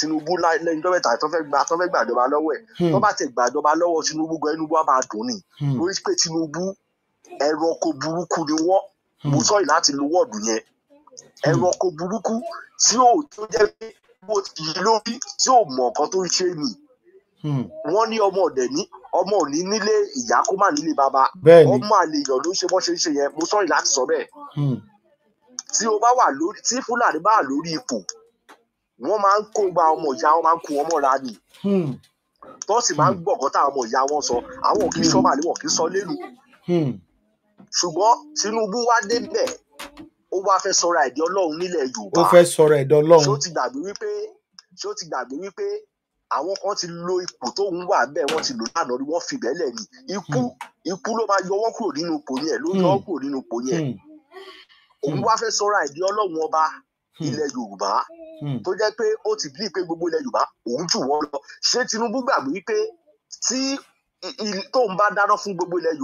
Tinubu lẹ́yìn tó mẹ́ta tó fẹ́ gbàjọba lọ́wọ́ ẹ̀ tó bá ti gbàjọba lọ́wọ́ Tinubu gan inú wa máa dùn ni lórí pé Tinubu ẹranko burúkú ni wọ́n mo sọ yìí láti lo wọ́ọ̀dù yẹn ẹranko burúkú tí ò tó jẹ́ pé bó ti yí lórí tí ò mọ̀ nǹkan tó ń ṣe nì wọ́n ní ọmọ ọ̀dẹ̀ ní ọmọ òní nílé ìyá kó má nílé bàbá ọmọ àlè èèyàn ló ṣe bọ́ ṣe ń ṣe yẹn mo sọ yìí láti sọ bẹ́ẹ̀ tí o bá wà lórí tí Fúlàní bá wà lórí ipò wọ́n máa ń kó gba ọmọ ìyá wọn máa ń kó wọn mọ́ra ni tó sì máa ń gbọ́ ọ̀kan táwọn ọmọ ìyá wọn sọ àwọn kì í sọ màlẹ́ wọn kì í sọ lẹ́nu ṣùgbọ́n Tinubu wá débẹ̀ ó wá fẹ́ sọra ẹ̀dí Ọlọ́run nílẹ̀ Yorùbá ó fẹ́ sọra ẹ̀dí Ọlọ́run ṣó ti gbàgbé wípé àwọn kan ti lo ipò tó ń wà bẹ́ẹ̀ wọ́n ti lò lánàá rí wọ́n fi bẹ́ẹ̀lẹ̀ ni ikú ló máa yọ wọ́n kúrò nínú ipò yẹn ló yọ wọ́n kúrò nínú ipò yẹn òun wá fẹ́ sọra ẹ̀dí Ọlọ́run ọba ilẹ̀ Yorùbá tó jẹ́ pé ó ti bíi pé gbogbo ilẹ̀ Yorùbá òun jù wọ́n lọ ṣé Tinubu gbàgbé wípé tí tóun bá dáná fún gbogbo ilẹ̀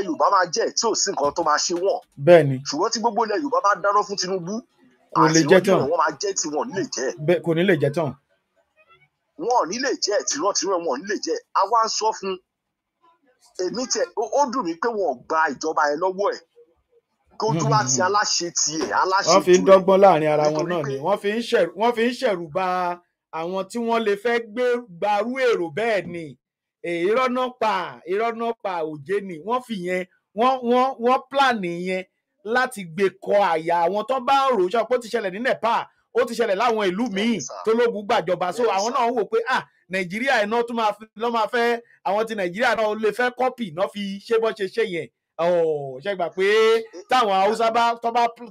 Yorùbá máa jẹ́ tí ò sí nǹkan tó máa ṣe wọ́n bẹ́ẹ̀ni ṣùgbọ́n tí gbogbo ilẹ̀ Yorùbá bá dáná fún Tinubu kò lè jẹ́ tán wọ́n máa jẹ́ tí wọ́n nílé jẹ́ kò ní lè jẹ́ tán wọ́n nílé jẹ́ tìrán wọ́n nílé jẹ́ a wá ń sọ fún èmi tẹ ó dùn mí pé wọ́n gba ìjọba yẹn lọ́wọ́ ẹ̀ kójú wá ti aláṣẹ tiẹ̀ wọ́n fi ń dọ́gbọ́n láàrin ara wọn náà ni wọ́n fi ń ṣẹ̀rù bà àwọn tí wọ́n lè fẹ́ gbarú èrò bẹ́ẹ̀ ni irọ́ náà pa òjé ni wọ́n fi yẹn wọ́n pláàni yẹn láti gbé kọ àyà àwọn tó bá ń rò ó ṣọ́pọ̀ ó ti ṣẹlẹ̀ ní Nepal ó ti ṣẹlẹ̀ láwọn ìlú míì tó lógun gbàjọba so àwọn náà ń wò pé Nàìjíríà iná tún máa fẹ́ àwọn ti Nàìjíríà náà lè fẹ́ kọ́pì náà fi ṣé bọ́ ṣe ṣe yẹn ṣe gbà pé táwọn Haúsá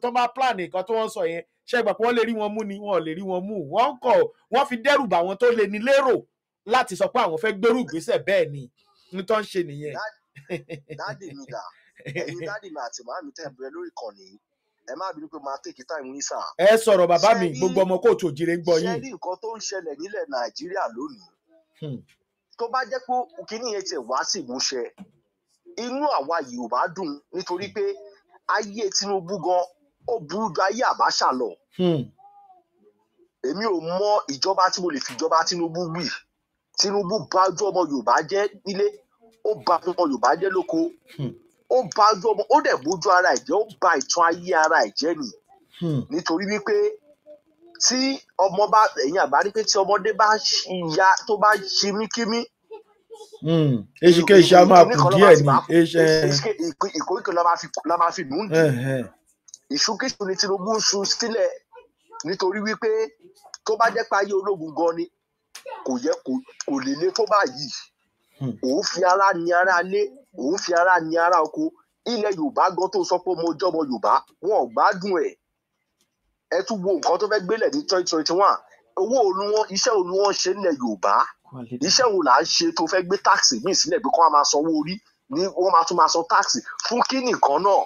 tó bá plan nǹkan tó wọ́n sọ yẹn ṣe gbà pé wọ́n lè rí wọn mú ni wọ́n lè rí wọn mú wọ́n fi dẹ́rù bà wọn tó lè ní lérò láti sọ pé àwọn fẹ́ gbèrú ìgbésẹ̀ bẹ́ẹ̀ ni nítorí ṣe nìyẹn. dáàdì mi dà ẹ̀yin dáàdì mi àti màmí tẹ̀ bẹ̀rẹ̀ lórí ìkànnì ẹ má bínú pé máa tèkì táìmù yín sà. ẹ sọ̀rọ̀ bàbá mi gbogbo ọmọ kóòtù òjìrè ń gbọ́ yín. ṣé ní nǹkan tó ń ṣẹlẹ̀ nílẹ̀ Nàìjíríà lónìí tó bá jẹ́ pé kíní yẹn ti wá sí ìmúṣẹ inú àwa Yorùbá dùn nítorí pé ayé Tinubu gan ó burú ju ayé Abacha lọ. èmi ò mọ ìjọba tí mo lè fi ìjọba Tinubu wí Tinubu bá ojú ọmọ Yorùbá jẹ́ nílé ó bá ọmọ Yorùbá jẹ́ lóko ó bá ojú ọmọ ó dẹ̀ bójú ara ẹ̀ jẹ́ ó ba ìtàn ayé ara ẹ̀ jẹ́ ni nítorí wípé tí ọmọ bá ẹ̀yin àgbà ní pé tí ọmọdé bá ya tó bá ṣe míkímí èsìké iṣẹ́ máa kù díẹ̀ ni ìkóríkè la máa fi nù ń dì ìṣúkíṣù ni Tinubu ń ṣu sílẹ̀ nítorí wípé tó bá jẹ́ pé ayé ológun gan ni kò lè le tó báyìí òun fi ara ní ara lé òun fi ara ní ara oko ilẹ̀ Yorùbá gan tó sọ pé mo jọmọ Yorùbá wọn ò gbádùn ẹ tún wo nǹkan tó fẹ́ gbélẹ̀ ní 2021 owó olúwọn iṣẹ́ olúwọn ṣe nílẹ̀ Yorùbá iṣẹ́ wo là ń ṣe tó fẹ́ gbé táàsì míì sílẹ̀ bí kò wọ́n máa sanwó orí ní wọ́n máa tún máa san táàsì fún kí nìkan náà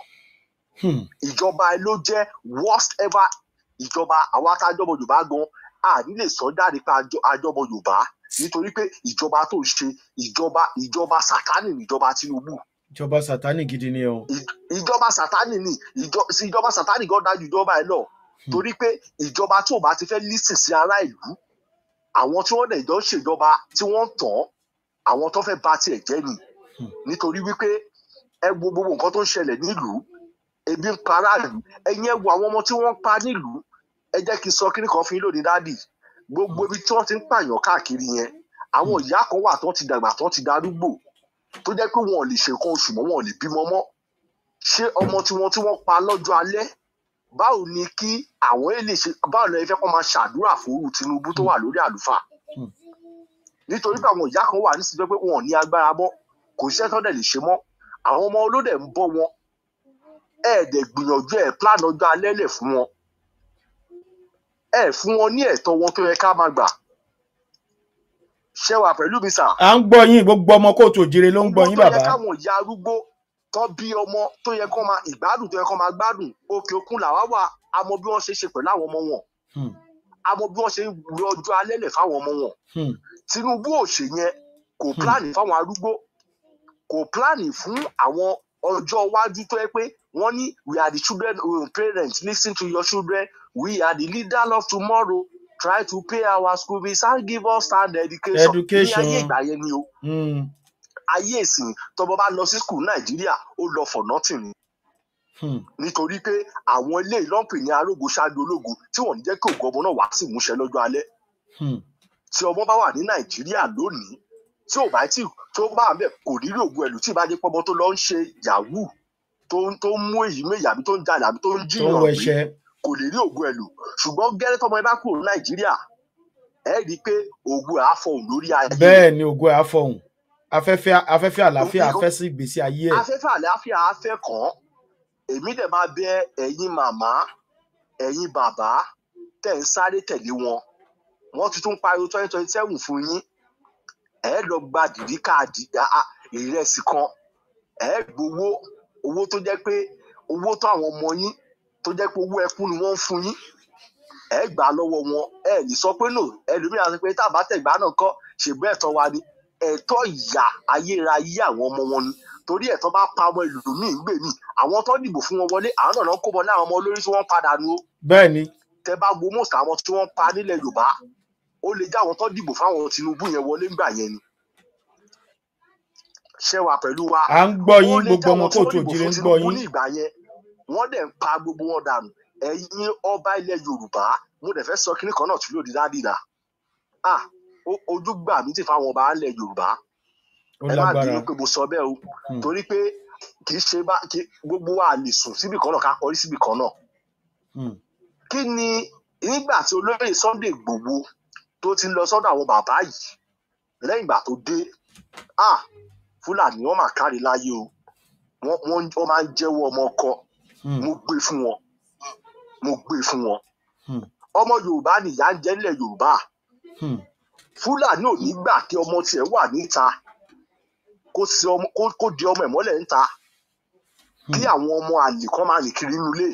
ìjọba ló jẹ́ worst ever ìjọba àwọn atájọbọ Yorùbá gan àní lè sọ jáde pé àjọbọ Yorùbá nítorí pé ìjọba tó ń ṣe ìjọba Sátánì ní ìjọba Tinubu. ìjọba Sátánì gidi ni o. ìjọba Sátánì ni ìjọba Sátánì gan dájú ìjọba ẹ lọ torí pé ìjọba tó bá ti fẹ́ lísìn sí ará ìlú àwọn tí wọ́n dẹ̀ jọ ń ṣèjọba tí wọ́n ń tàn àwọn tó fẹ́ bà tiẹ̀ jẹ́ ni nítorí wípé ẹ wo gbogbo nǹkan tó ń ṣẹlẹ̀ nílùú ebi ń pa aráàlú ẹ̀yin ẹ wo àwọn ọmọ tí wọ́n ń pa nílùú ẹ jẹ́ kí n sọ kíní kan fún yín lónìí dáàdì gbogbo ibi tí wọ́n ti ń pààyàn káàkiri yẹn àwọn ìyá kan wà tó ti dàgbà tó ti darúgbò tó jẹ́ pé wọn ò lè ṣe nǹkan oṣù mọ́ wọn ò lè bímọ mọ́ ṣé ọmọ tí wọ́n pa lọ́jọ́ alẹ́ báwo ni kí àwọn èlè ṣe báwo ni ẹ fẹ́ kó máa ṣàdúrà fún Tinubu tó wà lórí àlùfáà nítorí pé àwọn ìyá kan wà nísìsiyìí pé wọn ò ní agbára mọ́ kò iṣẹ́ tó dẹ̀ lè ṣe mọ́ àwọn ọmọ olódẹ̀ ń bọ́ wọn dẹ̀ gbìyànjú plan ọjọ́ alẹ́ lẹ̀ fún wọn fún wọn ní ẹ̀tọ́ wọn tó yẹ ká máa gbà ṣé wà pẹ̀lú mi sà. à ń gbọ́ yín gbogbo ọmọ kóòtù òjìrè ló ń gbọ́ yín bàbá. tó yẹ káwọn ìyá arúgbó tó bí ọmọ tó yẹ kó máa ìgbádùn tó yẹ kó máa gbádùn òkè òkun làwa wà a mọ bí wọ́n ṣe pẹ̀lú àwọn ọmọ wọn a mọ bí wọ́n ṣe rí ọjọ́ alẹ́ lẹ̀ fáwọn ọmọ wọn Tinubu ò ṣe yẹn kò pláàni fáwọn arúgbó kò pláàni fún àwọn ọjọ́ iwájú tó yẹ pé wọ́n ní we are the children parents listen to your children we are the leader of tomorrow try to pay our school fees and give us sound education. Ní ayé ìgbà yẹn ni o. Ayé ìsìn tọmọ bá lọ sí school Nàìjíríà ó lọ for nothing ni. Nítorí pé àwọn ilé ìlọ́pìn ní arógo ṣáájú ológun tí wọ́n ní jẹ́ kí ògo ọmọ náà wá sí ìmúṣẹ lọ́jọ́ alẹ́. Tí ọmọ bá wà ní Nàìjíríà lónìí tí ò bá tí tó bá wà bẹ́ẹ̀ kò rí ògo ẹ̀lú tí ì bá jẹ́ pọ́mọ tó lọ ń ṣe yahoo tó ń mú èyí méjì àbí tó ń jalè àbí tó ń jiyàn gbé kò lè rí ògo ẹ̀lú. Ṣùgbọ́n gẹ́rẹ́ tọmọ ẹ bá kúrò Nàìjíríà ẹ rí i pé ògo ẹ̀ á fọhùn lórí ayé. Bẹ́ẹ̀ ni ògo ẹ̀ á fọhùn. Afẹ́fẹ́ àlàáfíà afẹ́ sí ìgbésí ayé ẹ̀. Afẹ́fẹ́ àlàáfíà afẹ́ kàn. Èmi dẹ̀ máa bẹ ẹ̀yin màmá ẹ̀yin bàbá tẹ̀ ń sáré tẹ̀lé wọn. Wọ́n ti tún pariwo 2027 fún yín. Ẹ lọ gba dìdí káàdì ìrẹsì kan. Ẹ gbowó owó tó jẹ́ pé owó tó àwọn ọmọ yín tó jẹ́ pé owó ẹkún ni wọ́n ń fún yín. Ẹ gbà lọ́wọ́ wọn. Ẹ lè sọ pé no ẹlòmíràn sọ pé tá a bá tẹ̀gbá náà kọ́ ṣègbè ẹ̀tọ́ wa ni. Ẹ̀tọ́ ìyà ayérayé àwọn ọmọ wọn ni. Torí ẹ̀tọ́ bá pa ọmọ ìlú míì gbè mí àwọn tó dìbò fún wọn wọlé àwọn náà kó bọ láwọn ọmọ olórí tí wọ́n padà nu. Bẹ́ẹ̀ni. Tẹ bá wo most àwọn tí wọ́n pa nílẹ̀ Yorùbá ó lè jẹ́ àwọn tó dìbò fáwọn Tinubu yẹn wọlé ńgbà yẹn ni. Ṣé wà pẹ̀lú wa? À ń gbọ́ yín gbogbo ọmọ kóòtù òjìrè ń gbọ́ yín. Ní ìgbà yẹn wọ́n dẹ̀ ń pa gbogbo wọn dànù. Ẹ̀yin ọba ilẹ̀ Yorùbá mo dẹ̀ fẹ́ sọ kíní kan náà tún lòdì dádìdà. Ojú gbà mí ti fáwọn ọba ilẹ̀ Yorùbá. Ẹ má bínú pé mo sọ bẹ́ẹ̀ o torí pé kì í ṣe gbogbo wa lè sùn síbì kan náà ká kọrí síbì kan náà. Kí ni nígbà tí olóyè Sunday Igboho tó ti lọ sọ́dọ̀ àwọn bàbá yìí lẹ́yìn ìgbà tó dé Fúlàní wọ́n máa kárí láyé o wọ́n máa ń jẹ́wọ́ ọmọ ọkọ mo gbé fún wọn ọmọ Yorùbá ni ìyà ń jẹ nílẹ̀ Yorùbá Fúlàní ò ní gbà kí ọmọ tiẹ̀ wà níta kó di ọmọ ẹ̀ mọ́lẹ̀ níta kí àwọn ọmọ àlè kan máa rìn kiri nínú ilé.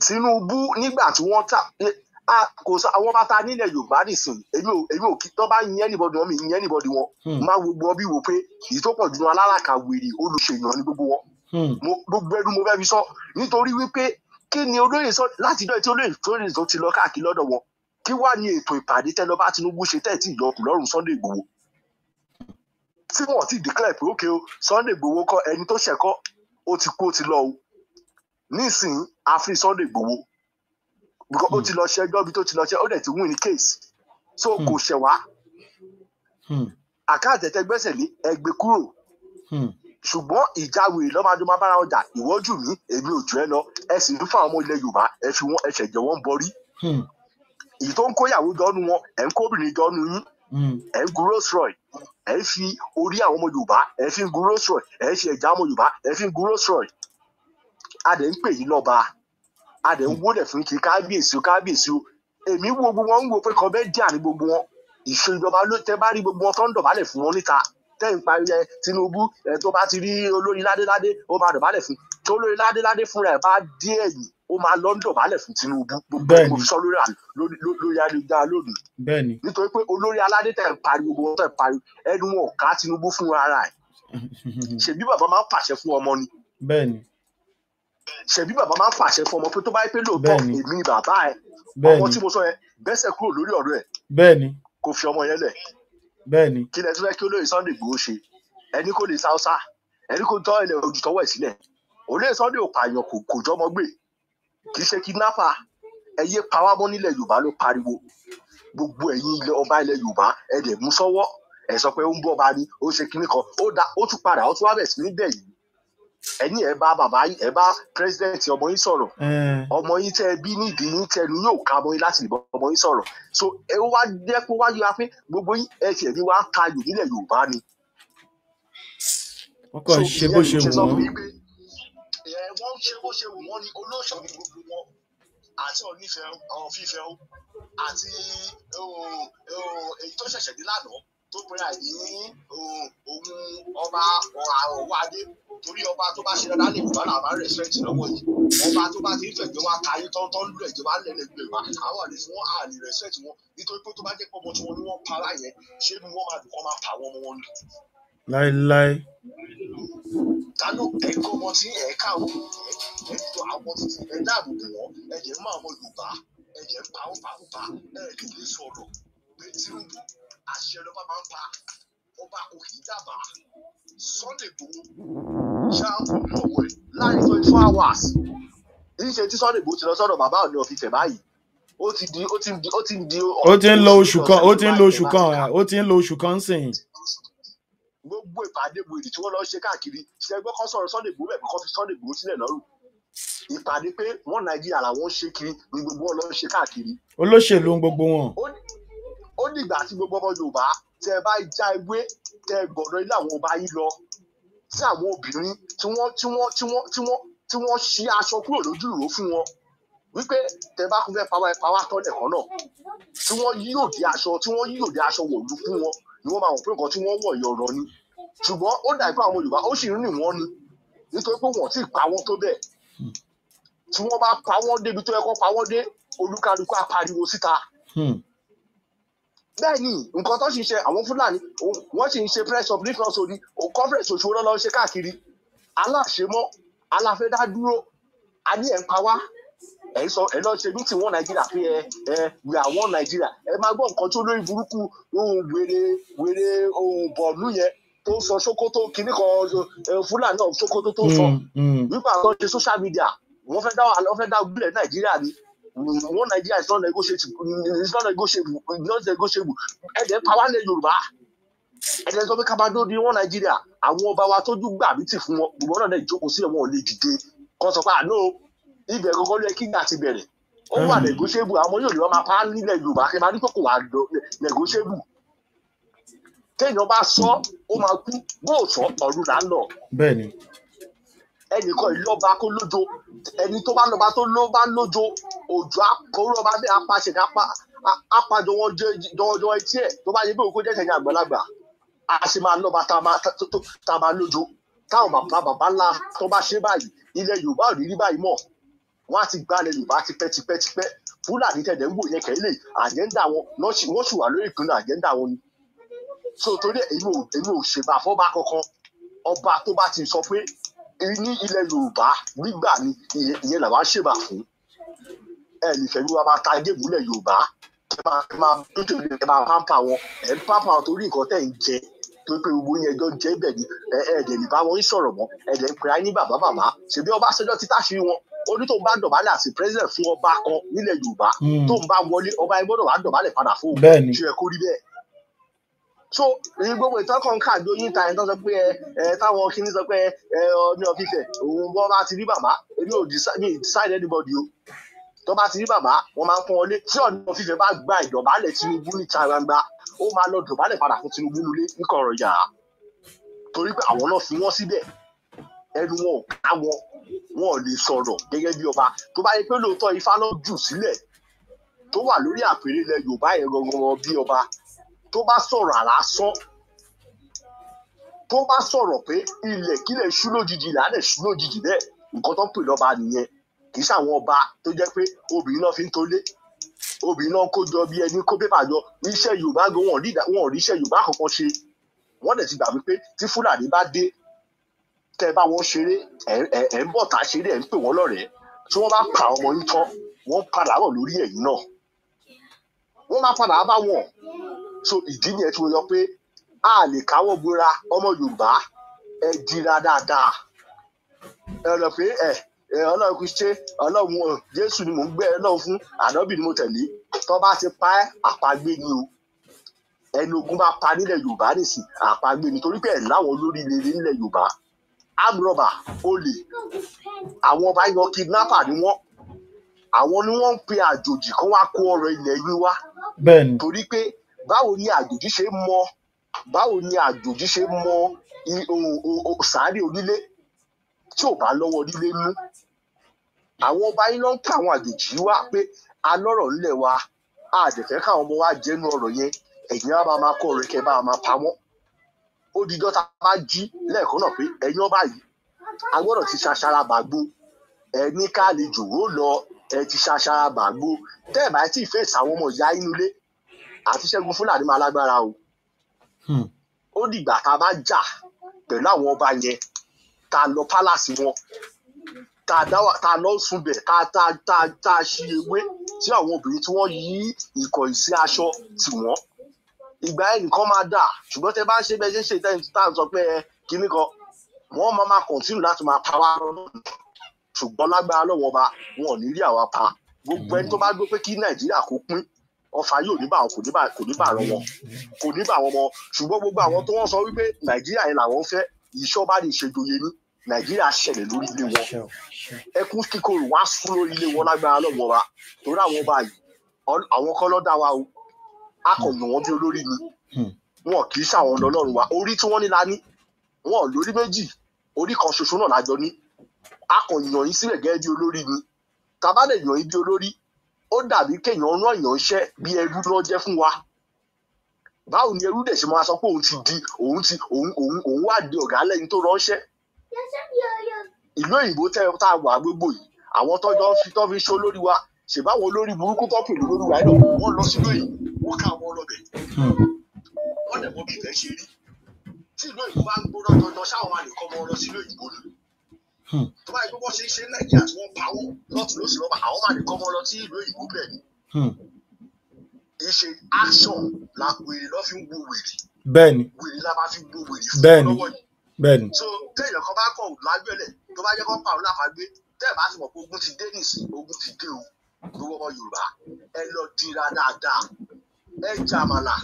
Tinubu nígbà tí wọ́n kò sọ àwọn bàtà nílẹ̀ Yorùbá nìsín èmi ò kí tó bá yin anybody wọn mi yin anybody wọn máa wo gbọ́ bí wo pé èyí tó pọ̀ jù wọn aláràkà wèrè olùṣèyàn ní gbogbo wọn gbogbo ẹnu mo fẹ́ fi sọ nítorí wípé kí ni olóyè sọ látijọ́ tí olóyè tó ti lọ káàkiri lọ́dọ̀ wọn kí wá ní ètò ìpàdé tẹ́ lọ bá Tinubu ṣe tẹ́ tí ìyọkùn lọ́rùn Sunday Igboho tí wọ́n ti declare pé ókè o Sunday Igboho kọ́ ẹni tó ṣẹ̀kọ́ ó ti kú ó ti lọ o nísìnyí àfi Sunday Igboho because ó ti lọ ṣe ẹjọ́ bí tó ti lọ ṣe ó dẹ̀ ti win ní case so kò ṣẹ̀ wá àkáǹtì tẹ́ gbẹ́sẹ̀ lé ẹgbẹ́ kúrò ṣùgbọ́n ìjáwé lọ́mọdé máa bára ọjà ìwọ́jú mi èmi ò jù ẹ lọ ẹ sì ń fún àwọn ọmọ ilẹ̀ Yorùbá ẹ fi wọn ẹsẹ̀ jẹ́ wọ́n borí èyí tó ń kó ìyàwó jọ́nu wọn ẹ̀ ń kóbìnrin jọ́nu yín ẹ̀ ń gun Rolls Royce ẹ̀ ń fi orí àwọn ọmọ Yorùbá ẹ̀ fi ń gun Rolls Royce ẹ̀ ń fi ẹ̀já ọmọ Yorùbá ẹ̀ fi ń gun Rolls Royce a dẹ̀ ń pè yín lọ́ba a dẹ̀ ń wólẹ̀ fún kí kábíyèsí o èmi wo gbogbo wọn ń wo pé kọ́mẹ́díà ní gbogbo wọn ìṣèjọba ló tẹ́ bá rí gbogbo wọn tó ń dọ̀bálẹ̀ fún wọn níta tẹ́yìn parí Tinubu tó bá ti rí olórí ládéládé ó máa dọ̀bálẹ̀ fún tó olórí ládéládé fúnra ẹ̀ bá dé ẹ̀yìn ó máa lọ ń dọ̀bálẹ̀ fún Tinubu gbogbo ẹ̀ mo fi sọ lórí ayélujára lónìí nítorí pé olórí aládé tẹ̀ ń pariwo gbogbo wọn tẹ̀ ń pariwo ẹnu wọn ò ká Tinubu fún ara ẹ̀ ṣèbí bàbá máa ń pàṣẹ fún ọmọ ni ṣèbí bàbá máa ń pàṣẹ fún ọmọ pé tó bá yẹ pé lóòótọ́ èmi ni bàbá ẹ̀ ọmọ tí mo sọ yẹn bẹ́sẹ̀ kúrò lórí ọ̀rọ̀ ẹ̀ kò fi ọmọ yẹn lẹ̀ kí lẹ tún fẹ́ kí olóyè Sunday Igboho ṣe ẹni kò lè sáúsá ẹni kò tọ́ ilẹ̀ ojú tọwọ́ ẹ̀ sílẹ̀ olóyè Sunday ò pààyàn kò jọmọ gbé kì í ṣe kidnapper ẹyẹ pawámọ́ nílẹ̀ Yorùbá ló pariwo gbogbo ẹ̀yin ọba ilẹ̀ Yorùbá ẹ dẹ̀ mú sọ́wọ́ ẹ sọ pé ó ń bọ́ ọba ni ó ṣe kinní kan ó tún padà ó tún wá bẹ̀ sí ní bẹ̀ yìí ẹ̀yin ẹ bá bàbá yín ẹ bá president ọmọ yín sọ̀rọ̀ ọmọ yín tẹ́ bí nídìí yín tẹnu yóò ká ọmọ yín láti lè bọ́ ọmọ yín sọ̀rọ̀ so ẹ wá jẹ́ pé wájú wa pé gbogbo yín ẹ tiẹ̀ ní wá ka yò nílẹ̀ Yorùbá ni. wọ́n kàn ṣe bó ṣe wù wọ́n. wọ́n ṣe bó ṣe wù wọ́n ni olóṣèlú ní gbogbo wọn àti onífẹ̀ẹ́ fífẹ́ àti èyí tó ṣẹ̀ṣẹ̀ dé lánàá tó pera ní ohun ọba ọwọ́ adé torí ọba tó bá ṣe dáadáa lè wà náà máa ń rẹ̀sẹ̀tì lọ́wọ́ yìí ọba tó bá ti ń fẹ̀jẹ̀ wá káyé tọ́ntọ́n lù ẹ̀jẹ̀ wá lẹ́lẹ̀ gbé wa àwọn àlè fún àlè rẹ̀sẹ̀tì wọn nítorí pé tó bá jẹ́ pé ọmọ tí wọn ní wọ́n para yẹn ṣé ni wọ́n máa dùn kọ́ máa pa àwọn ọmọ wọn ni. láéláé. tánú ẹ̀kọ́ ọmọ tí ẹ̀ka àwọn títí ẹ̀ dáàbò bò wọ́n ẹ̀jẹ̀ mọ́ àwọn Yorùbá ẹ̀jẹ̀ ń pa ó pa lè sọ̀rọ̀ pé Tinubu àṣẹ lọ́ba máa ń pa ọba òkè dábàá Sunday Igboho ṣáàpù lọ́wọ́ ẹ̀ láàrin 24 hours ìṣe tí Sunday Igboho ti lọ sọ́dọ̀ bàbá Ọọ̀ni of Ifẹ̀ báyìí ó ti ń lo oṣù kan sìn. Gbogbo ìpàdé wèrè tí wọ́n lọ ṣe káàkiri ṣẹgbọ́n kan sọ̀rọ̀ Sunday Igboho bẹ́ẹ̀ kọ́ fi Sunday Igboho sílẹ̀ lọ́rùn ìpàdé pé wọ́n Nàìjíríà làwọn ṣe kiri ní gbogbo wọn lọ ṣe káàkiri. Olóṣèlú gbogbo wọn. Ó dìgbà tí gbogbo ọmọ Yorùbá tẹ bá já ewé tẹ gbọ́dọ̀ ilé àwọn ọba yìí lọ tí àwọn obìnrin tí wọ́n ṣí aṣọ kúrò lójú ìró fún wọn wípé tẹ bá kún fẹ́ pàwá tọ́lẹ̀ kan náà tí wọ́n yí òde aṣọ wọ̀lú fún wọn ni wọ́n máa wọ̀ pé nǹkan tí wọ́n wọ̀ yọ̀rọ̀ ni ṣùgbọ́n ó dà pé àwọn Yorùbá ó sì ń rìn wọ́n ni nítorí pé wọ́n ti pa wọ́n tó bẹ́ẹ̀ tí wọ́n bá pa wọ́n débi tó yẹ kó pa wọ́n dé olúkálukú á pariwo síta. Bẹ́ẹ̀ ni nǹkan tó sì ń ṣe àwọn Fúlàní wọ́n sì ń ṣe press up nípa ọ̀sọ̀ ní conference òṣùwọ́n lọ́wọ́ ṣe káàkiri aláṣemọ́ aláfẹ́dá dúró a ní ẹ̀ ń pa wá ẹ̀ sọ ẹ̀ lọ ṣe ní tiwọn Nàìjíríà pé we are one Nàìjíríà ẹ máa gbọ́ nǹkan tó lórí burúkú ohun wèrè ohun bọ̀ọ̀lù yẹn tó sọ Sókótó kìíní kan Fúlàní náà Sókótó tó sọ wípé àwọn ṣe social media wọ́n fẹ́ dá gúlẹ̀ Nàìjíríà ni one Nigeria is not negotiable ẹ̀dẹ̀ pa wá lẹ̀ Yorùbá ẹ̀dẹ̀ sọ pé kábàdó di one Nigeria àwọn ọba wa tójú gbà mí tì fún wọn gbogbo náà dẹ̀ jókòó sílẹ̀ wọn ò lè dìde kọ́ sọ pé àná ibẹ̀ kọ́kọ́ lé kígbà ti bẹ̀rẹ̀ ó wà negotiable àwọn yóò lè wọ́n máa pa á nílẹ̀ Yorùbá kí n máa ní kókò wà negotiable téèyàn bá sọ ó máa kú bóòsọ ọ̀run là ń lọ. Bẹ́ẹ̀ni. Ẹnìkan ìlọ́ba kó lójo ẹni tó bá lọ́ba tó ló bá lójo òjò àkórọ́ba bẹ́ẹ̀ apàṣẹ apàjọ wọn jọjọ etí ẹ̀ tó bá yẹ pé òkú jẹ́ sẹ́yìn àgbàlagbà a sì máa lọ́ba tá a máa lójo táwọn bàbá ńlá tó bá ṣe báyìí ilẹ̀ Yorùbá ò ní rí báyìí mọ́ wọ́n á ti gbalẹ̀ Yorùbá tipẹ́tipẹ́ Fúlàní tẹ̀lé ń wò yẹn kẹ́lẹ́ àjẹ́ńdà wọn wọ́n sì wà lórí ìpínlẹ̀ àjẹ́ńdà wọn ni so torí èmi ò ṣèbà fọ́ba kankan ọba tó bá ti sọ pé ní ilẹ̀ Yorùbá gbígbà ni ìyẹn làwọn ṣèbà fún ẹ nìfẹ́ bí wọ́n máa ta géèmù ilẹ̀ Yorùbá ẹ máa pàmpà wọn ẹ ń pàmpà wọn torí nǹkan tẹ̀ ń jẹ tó pé gbogbo yẹn jọ jẹ́ bẹ̀ ni ẹ̀ẹ́dẹ̀ ní bá wọn ń sọ̀rọ̀ mọ́ ẹ̀ẹ́dẹ̀ ń pè á ní bàbá ṣèbí Ọbásanjọ́ ti táṣìírí wọn ó ní tó ń bá dọ̀bálẹ̀ àti president fún ọba kan nílẹ̀ Yorùbá tó ń bá wọlé ọba yẹn gbọ́dọ̀ wá dọ̀bálẹ̀ padà fún òun ṣe kó rí bẹ́ẹ̀. So ní gbogbo ìtọ́kàn káàdó yín ta ẹ̀ńtọ́ sọ pé táwọn kìíní sọ pé Ọọ̀ni of Ifẹ̀ òun bọ́ bá ti rí bàbá èmi ò decide anybody o tó bá ti rí bàbá wọn máa ń pọ́n wọlé tí Ọọ̀ni of Ifẹ̀ bá gba ìdọ̀bálẹ̀ Tinubu níta gbangba ó máa lọ dọ̀bálẹ̀ padà fún Tinubu nulẹ̀ níkọ̀rọ̀ yàrá torí pé àwọn náà fi wọ́n síbẹ̀ ẹnu wọn ò ká wọn ò lè sọ̀rọ̀ gẹ́gẹ́ bí ọba tó bá yẹ pé lóòótọ́ Ifá náà jù sílẹ̀ tó wà lórí àpèrè ilẹ̀ Yorùbá yẹn gangan bí ọba tó bá sọ̀rọ̀ àlásán tó bá sọ̀rọ̀ pé ilẹ̀ kílẹ̀ ṣú lójijì lálẹ́ ṣú lójijì bẹ́ẹ̀ nǹkan tó ń pè lọ́ba nìyẹn kì í ṣàwọn ọba tó jẹ́ pé obìnrin náà fi ń tolé obìnrin náà kó jọ bí ẹni kó pépà jọ iṣẹ́ Yorùbá gan wọn ò rí iṣẹ́ Yorùbá kankan ṣe wọ́n dẹ̀ ti gbà wípé tí Fúlàní bá dé tẹ́ bá wọn ṣeré ẹ̀ ń bọ̀ tá ṣeré ẹ̀ ń pè wọ́n lọ́rẹ̀ẹ́ tí wọ́n bá pa ọmọ yín tán wọ́n padà bọ̀ lórí ẹ̀yìn náà wọ́n máa padà bá wọn so ìdí nìyẹn tí mo yọ pé a lè káwọ́ gbéra ọmọ Yorùbá ẹ dira dáadáa ẹ lọ pé Ọlọ́run kì í ṣe Ọlọ́run Jésù ni mò ń gbé Ọlọ́run fún ànábì ni mo tẹ̀lé tó bá ti pa àpagbé ni o ẹni ogun bá pa nílẹ̀ Yorùbá nìsín àpagbé ni torí pé ẹ̀ láwọn olórí rere nílẹ̀ Yorùbá amrọ̀bà olè àwọn ọba yan kidnapper ni wọ́n àwọn ni wọ́n ń pe àjòjì kan wá kó ọrọ̀ ilẹ̀ yín wá torí pé báwo ni àjòjì ṣe mọ sàárè onílé tí ò bá lọ́wọ́ onílé nú àwọn ọba yín ló ń pa àwọn àjòjì wá pé alọ́rọ̀ ńlẹ̀ wa àdẹ̀fẹ́ káwọn ọmọ wa jẹ́nu ọ̀rọ̀ yẹn ẹ̀yin á máa kọ́ ọ̀rẹ́ kẹ́ bá máa pa wọ́n ó di dọ́ta bá jí lẹ́ẹ̀kan náà pé ẹ̀yin ọba yìí a gbọ́dọ̀ ti ṣaṣara bàgbó ẹni ká lè jòwó lọ ẹ ti ṣaṣara bàgbó tẹ́ ẹ̀ bá tí ì fèsì àwọn ọmọ ìyá inú ilé àti Ṣẹ́gun Fúlàní máa lágbára o ó dìgbà tá a bá jà pẹ̀lú àwọn ọba yẹn tá a lọ pálàsì wọn tá a lọ sùn bẹ̀ tá a ṣí ewé tí àwọn obìnrin tí wọ́n yí ìkọ̀yí sí aṣọ tì wọ́n ìgbà yẹn nìkan máa dà ṣùgbọ́n tẹ bá ń ṣe bẹ́ẹ̀ ṣe ń ṣe ìtẹ́yìn tá à ń sọ pé kíní kan wọ́n máa kọ̀ntínù láti máa pa wá lọ́nà ṣùgbọ́n lágbára lọ́wọ́ ọba wọn ò ní rí àwa pa gbogbo ẹni tó bá gbé pé kí Nàìjíríà kó pín ọfà yóò ní bá wọn kò ní bá rọ wọn kò ní bá wọn mọ ṣùgbọ́n gbogbo àwọn tó wọ́n sọ wípé Nàìjíríà yẹn làwọn fẹ́ ìṣọba ní ìṣèjòyè ní Nàìjíríà ṣẹlẹ̀ lórí ilé wọn ẹkún kíkorò wá sún lórí ilé wọn lágbára lọ́wọ́ ọba torí àwọn ọba yìí àwọn kọ́ ló dá wa o a kò yàn wọ́n bí olórí ni wọn kì í ṣàwọn Ọlọ́run wa orí tí wọ́n ní la ní wọn ò lórí méjì orí kan ṣoṣo náà lájọ ní a kò yàn yín sílẹ̀ gẹ́gẹ́ bí olórí ni tá bá lè yàn yín bí olórí ó dàbí kéèyàn rán èèyàn iṣẹ́ bí ẹrú ló jẹ́ fún wa báwo ni ẹrú dẹ̀ ṣe máa sọ pé òun wà di ọ̀gá lẹ́yìn tó ránṣẹ́ ìlú òyìnbó tá a wà gbogbo yìí àwọn tó fi ṣó lórí wa ṣèbáwọn olórí burúkú tó pè lórí wa náà wọ́n lọ sílùú yìí wọ́n ká wọn lọ́bẹ̀ wọ́n dẹ̀ mọ́ bí ìfẹ́ ṣe rí tí ìlú òyìnbó bá ń gbóná dandan ṣáwọn máa lè kọ́ ọmọ lọ sílùú òyìnbó ni tó bá yẹ kó bọ́ ṣe ń ṣe Nàìjíríà tí wọ́n pa wọ́n lọ́tún lósì lọ́ba àwọn máa lè kọ́ ọmọ lọ sí ìlú òyìnbó bẹ́ẹ̀ ni ìṣe action la wèrè lọ́ fi ń wo wèrè bẹ́ẹ̀ni wèrè la máa fi ń wo wèrè fún bẹ́ẹ̀ni lọ́wọ́ yìí bẹ́ẹ̀ni. so téèyàn kan bá kọ̀ lágbẹ̀lẹ̀ tó bá yẹ kó pa òun láfàgbé tẹ́ẹ̀ bá ti mọ̀ pé ogun ti dé nìsín ogun ti dé o gbogbo ọmọ Yorùbá ẹ lọ dira dáadáa ẹ jàmàlà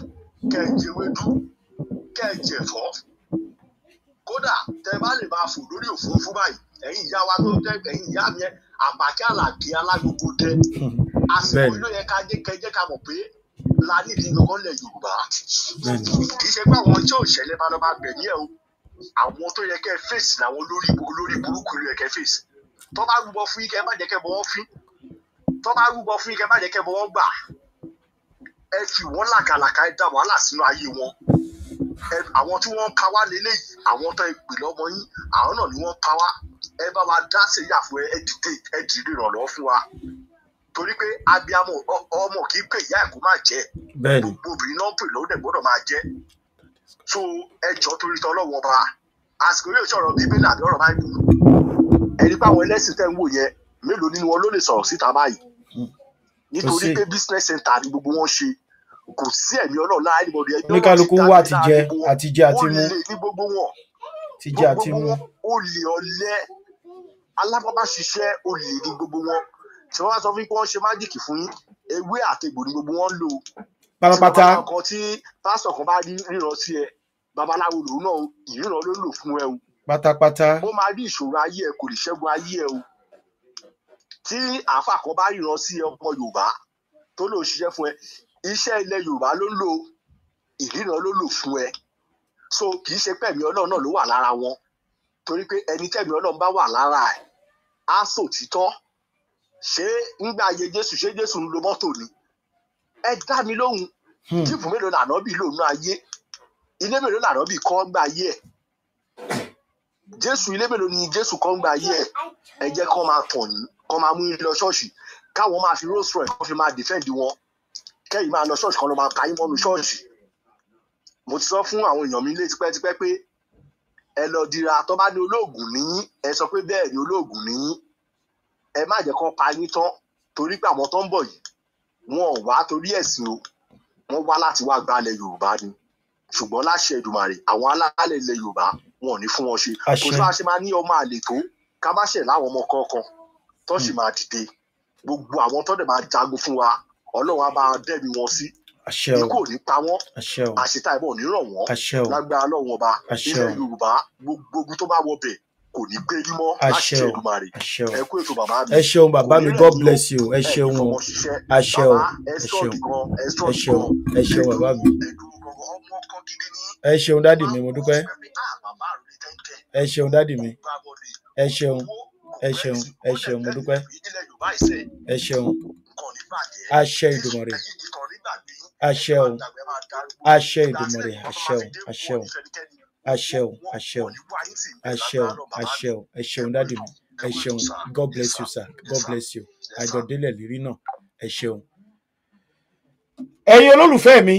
kẹ ẹ jẹwédú kẹ ẹ jẹ̀fọ́ kódà tẹ́ bá lè máa fò lórí òfurufú báyìí ẹ̀yin ìyá wa tó tẹ ẹ̀yin ìyá mi Àbàkẹ́ Àlàbí alágbogbo tẹ àsìkò ló yẹ ká jẹ́ ká mọ̀ pé la nídìí gbogbo ilẹ̀ Yorùbá kì í ṣe pé àwọn tí ò ṣẹlẹ̀ máa lọ máa gbẹ̀mí ẹ̀ o àwọn tó yẹ kẹ́ fèsì làwọn olórí burúkú ló yẹ kẹ́ fèsì tó bá rúbọ fún yín kẹ́ má jẹ́ kẹ́ bọ́ wọ́n fín tó bá rúbọ fún yín kẹ́ má jẹ́ kẹ́ bọ́ wọ́n gbà ẹ fi wọ́n làkàlàkà ẹ dá wàhálà sínú ayé wọn àwọn tí wọ́n ń pa wá lélẹ́yìí àwọn tó ìpè lọ́mọ yín àwọn náà ni wọ́n pa wá ẹ bá wa dá sẹ́yà fún ẹ dìde ìrànlọ́wọ́ fún wa torí pé abiyamọ ọmọ kì í pè ìyá ẹ̀ kó má jẹ gbogbo obìnrin náà ń pè lọ́wọ́ dẹ̀ gbọ́dọ̀ máa jẹ so ẹjọ́ torí tọ́lọ́wọ́ ọba àsìkò yóò sọ̀rọ̀ Bíbélì àbí ọ̀rọ̀ báyìí ẹni pé àwọn ẹlẹ́sìn tẹ́ ń wò yẹn mélòó nínú wọn ló lè sọ̀rọ̀ síta báyìí nítorí pé business center ni gbogbo wọn ṣe kò sí ẹ̀mí Ọlọ́run láàárín ìbọ̀dé ẹgbẹ́ wọn oníkálukú wà àti jẹ àti mú ó lè ní gbogbo wọn ti jẹ àti mú ó lè ọ̀lẹ alábàbà ṣiṣẹ́ ó lè ní gbogbo wọn tí wọ́n bá sọ fún pé wọ́n ṣe májíìkì fún yín ewé àtegbò ní gbogbo wọn lò pátápátá kan tí pásítọ̀ kan bá ríran sí ẹ babaláwo lòun náà ìríran ló lò fún ẹ o pátápátá ó máa rí ìṣòro ayé ẹ kò lè ṣẹ́gun ayé ẹ o tí àáfà kan bá ríran sí ẹ ọmọ Yorùbá tó lò ṣiṣẹ́ fún ẹ iṣẹ́ ilẹ̀ Yorùbá ló lò ìríran ló lò fún ẹ so kì í ṣe pẹ̀mí Ọlọ́run náà ló wà lára wọn torí pé ẹni tẹ̀mí Ọlọ́run bá wà lára ẹ̀ á sòtítọ́ ṣé ńgbà ayé Jésù ṣé Jésù ń lo mọ́tò ni ẹ dá mi lóhùn jíìpù mélòó lànà bí lòun ayé ilé mélòó lànà bí kọ́ gbà ayé ẹ̀ Jésù ilé mélòó ni Jésù kọ́ gbà ayé ẹ̀ ẹ jẹ́ kó máa tàn yín kó máa mú yín lọ ṣọ́ọ̀ṣì káwọn máa fi Rolls Royce kó fi máa defend wọn kẹ́yìn máa lọ ṣọ́ọ̀ṣì kan lọ máa ka yín mọ́nu ṣọ́ọ̀ṣì mo ti sọ fún àwọn èèyàn mi lé tipẹ́tipẹ́ pé ẹ lọ dira tó bá ní olóògùn níyín ẹ sọ pé bẹ́ẹ̀ ni olóògùn níyín ẹ má jẹ́ kó pa yín tán torí pé àwọn tó ń bọ̀ yìí wọn ò wá torí ẹ̀sìn o wọ́n wá láti wá gbalẹ̀ Yorùbá ni ṣùgbọ́n láṣẹ Èdùmàrè àwọn alálẹ̀ ilẹ̀ Yorùbá wọn ò ní fún wọn ṣe kò sí wàá ṣe máa ní ọmọ àlè tó ká má ṣẹ̀ láwọn ọmọ kọ̀ọ̀kan tó sì máa dìde gbogbo àwọn tó dẹ̀ máa jagun fún wa Ọlọ́run á bá dẹ́mi wọn sí ikú ò ní pa wọ́n àṣetá ìbọn ò ní ràn wọ́n lágbára Ọlọ́run ọba ilẹ̀ Yorùbá gbogbo ogun tó bá wọ bẹ̀ kò ní gbé yín mọ́ láṣẹ Èdùmàrè ẹ kú ètò bàbá mi. ẹ ṣeun bàbá mi God bless you ẹ ṣeun o ẹ ṣeun ẹ ṣeun ẹ ṣeun bàbá mi ẹ ṣeun dádì mi mo dúpẹ́ ẹ ṣeun dádì mi ẹ ṣeun ẹ ṣeun ẹ ṣeun mo dúpẹ́ ẹ ṣeun àṣẹ Èdùmàrè àṣẹ o àṣẹ Èdùmàrè àṣẹ o àṣẹ o àṣẹ o àṣẹ o àṣẹ o àṣẹ o ẹ ṣeun dádì mi ẹ ṣeun God bless you sir God bless you àjọdélẹ̀ lérí náà ẹ ṣeun. ẹ̀yin olólùfẹ́ mi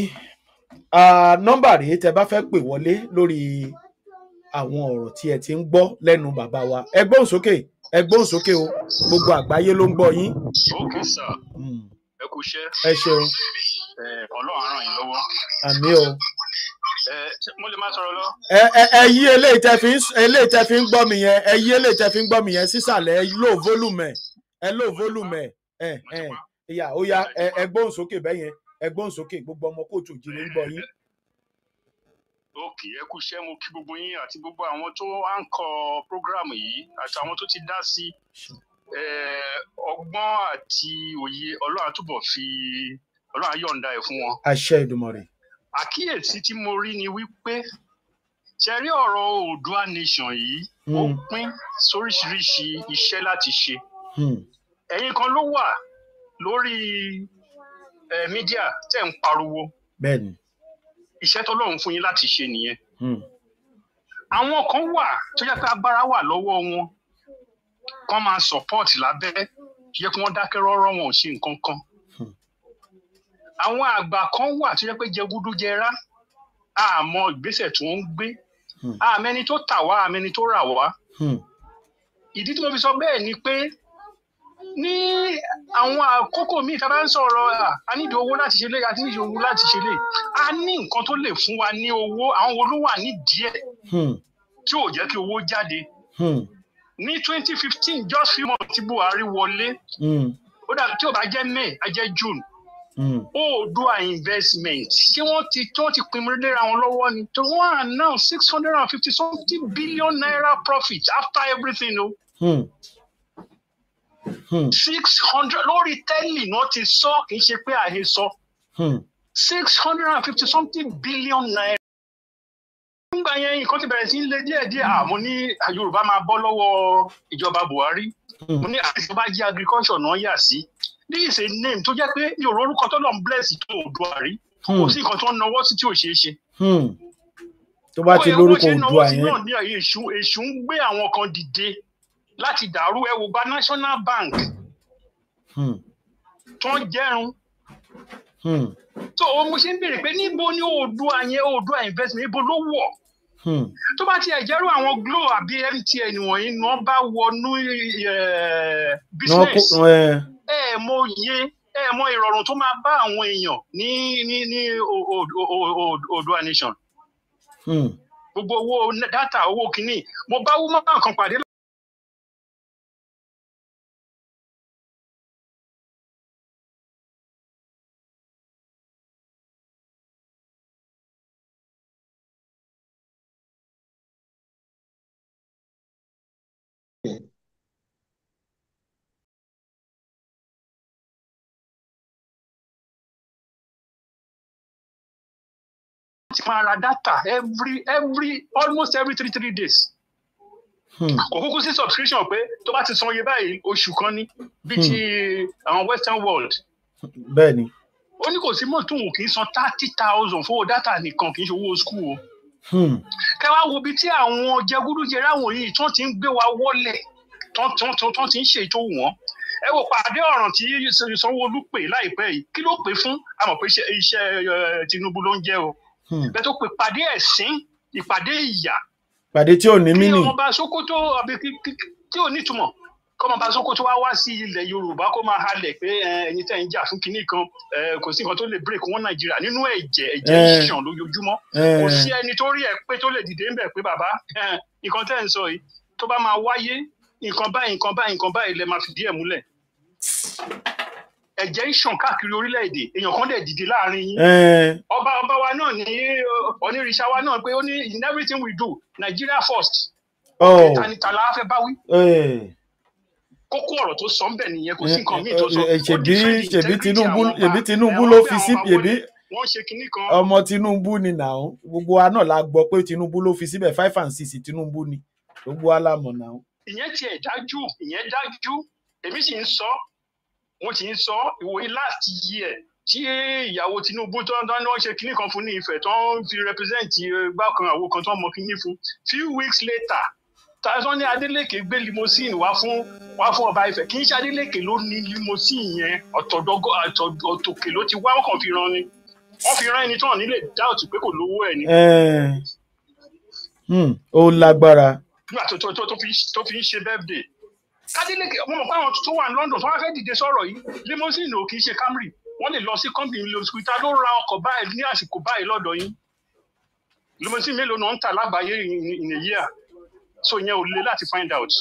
nọ́mbà rèé tẹ́ bá fẹ́ pè wọlé lórí àwọn ọ̀rọ̀ tí ẹ ti ń gbọ́ lẹ́nu bàbá wa ẹ gbóhùn sókè ẹ gbóhùn sókè o gbogbo àgbáyé ló ń gbọ́ yín. ok sir ẹ kú iṣẹ́. ẹ ṣeun. Ọlọ́run á ràn yín lọ́wọ́. àmín o. mo lè má sọ̀rọ̀ lọ. ẹ yí eléyìí tẹ́ fi ń gbọ́ mi yẹn ẹ yí eléyìí tẹ́ fi ń gbọ́ mi yẹn sísàlẹ̀ ẹ lò volume ìyá ó yá ẹ gbóhùn sókè bẹ́yẹn ẹ gbóhùn sókè gbogbo ọmọ kóòtù òjìrè ń gbọ́ yín. ok ẹ kú iṣẹ́ mo kí gbogbo yín àti gbogbo àwọn tó à ń kọ prógráàmù yìí àti àwọn tó ti dá sí ọgbọ́n àti òye Ọlọ́run àtúbọ̀ fi Ọlọ́run ayọ̀ǹda ẹ̀ fún wọn. àṣẹ Èdùmàrè. àkíyèsí tí mo rí ni wípé ṣe rí ọ̀rọ̀ Oòduà nation yìí ó pín sóríṣiríṣi iṣẹ́ láti ṣe. ẹ̀yin kan ló wà lórí mídíà tẹ̀ ń pariwo. bẹ́ẹ̀ni. iṣẹ́ tọ́lọ́run fún yín láti ṣe nìyẹn. àwọn kan wà tó jẹ́ pé agbára wà lọ́wọ́ wọn kán máa support lábẹ́ yẹ kí wọ́n dákẹ́ rọ́rọ́ wọn ò ṣe nǹkan kan. àwọn àgbà kan wà tó jẹ́ pé jẹgúdújẹrá àmọ́ ìgbésẹ̀ tí wọ́n ń gbé àmẹ́ni tó tà wá àmẹ́ni tó rà wá. ìdí tí mo fi sọ bẹ́ẹ̀ ni pé ní àwọn àkókò míì tá a bá ń sọ̀rọ̀ a nídìí owó láti ṣe lé àti nídìí owó láti ṣe lé a ní nǹkan tó lè fún wa ní owó àwọn wo ló wà nídìí ẹ̀ tí ò jẹ́ kí owó jáde. ní 2015 just few months tí Buhari wọlé ó dàbí tí ò bá jẹ́ May á jẹ́ June Oòduà investment tí wọ́n ti pinnu léra wọn lọ́wọ́ ni tí wọ́n announce 650 billion naira profit after everything o. 600 lórí tẹ́lì náà ti sọ kì í ṣe pé àhesọ 650 billion naira. nígbà yẹn nǹkan ti bẹ̀rẹ̀ sí ń lé díẹ̀díẹ̀ àmọ́ ní Yorùbá máa bọ́ lọ́wọ́ ìjọba Buhari mo ní àìsàn jẹ́ agriculture náà yà sí. This is a name tó jẹ́ pé ní orúkọ tó lọ́n bless tó Oòduà rí kò sí nǹkan tó ń nawọ́ sí tí ò ṣeé ṣe. tó bá ti lórúkọ Oòduà yẹn. èṣù ń gbé àwọn kan dìde láti dàrú ẹ wò gba National Bank tó ń jẹrun. tó o mo ṣe ń béèrè pé níbo ni Oòduà yẹn Oòduà investment níbo ló wọ̀. tó bá tiẹ̀ jẹ́rú àwọn Glo àbí MTN wọ̀nyí ni wọ́n bá wọnú business ẹ mọ ìrọ̀rùn tó máa bá àwọn èèyàn ní Oòduà nation. gbogbo owó dátà owó kìíní mo bá woman kan pàdé. máa ra data almost every 3 days. kò kúkú sí subscription pé tó bá ti san iye báyìí oṣù kan ní bí ti àwọn western world. bẹ́ẹ̀ni. ó ní kò sí mọ́tò òun kì í san 30,000 fowó data nìkan kì í ṣe owó school o. kẹ wá wo bí tí àwọn jẹgúdújẹrá wọ̀nyí tó ti ń gbé wa wọlé tó ti ń ṣe ètò wọn. ẹ wò pàdé ọ̀ràn tí Sanwó-Olú pè láìpẹ́ yìí kí ló pè fún a mọ̀ pé iṣẹ́ Tinubu ló ń jẹ́ o. bẹ́ẹ̀ tó pè pàdé ẹ̀sìn ìpàdé ìyà. pàdé tí ò ní mí nì. kí ọmọọba Sókótó àbí tí ò ní ìtumọ̀ kí ọmọọba Sókótó wá sí ilẹ̀ Yorùbá kó máa halẹ̀ pé ẹ̀yin tẹ́ ń jà fún kinní kan kò sí nǹkan tó lè break wọn Nàìjíríà nínú ẹ̀jẹ̀ ìṣàn lójoojúmọ́ kò sí ẹni tó rí ẹ pé tó lè dìde ń bẹ̀ pé bàbá nǹkan tẹ́ ń sọ yìí tó bá máa wáyé nǹkan báyìí lẹ máa fìdí ẹ̀ múlẹ̀. ẹ̀jẹ̀ ń ṣàn káàkiri orílẹ̀-èdè èèyàn kan dẹ̀ dìde láàrin yín. ọba wa náà ní onírìṣà wa náà pé ó ní in everything we do Nigeria first. tani la fẹ́ bá wí. kókó ọ̀rọ̀ tó sọ ń bẹ̀ nìyẹn kò sí nǹkan míì tó sọ. ṣèbí Tinubu ló fi sí ṣèbí wọ́n ṣe kinní kan. ọmọ Tinubu ni nà ó gbogbo wa náà la gbọ́ pé Tinubu ló fi síbẹ̀ 5 and 6 Tinubu ni gbogbo wa la mọ̀ nà ó. ìyẹn dájú èmi sì ń sọ wọ́n ti ń sọ ìwòye last year tí ìyàwó Tinubu tó ń ṣe kinní kan fún ní Ifẹ̀ tó ń fi represent gbákan àwo kan tó ń mọ kinní fún few weeks later tàbí ní Adeleke gbé limousine wá fún ọba Ifẹ̀ kì í ṣe Adeleke ló ní limousine yẹn ọ̀tọ̀kè ló ti wá wọ́n kàn fi ran ni wọ́n fi rán ẹni tó hàn nílé doubt pé kò lówó ẹ̀ ni. ó lágbára. nígbà tó fi ń ṣe birthday Kádílé mo mọ̀ pé àwọn tó wà ní London tó wá fẹ́ dìde sọ̀rọ̀ yìí limousine ò kì í ṣe Camry wọ́n lè lọ sí company hospital ló ra ọkọ̀ báyìí ní àsìkò báyìí lọ́dọ̀ yín limousine mélòó ni wọ́n ń tà lágbàáyé in a year so yẹn ò le láti find out.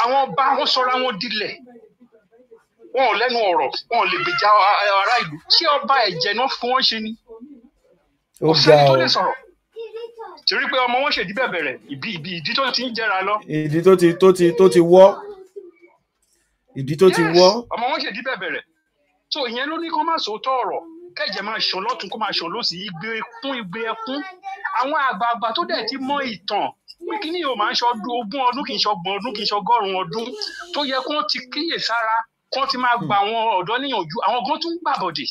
Àwọn ọba wọn sọra wọn dilẹ̀ wọn ò lẹ́nu ọ̀rọ̀ wọn ò lè gbèjà ará ìlú ṣé ọba ẹ̀jẹ̀ náà fún wọn ṣe ni kò sẹ́ni tó lè sọ̀rọ̀ torí pé ọmọ wọn ṣèdí bẹ̀bẹ̀rẹ̀ ìdí tó ti ń jẹra lọ. ìdí tó ti wọ́ ìdí tó ti wọ́. ọmọ wọn ṣèdí bẹ̀bẹ̀rẹ̀ so ìyẹn ló ní kó má sòótọ́ ọ̀rọ̀ kẹ́jẹ̀ máa ṣàn lọ́tún kó máa ṣàn lọ́sì igbe ẹkún àwọn àgbààgbà tó dẹ̀ ti mọ ìtàn pé kí ni yóò máa ń ṣọdún 20 ọdún kì í ṣọgbọ̀n ọdún kì í ṣọgọ́rùn ọdún tó yẹ kó ti kíyè sára kó ti máa gba àwọn ọ̀dọ́ níyànjú àwọn gan tún gbàbọ̀dè.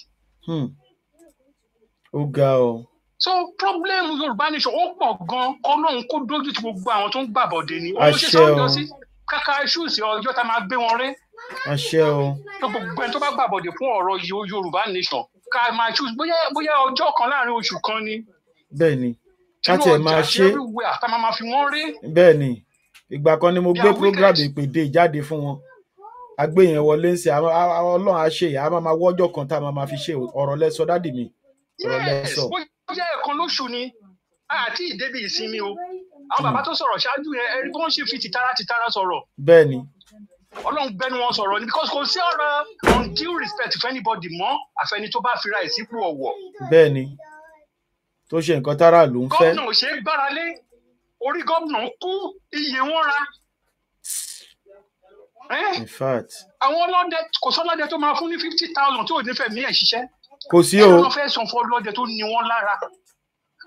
Ó ga ọ. So problem Yorùbá nation ó pọ̀ gan Ọlọ́run kó dójú ti gbogbo àwọn tó ń gbàbọ̀dè ni ó ṣe sọ́jọ́ sí káká ṣùsì ọjọ́ tá máa gbé wọn ré. Àṣẹ o. Gbogbo ẹni tó bá gbàbọ̀dè fún ọ̀rọ̀ Yorùbá nation ká máa ṣùsì bóyá ọjọ́ kan láàrin oṣù kan ni. Bẹ́ẹ̀ni láti ẹ̀ máa ṣe bẹ́ẹ̀ni ìgbà kan ni mo gbé program ìpèdè jáde fún wọn agbé yẹn wọlé ń ṣe Ọlọ́run á ṣe ìyá máa wọ́jọ́ kan tá a máa fi ṣe ọ̀rọ̀ lẹ́sọ dádì mi ọ̀rọ̀ lẹ́sọ. Bóyá ẹ̀kan lóṣù ni àti ìdébí ìsinmi o àwọn bàbá tó sọ̀rọ̀ ṣáájú yẹn ẹni bí wọ́n ṣe fi tìtara sọ̀rọ̀. Bẹ́ẹ̀ni. Ọlọ́run gbẹ́nu wọn sọ̀rọ̀ ni because kò sí ọ̀rọ̀ undue respect for anybody mọ́ àfẹni tó bá fira ìsípò ọ̀wọ̀. Bẹ́ẹ̀ni tó ṣe nǹkan tára ló ń fẹ́. Gómìnà ò ṣe é gbára lé orí gómìnà kú iye wọn ra. In fact. Àwọn ọlọ́dẹ kò sọ́lọ́dẹ tó máa fún ní 50,000 tí ò ní fẹ́ mí ẹ̀ ṣiṣẹ́. Kò sí o. Ẹ̀rọ fẹ́ san fún ọlọ́dẹ tó ní wọn lára.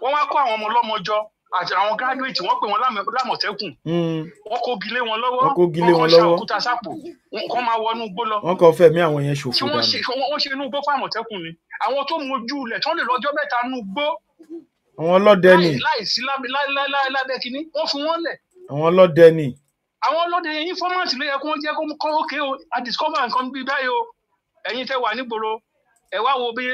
Wọ́n wá kó àwọn ọmọ ọlọ́mọ jọ àti àwọn graduate wọ́n pè wọ́n lámọ̀tẹ́kùn. Wọ́n kó gilé wọn lọ́wọ́. Wọ́n ṣe òkúta sápò. Wọ́n máa wọnú igbó lọ. Wọ́n kàn fẹ̀mí àwọn yẹn ṣòfò dànù. Wọ́n ṣe inú igbó fún àmọ̀tẹ́kùn ni. Àwọn tó mojú ilẹ̀ tán lè lọ́jọ́ mẹ́ta nú igbó. Àwọn ọlọ́dẹ ni. Láìsí lábẹ́ kínní wọ́n fún wọn lẹ̀. Àwọn ọlọ́dẹ ni. Àwọn ọlọ́dẹ informant ló yẹ kó wọ́n jẹ́ kó ókè o a discover nǹkan bí báyìí o ẹ̀yin tẹ́ wà nígboro ẹ wá wo bí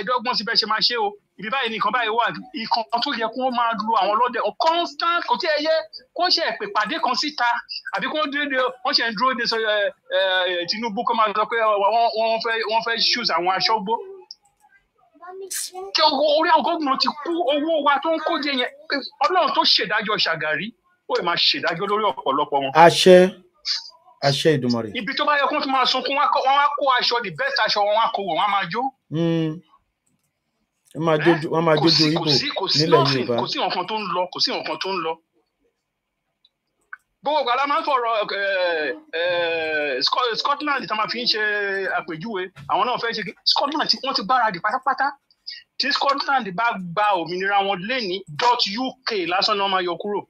ẹ̀dọ́gbọ́n síbẹ̀ ṣe máa ṣe o ibi báyìí nìkan báyìí wà ìkan tó yẹ kó máa lu àwọn ọlọ́dẹ constant kò tí ẹ yẹ kó ṣe pè pàdé kan síta àbí kó dúró wọ́n ṣe ń dúró de Tinubu kó máa sọ pé wọ́n fẹ́ choose àwọn aṣọ́gbó kí orí àwọn gómìnà ti kú owó wa tó ń kó jẹ yẹn Ọlọ́run tó ṣèdájọ́ Ṣàgàrí ó lè máa ṣèdájọ́ lórí ọ̀pọ̀lọpọ̀ wọn. Àṣẹ Ìdùmarè. Ibi tó bá yẹ kó tún máa sunkún wọn wá kó aṣọ the best aṣọ wọn wá kó wọn wá máa jó. Wọ́n máa jójó Ìgbò nílẹ̀ Yorùbá. Kò sí nǹkan tó ń lọ kò sí nǹkan tó ń lọ. Gbogbo ìgbà la máa ń fọ̀rọ̀ Scotland tí a máa fi ń ṣe àpèjúwe àwọn náà fẹ́ ṣe Scotland wọ́n ti gbáradì pátápátá tí Scotland bá gba òmìnira wọn lẹ́ni .uk lásán náà máa yọ kúrò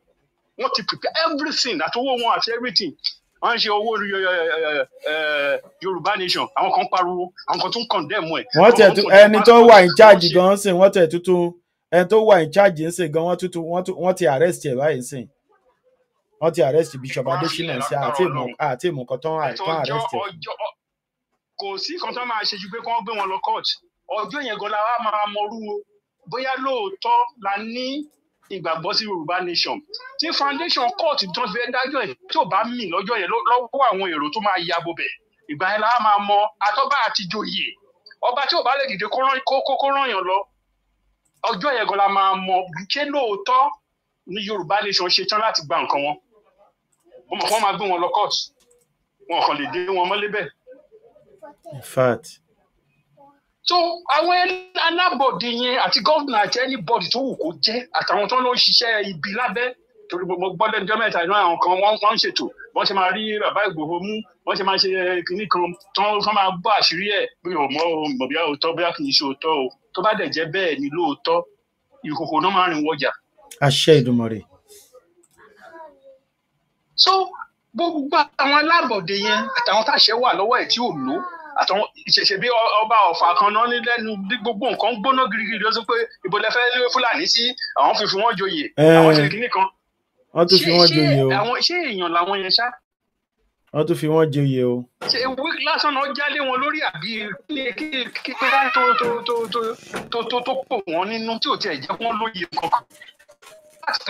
wọ́n ti prepare everything àtọwọ́ wọn àti everything wọ́n ń ṣe owó Yorùbá nation àwọn kan pariwo àwọn kan tún condemn ẹ̀. wọ́n tẹ̀ tún ẹni tó wà in charge gan sìn wọ́n tẹ̀ tuntun ẹni tó wà in charge ń sìn gan wọ́n ti arrest ẹ̀ báyìí sìn wọ́n ti arrest Bishop Adesina sí àti ìmọ̀kan tán arrest ẹ̀. kò sí kan tó máa ṣe ju pé kí wọ́n gbé wọn lọ court ọjọ́ yẹn gan la wá máa mọrú bóyá lóòótọ́ la ní ìgbàgbọ́ sí Yorùbá nation tí foundation court tó fẹ́ dájọ́ ẹ̀ tó bá mì lọ́jọ́ yẹn lọ́wọ́ àwọn èrò tó máa ya bobẹ̀ ìgbà yẹn la wá máa mọ àtọ́bá àti joyè ọba tí ò bá lè dìde kó ràn yàn lọ ọjọ́ yẹn gan la máa mọ ṣé lóòótọ́ ní Yorùbá nation ṣe tán láti gba nǹkan wọn wọ́n mọ̀ kí wọ́n máa gbé wọn lọ court wọn kàn lè dé wọn mọ́lé bẹ́ẹ̀. In fact. So àwọn alábọ̀dé yẹn àti gómìnà àti anybody tó wù kó jẹ́ àtàwọn tó ń lọ ṣiṣẹ́ ibi lábẹ́ torí gbogbo gbọ́dọ̀ níjọ́ mẹ́ta iná àwọn kan wọ́n ń ṣètò wọ́n ṣe máa rí bàbá Ìgbòho mú wọ́n ṣe máa ṣe kinní kan tó máa gbọ́ àṣírí ẹ̀ bí o mọ̀ bí òótọ́ bí kì í ṣe òótọ́ o tó bá dẹ̀ jẹ́ bẹ́ẹ̀ ni lóòótọ́ ìkòkò náà máa rìn wọjà. Àṣẹ Ìdùmarè. So gbogbo àwọn alábọ̀dé yẹn àtàwọn táṣẹ wà lọ́wọ́ ẹ̀ tí ò lò àtàwọn ìṣẹ̀ṣẹ̀ bí ọba Ọ̀fà kan náà ní lẹ́nu gbogbo nǹkan gbóná girigiri ló sọ pé ìbò lẹ́fẹ́ lé Fúlàní sí àwọn fífi wọ́n joyè àwọn ṣe kínní kan. Wọ́n tún fi wọ́n joyè o. Ṣé èèyàn làwọn yẹn ṣá? Wọ́n tún fi wọ́n joyè o. Ṣé wíìkì lásán náà jálé wọn lórí àbí kí tó pò wọ́n nínú tí ò tiẹ̀ jẹ́ wọ́n lóye kankan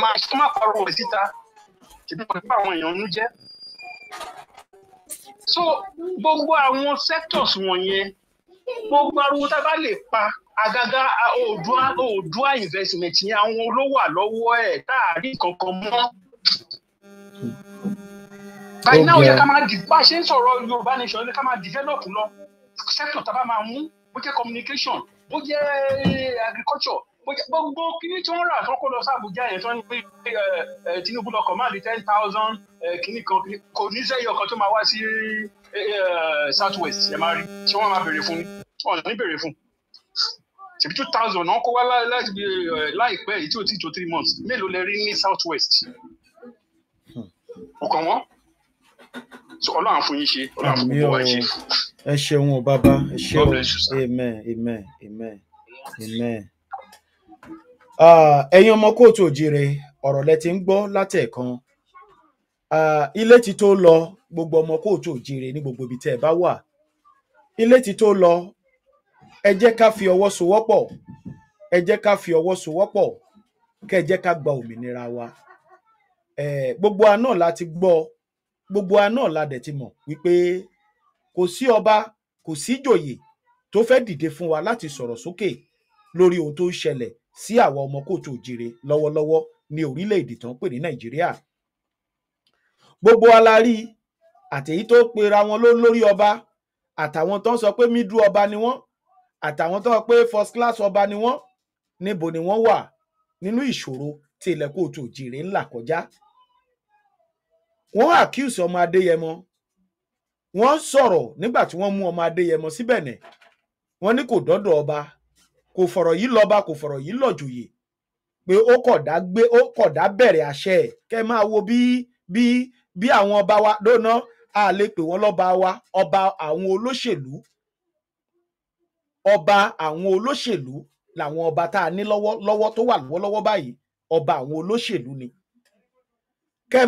láti máa pariwo rẹ̀ síta ṣèbí wọ́n bá àwọn èèyàn nú jẹ́. so gbogbo àwọn sectors wọ̀nyẹn gbogbo ariwo tá a bá lè pa àgàgà Oòduà investment yẹn àwọn olówó àlọ́wọ́ ẹ̀ tá a rí kankan mọ́. By now yẹ ká máa bá a ṣe ń sọ̀rọ̀ Yorùbá nation yẹ ká máa develop lọ sector tá a bá máa mú bó jẹ́ communication bó jẹ́ agriculture bó jẹ́ gbogbo kíní tí wọ́n rà tó kó lọ sí Àbújá yẹn tó ń pè Tinubu lọ command 10,000 kíní kan kò ní sẹ́yìn ọkàn tó máa wá sí South West ẹ máa rí tí wọ́n máa béèrè fún wọn ní béèrè fún ṣèbí 2,000 náà kó wá láìpẹ́ èyí tí ò tí tó 3 months mélòó lẹ rí ní South West ọkàn wọn so Ọlọ́run fún yín ṣe Ọlọ́run fún gbogbo wa ṣe. Ẹ ṣeun o bàbá ẹ ṣeun amen. Ẹ̀yin ọmọ kóòtù òjìrè ọ̀rọ̀ lẹ ti ń gbọ́ látẹ̀ẹ̀kan ilé ti tó lọ gbogbo ọmọ kóòtù òjìrè ní gbogbo ibi tẹ́ ẹ bá wà ilé ti tó lọ ẹ jẹ́ ká fi ọwọ́ sowọ́pọ̀ kẹ́ ẹ jẹ́ ká gba òmìnira wa gbogbo wa náà la ti gbọ́ gbogbo wa náà la dẹ̀ ti mọ̀ wípé kò sí ọba kò sí ìjòyè tó fẹ́ dìde fún wa láti sọ̀rọ̀ sókè lórí ohun tó ń ṣẹlẹ̀ sí àwa ọmọ kóòtù òjìrè lọ́wọ́lọ́wọ́ ní orílẹ̀-èdè tó ń pè ní Nàìjíríà gbogbo wa la rí àtèyí tó pera wọn lórí ọba àtàwọn tó ń sọ pé middle ọba ni wọ́n àtàwọn tó ń sọ pé first class ọba ni wọ́n níbo ni wọ́n wà nínú ìṣòro tí ilẹ̀ kóòtù òjìrè ń là kọjá wọ́n accuse ọmọ Adéyẹmọ wọ́n sọ̀rọ̀ nígbà tí wọ́n mú ọmọ Adéyẹmọ sí Bẹ̀nẹ̀ wọ́n ní kò dọ́dọ̀ ọba kò fọ̀rọ̀ yìí lọ́ba kò fọ̀rọ̀ yìí lọ́jòyè pé ó kọ̀dá bẹ̀rẹ̀ àṣẹ ẹ̀ kẹ́ máa wo bí àwọn ọba wa lónà a lè pè wọ́n lọ́ba wa ọba àwọn olóṣèlú làwọn ọba tá a ní lọ́wọ́ tó wà lọ́wọ́lọ́wọ́ báyìí ọba àwọn olóṣèlú ni kẹ́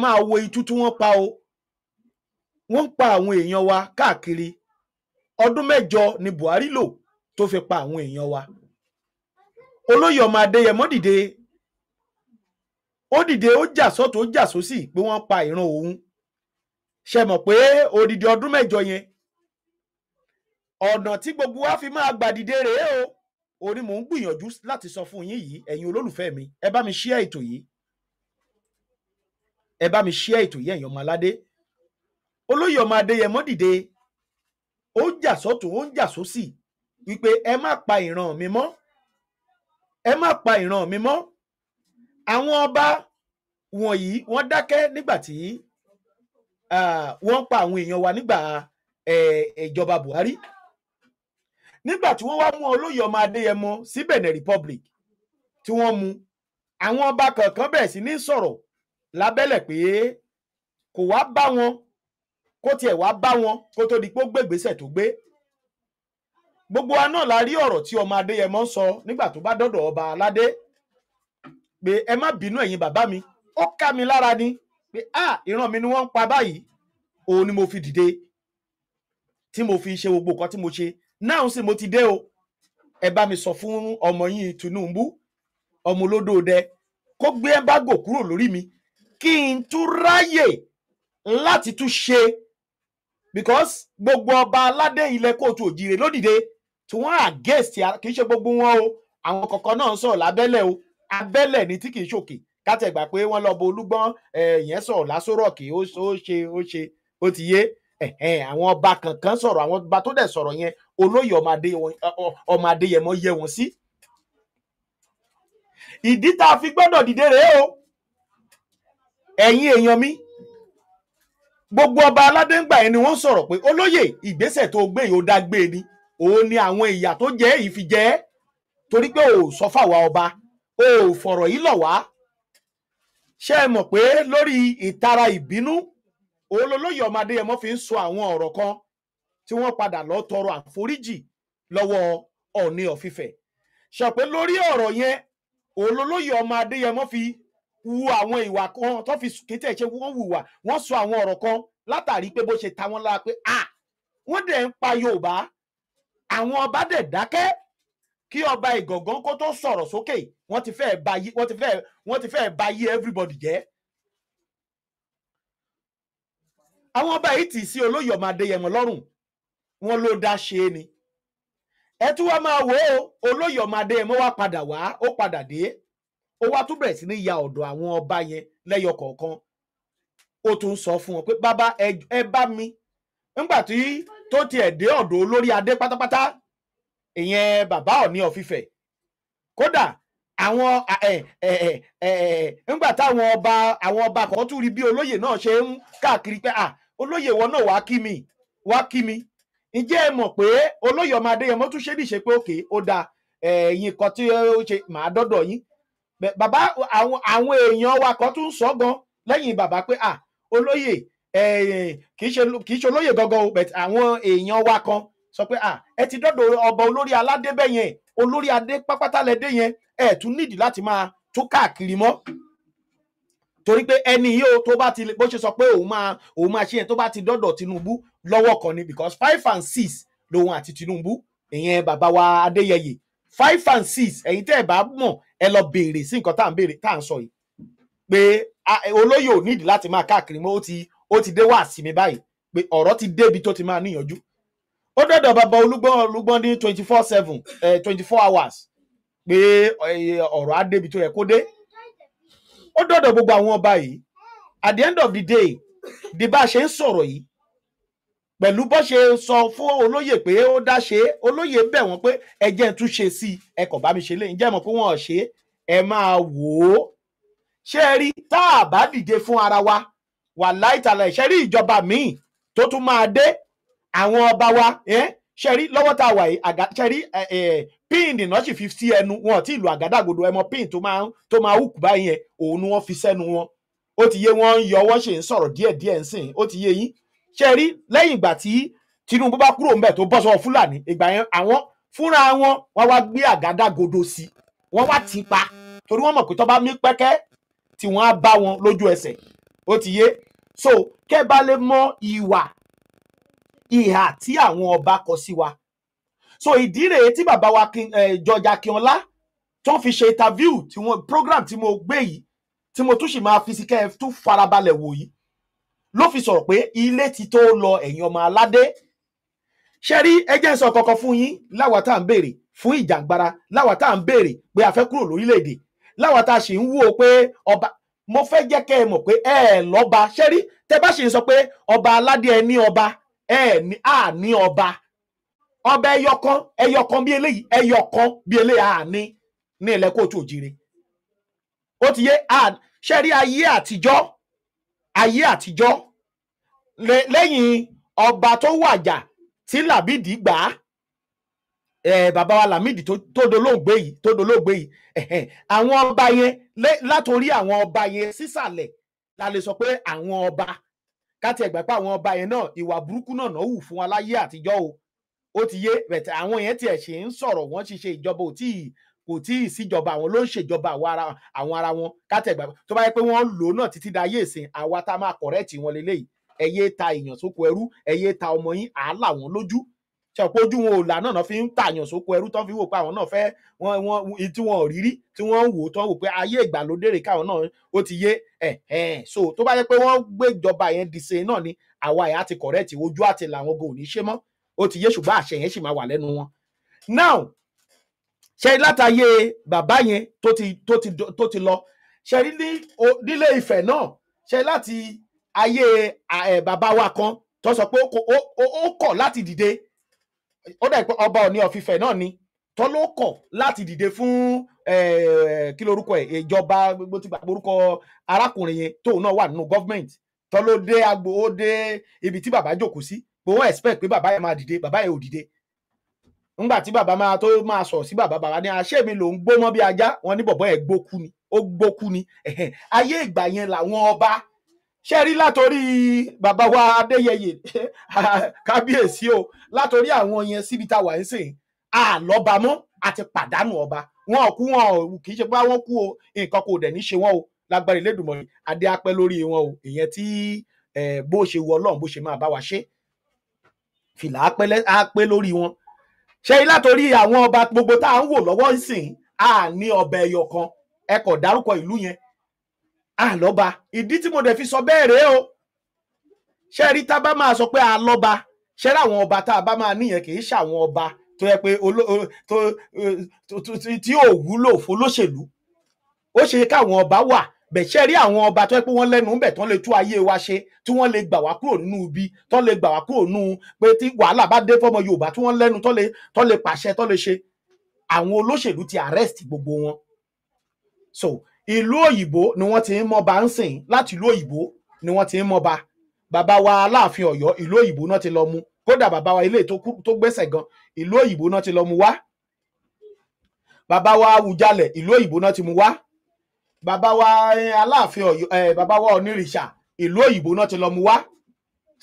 máa wo itú tí wọ́n pa o wọ́n pa àwọn èèyàn wa káàkiri ọdún 6 ni Buhari lò tó fi pa àwọn èèyàn wa olóyè ọmọ Adéyẹmọ dìde ó jà sọ́tún ó jà sósì pé wọ́n pa ìran òun ṣe mọ̀ pé odidi ọdún 6 yẹn ọ̀nà tí gbogbo wa fi máa gbà dìde rèé o orí mò ń gbìyànjú láti sọ fún yín yìí ẹ̀yin olólùfẹ́ mi ẹ bá mi share ètò yìí ẹ̀yin ọmọ aládé olóyè ọmọ Adéyẹmọ dìde ó jà sọ́tún ó jà sósì wípé ẹ má pa ìran mi mọ́ àwọn ọba wọ̀nyí wọ́n dákẹ́ nígbà tí wọ́n pa àwọn èèyàn wa nígbà ìjọba Buhari nígbà tí wọ́n wá mú olóyè ọmọ Adéyẹmọ sí Benin Republic tí wọ́n mú àwọn ọba kọ̀ọ̀kan bẹ̀rẹ̀ sí ní sọ̀rọ̀ lábẹ́lẹ̀ pé kò wá bá wọn kó tiẹ̀ wá bá wọn kó tó di pé ó gbé ìgbésẹ̀ tó gbé gbogbo wa náà la rí ọ̀rọ̀ tí ọmọ Adéyẹmọ ń sọ nígbà tó bá dọ́dọ̀ ọba aládé pé ẹ má bínú ẹ̀yin bàbá mi ó ká mi lára ni pé ìran mi ni wọ́n ń pa báyìí òun ni mo fi dìde tí mo fi ṣe gbogbo nǹkan tí mo ṣe náà sì mo ti dé o ẹ bá mi sọ fún ọmọ yín Tinubu ọmọ olódòdẹ kó gbé ẹmbágò kúrò lórí mi kí n tún ráyè láti tún ṣe because gbogbo ọba aládé ilẹ̀ kóòtù òjìrè lódìde tí wọ́n against kì í ṣe gbogbo wọn o àwọn kọ̀ọ̀kan náà ń sọ̀rọ̀ lábẹ́lẹ̀ o abẹ́lẹ̀ ni tí kì í ṣòkè kátẹ̀gbà pé wọ́n lọ bo Olúgbọ́n yẹn sọ̀rọ̀ lásòrọ̀kì ó ti yé àwọn ọba kankan sọ̀rọ̀ àwọn ọba tó dẹ̀ sọ̀rọ̀ yẹn olóyè ọmọ Adéyẹmọ yẹ wọn sí. ìdí tá a fi gbọ́dọ̀ dìde rèé o ẹ̀yin èèyàn mi gbogbo ọba aládé ńgbà yẹn ni wọ́n sọ̀rọ̀ pé olóyè ìgbésẹ̀ tó gbé yìí ó dá gbé ni òun ni àwọn ìyà tó jẹ́ èyí fi jẹ́ torí pé ò sọ fáwa ọba ò fọ̀rọ̀ yìí lọ̀ wá ṣé ẹ mọ̀ pé lórí ìtara ìbínú olóyè ọmọ Adéyẹmọ fi ń sọ àwọn ọ̀rọ̀ kan tí wọ́n padà lọ tọrọ àforíjì lọ́wọ́ Ọọ̀ni of Ifẹ̀ ṣe pé lórí ọ̀rọ̀ yẹn olóyè ọmọ Adéyẹmọ fi wu àwọn ìwà kan tó fi kété ṣe wọ́n hùwà wọ́n sọ àwọn ọ̀rọ̀ kan látàrí pé bó ṣe ta wọ́n lára pé wọ́n dẹ̀ ń pa Yorùbá àwọn ọba dẹ̀ dákẹ́ kí ọba Ìgàngán kó tó sọ̀rọ̀ sókè wọ́n ti fẹ́ẹ̀ ba yí everybody jẹ́ àwọn ọba yìí tì sí olóyè ọmọ Adéyẹmọ lọ́rùn, wọn ló dá ṣe ni. Ẹ tún wá máa wò ó, olóyè ọmọ Adéyẹmọ wá padà wá, ó padà dé, ó wá tún bẹ̀rẹ̀ sí ní ya ọ̀dọ̀ àwọn ọba yẹn lẹ́yọ kọ̀ọ̀kan. Ó tún sọ fún wọn pé bàbá ẹ bá mi, nígbà tí tó tiẹ̀ dé ọ̀dọ̀ olórí adé pátápátá, ìyẹn bàbá Ọọ̀ni of Ifẹ̀. Kódà àwọn nígbà táwọn ọba kan tún rí bí olóyè náà ṣe ń káàkiri pé olóyè wọn náà wá kí mi. Ǹjẹ́ ẹ mọ̀ pé olóyè ọmọ Adéyẹmọ tún ṣe níṣe pé òkè ó dáa, ẹ̀yin kan tí ó ṣe màá dọ́dọ̀ yín. Bàbá àwọn èèyàn wa kan tún sọ gan lẹ́yìn bàbá pé olóyè kì í ṣe olóyè gangan o, but àwọn èèyàn wa kan sọ pé ẹ ti dọ́dọ̀ ọba olórí aládé bẹ́ẹ̀ yẹn, olórí adé pápátá lẹ́dé yẹn, ẹ tún nídìí láti máa tún káàkiri mọ́. Torí pé ẹni yìí ó tó bá ti bó ṣe sọ pé òun máa ṣe yẹn tó bá ti dọ́dọ̀ Tinubu lọ́wọ́ kan ni, because 5 and 6 lòun àti Tinubu, ìyẹn bàbá wa Adéyẹyè 5 and 6. Ẹ̀yin tẹ́ ẹ bá mọ̀ ẹ lọ béèrè sí nǹkan tá à ń sọ yìí, pé olóyè ò nídìí láti máa káàkiri mọ́. Ó ti dé wá sí mi báyìí pé ọ̀rọ̀ ti débi tó ti máa níyànjú. Ó dọ̀dọ̀ bàbá Olúgbọ́n ní 24/7 24 hours pé ọ̀rọ̀ á débi tó yẹ kó dé. Ó dọ̀dọ̀ gbogbo àwọn ọba yìí. At the end of the day, di bá ṣe ń sọ̀rọ̀ yìí, pẹ̀lú bó ṣe sọ fún olóyè pé ó dá ṣe, olóyè bẹ̀ wọ́n pé ẹ jẹ́ ń tún ṣe sí ẹ kàn bá mi ṣe léyìn. Ǹjẹ́ mọ̀ pé wọ́n ṣe, ẹ máa wò ó. Ṣé ẹ rí, tá a bá dìde fún ara wa, wàláhì tàláhì, ṣé rí ìjọba míì tó tún máa dé, àwọn ọba wa ṣé rí lọ́wọ́ tá a wà yìí, ṣé rí píìnì náà sì fi sí ẹnu wọn tí ìlú àgádágodo ẹmọ píìn tó máa hùkù báyìí yẹn, òun ni wọ́n fi sẹ́nu wọn. Ó ti yé, wọ́n ń yọ, wọ́n ṣe ń sọ̀rọ̀ díẹ̀díẹ̀ ń sìn. Ó ti yé yín. Ṣé rí lẹ́yìn ìgbà tí Tinubu bá kúrò ńbẹ̀ tó bọ́ sọ́wọ́ Fúlàní, ìgbà yẹn àwọn fúnra wọn wá gbé àgádágodo sí, wọ́n wá tì pa, torí wọ́n mọ̀ pé tó bá mí pẹ́kẹ́ tí wọ́n á bá wọn lójú ẹsẹ̀. Ó ti yé. So kẹ́ bá lè mọ ìhà tí àwọn ọba kọ sí wa. So ìdí rèé tí bàbá wa George Akínọlá tó fi ṣe interview program tí mo gbé yìí, tí mo tún sì máa fi sí kẹ́ ẹ tún farabalẹ̀ wò yìí, ló fi sọ̀rọ̀ pé ilé ti tó lọ ẹ̀yin ọmọ aládé. Ṣé rí, ẹ jẹ́ n sọ kankan fún yín, láwa tá à ń béèrè fún ìjàngbara, láwa tá à ń béèrè pé a fẹ́ kúrò lórílẹ̀‐èdè, láwa tá a sì ń wò pé ọba, mo fẹ́ jẹ́ kẹ́ ẹ mọ̀ pé ẹ lọ́ba. Ṣé rí, tẹ bá sì ń sọ pé ọba aládé ẹ ní ọba, ẹ ní ọba. Ọba ẹyọkan bí eléyìí, ẹyọkan bí eléyìí ní ilẹ̀ Kóòtù Òjìrè. Ó ti yé. Ṣé rí, ayé àtijọ́ lẹ́yìn ọba tó wàjà tí Lámìdí gbà á, bàbá wa Lámìdí tó dolóògbé yìí, àwọn ọba yẹn látòrí àwọn ọba yẹn sísàlẹ̀ la lè sọ pé àwọn ọba, káti ẹ̀gbà pé àwọn ọba yẹn náà ìwà burúkú náà wù fún wa láyé àtijọ́ o. Ó ti yé. Bẹ̀tẹ̀ àwọn yẹn tiẹ̀ ṣe ń sọ̀rọ̀, wọ́n ti ṣe ìjọba kò tí ì síjọba, àwọn ló ń ṣèjọba àwọn ara wọn. Káti ẹ̀gbà tó bá yẹ pé wọ́n lò náà títí da ayé ìsìn, àwa tá a máa kọ̀rẹ́ẹ̀tì wọn leléyìí. Ẹ yé ta èèyàn sóko ẹrú, ẹ yé ta ọmọ yín, àálà wọn lójú. Ṣé ọ̀pọ̀ ojú wọn ò là náà fi ń tààyàn sóko ẹrú, tán fi wò pé àwọn náà fẹ́ tí wọn ò rírí, tí wọ́n ń wò tán wò pé ayé ìgbàlódé rè káwọn náà. Ó ti yé. So tó bá yẹ pé wọ́n gbé ìjọba yẹn dìse náà ni, àwa ẹ̀ á ti kọ̀rẹ́ẹ̀tì, ojú àti làwọn go ò ní ṣe mọ́. Ó ti yé. Ṣùgbọ́n àṣẹ yẹn sì máa wà lẹ́nu wọn. Now ṣe látàyè bàbá yẹn tó ti lọ, ṣe rí nílé Ifẹ̀ náà, ṣe láti ayé bàbá wa kan tó sọ pé ó kọ̀ láti dìde. Ó dà pé ọba Ọọ̀ni of Ifẹ̀ náà ni tó ló kọ̀ láti dìde fún kí lorúkọ ẹ̀, ìjọba gbogbo ti gbàgbọ́ orúkọ arákùnrin yẹn tóun náà wà nínú gọ́fìmẹ̀ntì, tó ló dé agbo, ó dé ibi tí bàbá jókòó sí, pé wọ́n expect pé bàbá yẹn máa dìde, bàbá yẹn ò dìde. Ńgbà tí bàbá máa sọ̀rọ̀ sí bàbá ní àṣẹ mi ló ń gbó mọ́ bí ajá, wọn ní bọ̀bọ́ ẹ̀ gbókú ni. Ayé ìgbà yẹn làwọn ọba, ṣe rí látòrí bàbá wa Adéyẹyè kábíyèsí o, látòrí àwọn yẹn síbi tá a wà ń sìn, àlọ́ba mọ́, àti pàdánù ọba. Wọn kì í ṣe pé wọ́n kú o, nǹkan kò dẹ̀ ní ṣe wọ́n o, lágbára Elédùmarè, adé á pẹ́ lórí wọn o. Ìyẹn tí bó ṣe wọ Ọlọ́run bó ṣe máa bá wa ṣe, fìlà á pẹ́ lórí wọn. Ṣe látòrí àwọn ọba gbogbo tá à ń wò lọ́wọ́ ìsìn, ní ọba ẹyọ kan, ẹ kò dárúkọ ìlú yẹn, àlọ́ba. Ìdí tí mo dẹ̀ fi sọ bẹ́ẹ̀ rèé o. ṣé rí tá bá máa sọ pé a lọ́ba ṣé ráwọn ọba tá a bá máa níyẹn kì í ṣàwọn ọba tó yẹ pé tí ò wúlò fólóṣèlú. Ó ṣe káwọn ọba wà bẹ̀ ṣé rí àwọn ọba tó yẹ pé wọ́n lẹ́nu ńbẹ̀ tán lè tú ayé wa ṣe tí wọ́n lè gbà wá kúrò nínú ibi tán lè gbà wá kúrò nínú pé tí wàhálà bá dé fọmọ Yorùbá tí wọ́n lẹ́nu tán lè pàṣẹ tán lè ṣe. Àwọn olóṣèlú ti arrest gbogbo wọn. So ìlú òyìnbó ni wọ́n ti ń mọba ń sìn, láti ìlú òyìnbó ni wọ́n ti ń mọba. Bàbá wa Aláàfin Ọ̀yọ́ ìlú òyìnbó náà ti lọ mú, kódà bàbá wa ilé tó gbèsè gan ìlú òyìnbó náà ti lọ mú wá. Bàbá wa Awùjalẹ̀ ìlú òyìnbó náà ti mú wá. Bàbá wa Aláàfin Ọ̀yọ́ bàbá wa Onírìṣà ìlú òyìnbó náà ti lọ mú wá.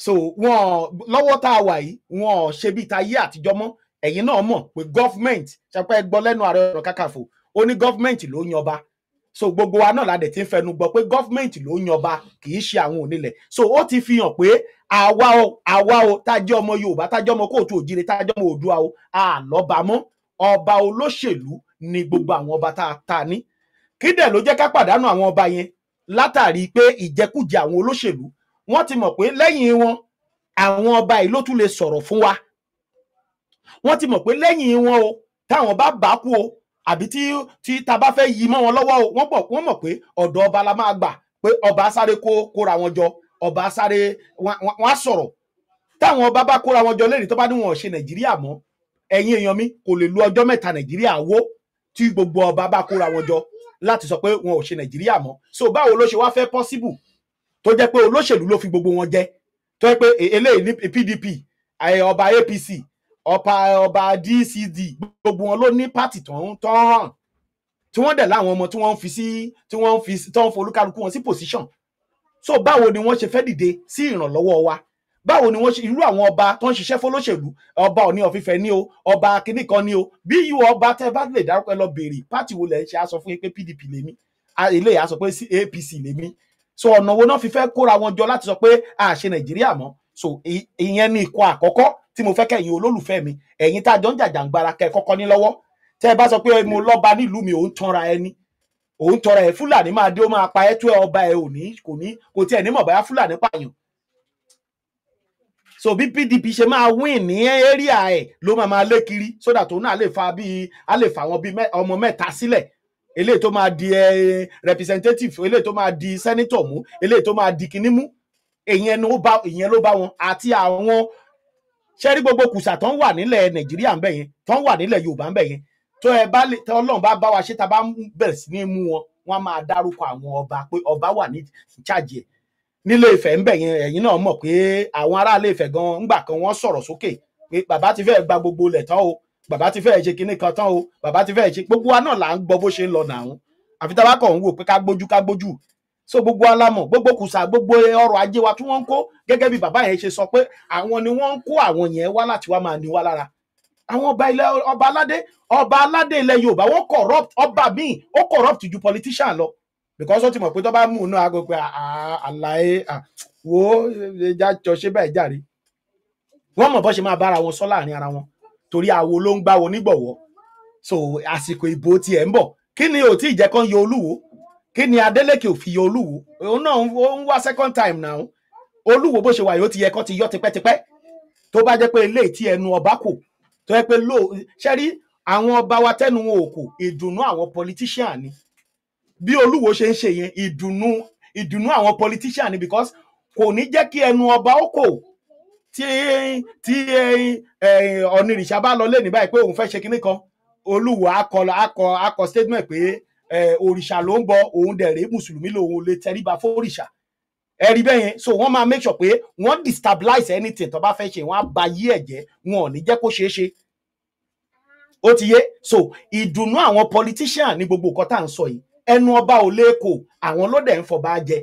So wọn lọ́wọ́ tá a wà yìí wọn ṣe bí tayé àtijọ́ mọ́. Ẹ̀yin náà mọ̀ pé government ṣàpẹ́ gbọ́ lẹ́nu Ààrẹ Ọ̀nà Kakanfò ó ní government ló ń yanba. So gbogbo wa náà la dẹ̀ ti ń fẹnu gbọ́ pé government ló ń yanba kì í ṣe àwọn onílẹ̀. So ó ti fi hàn pé àwa o tá jẹ́ ọmọ Yorùbá tá jẹ́ ọmọ Kóòtù Òjìrè tá jẹ́ ọmọ Oòduà o àlọ́ba mọ́. Ọba olóṣèlú ni gbogbo àwọn ọba tá ní. Kí dẹ̀ ló jẹ́ ká pàdánù àwọn ọba yẹn látàrí pé ìjẹkújẹ àwọn olóṣèlú. Wọ́n ti mọ̀ pé lẹ́yìn wọn àwọn ọba yìí ló tún lè sọ̀rọ̀ fún wa. Wọ́n ti mọ̀ pé lẹ́yìn wọn o táwọn bá kú o àbí tí ta bá fẹ́ yí mọ́ wọn lọ́wọ́ o wọ́n mọ̀ pé ọ̀dọ̀ ọba la máa gbà pé ọba sáré kóra wọn jọ ọba sáré wọn á sọ̀rọ̀. Táwọn ọba bá kóra wọn jọ lẹ́rìí tó bá ní wọn ò ṣe Nàìjíríà mọ́ ẹ̀yin èèyàn mi kò lè lu ọjọ́ mẹ́ta Nàìjíríà wó tí gbogbo ọba bá kóra wọn jọ láti sọ pé wọn ò ṣe Nàìjíríà mọ́. So báwo ló ṣe wá fẹ́ possible tó jẹ́ pé olóṣèlú ló fi gbogbo wọn jẹ tó jẹ́ pé eléyìí ní PDP ọba APC ọba DCD gbogbo wọn ló ní pátì tó ń hàn tí wọ́n dẹ̀ láwọn ọmọ tí wọ́n ń folúkálukú wọn sí position. So báwo ni wọ́n ṣe fẹ́ dìde sí ìrànlọ́wọ́ wa? Báwo ni wọ́n ṣe irú àwọn ọba tó ń ṣiṣẹ́ fólóṣèlú ọba Ọọ̀ni of Ifẹ̀ ní o ọba kìnnì kan ní o bí yíò ọba tẹ́ bá lè dárúkọ lọ béèrè pátì wo lẹ̀ ń ṣe á sọ fún yín pé PDP lèmi ilé yà sọ pé APC lèmi. So ọ̀nà wo náà fi fẹ́ kóra wọn jọ láti sọ pé a ṣe Nàìjíríà mọ́? So ìyẹn ni ìkọ̀ àkọ́kọ́ tí mo fẹ́ kẹ́yin olólùfẹ́ mi ẹ̀yin tá a jọ ń jàjàǹgbara kẹ́ kọ́kọ́ ní lọ́wọ́. Tẹ́ ẹ bá sọ pé mo lọ́ba nílùú mi òun tanra ẹni òun tọrọ ẹ Fúlàní máa dé ó máa pa ẹ tó ẹ ọba ẹ kò tiẹ̀ ní mọ̀ báyà Fúlàní pààyàn. So bí PDP ṣe máa win ní area ẹ ló máa lé kiri so that òun náà lè fa wọn bí ọmọ mẹ́ta sílẹ̀ eléyìí tó máa di representative eléyìí tó máa di senator mú eléyìí tó máa di kinní mú ìyẹn ló bá wọn àti àwọn ṣẹ́rí gbogbo kùsà tó ń wà nílẹ̀ Nàìjíríà ń bẹ̀ yẹn tó ń wà nílẹ̀ Yorùbá ń bẹ̀ yẹn tó ẹ bá lè Ọlọ́run bá wa ṣe tá bá bẹ̀rẹ̀ sí ní mú wọn máa dárúkọ àwọn ọba pé ọba wà ní charge ẹ̀ nílé Ifẹ̀ ń bẹ̀ yẹn. Ẹ̀yin náà mọ̀ pé àwọn ará ilé Ifẹ̀ gan ńgbà kan wọ́n sọ̀rọ̀ sókè pé bàbá ti fẹ́ gba gbogbo ilẹ̀ tán o bàbá ti fẹ́ ṣe kinní kan tán o bàbá ti fẹ́ ṣe gbogbo wa náà là ń gbọ́ bó ṣe ń lọ nàún àfi tá bá kàn ń wò pé ká gbójú. So gbogbo alámọ̀ gbogbo kùsà gbogbo ọrọ̀ ajé wa tí wọ́n ń kó gẹ́gẹ́ bí bàbá yẹn ṣe sọ pé àwọn ni wọ́n ń kó àwọn yẹn wá láti wá máa ní wá lára. Àwọn ọba aládé ilẹ̀ Yorùbá wọ́n corrupt ọba míì ó corrupt ju politician lọ because ó ti mọ̀ pé tó bá mú un náà aago pé àlàyé wo ẹja jọ ṣe báyìí jàre. Wọ́n mọ̀ bó ṣe máa bára wọn sọ láàrin ara wọn torí àwo ló ń gbá wọn nígbọ̀wọ́. So àsìkò ìbò tiẹ̀ ń bọ̀ kí ni ò tí ì jẹ́ kán yọ Olúwo kí ni Adélékè ò fi yọ Olúwo òun náà ń wá second time now. Olúwo bó ṣe wà yóò ti yẹ kán ti yọ tipẹ́tipẹ́ tó bá jẹ́ pé eléyìí tí ẹnu ọba kò tó yẹ pé ṣẹ́rí àwọn ọba wa tẹnu wọn ò kò ìdùnnú àwọn politician ni bí Olúwo ṣe ń ṣe yẹn ìdùnnú àwọn politician ni because kò ní jẹ́ kí ẹnu ọba ó kò tí Onírìṣà bá lọ lé ní báyìí pé òun fẹ́ ṣe kinní kan Olúwo akọ statement pé òrìṣà ló ń bọ òun dẹ̀ rèé mùsùlùmí lòun lè tẹríba fórìṣà ẹ̀rí bẹ́ẹ̀ yẹn. So wọ́n máa make sure pé wọ́n destabilize anything tó bá fẹ́ ṣe wọ́n á ba yí ẹ̀jẹ̀ wọn ò ní jẹ́ kó ṣeé ṣe. Ó ti yé. So ìdùnnú àwọn politician ní gbogbo nǹkan tá à ń sọ yìí ẹnu ọba ò léèkó àwọn ló dẹ̀ ń fọba jẹ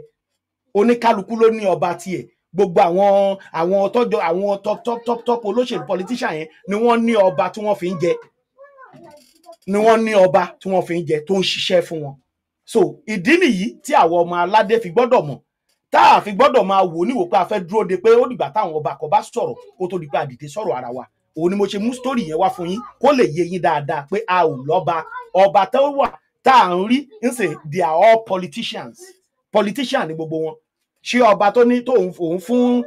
oníkálukú ló ní ọba tiẹ̀ gbogbo àwọn tọ́jọ́ àwọn top olóṣèlú politician yẹn ni wọ́n ní ọba tí wọ́n fi ń jẹ tó ń ṣiṣẹ́ fún wọn. So ìdí nìyí tí àwọn ọmọ aládé fi gbọ́dọ̀ mọ̀ tá a fi gbọ́dọ̀ máa wò níwò pé a fẹ́ dúró de pé ó dìgbà táwọn ọba kan bá sọ̀rọ̀ kó tó di pé àdìdè sọ̀rọ̀ ara wa. Òun ni mo ṣe mú story yẹn wá fún yín kó lè yé yín dáadáa pé a ò lọ́ba ọba tó wà tá à ń rí ń sè they are all politician ni gbogbo wọn ṣé ọba tó ní tóun fún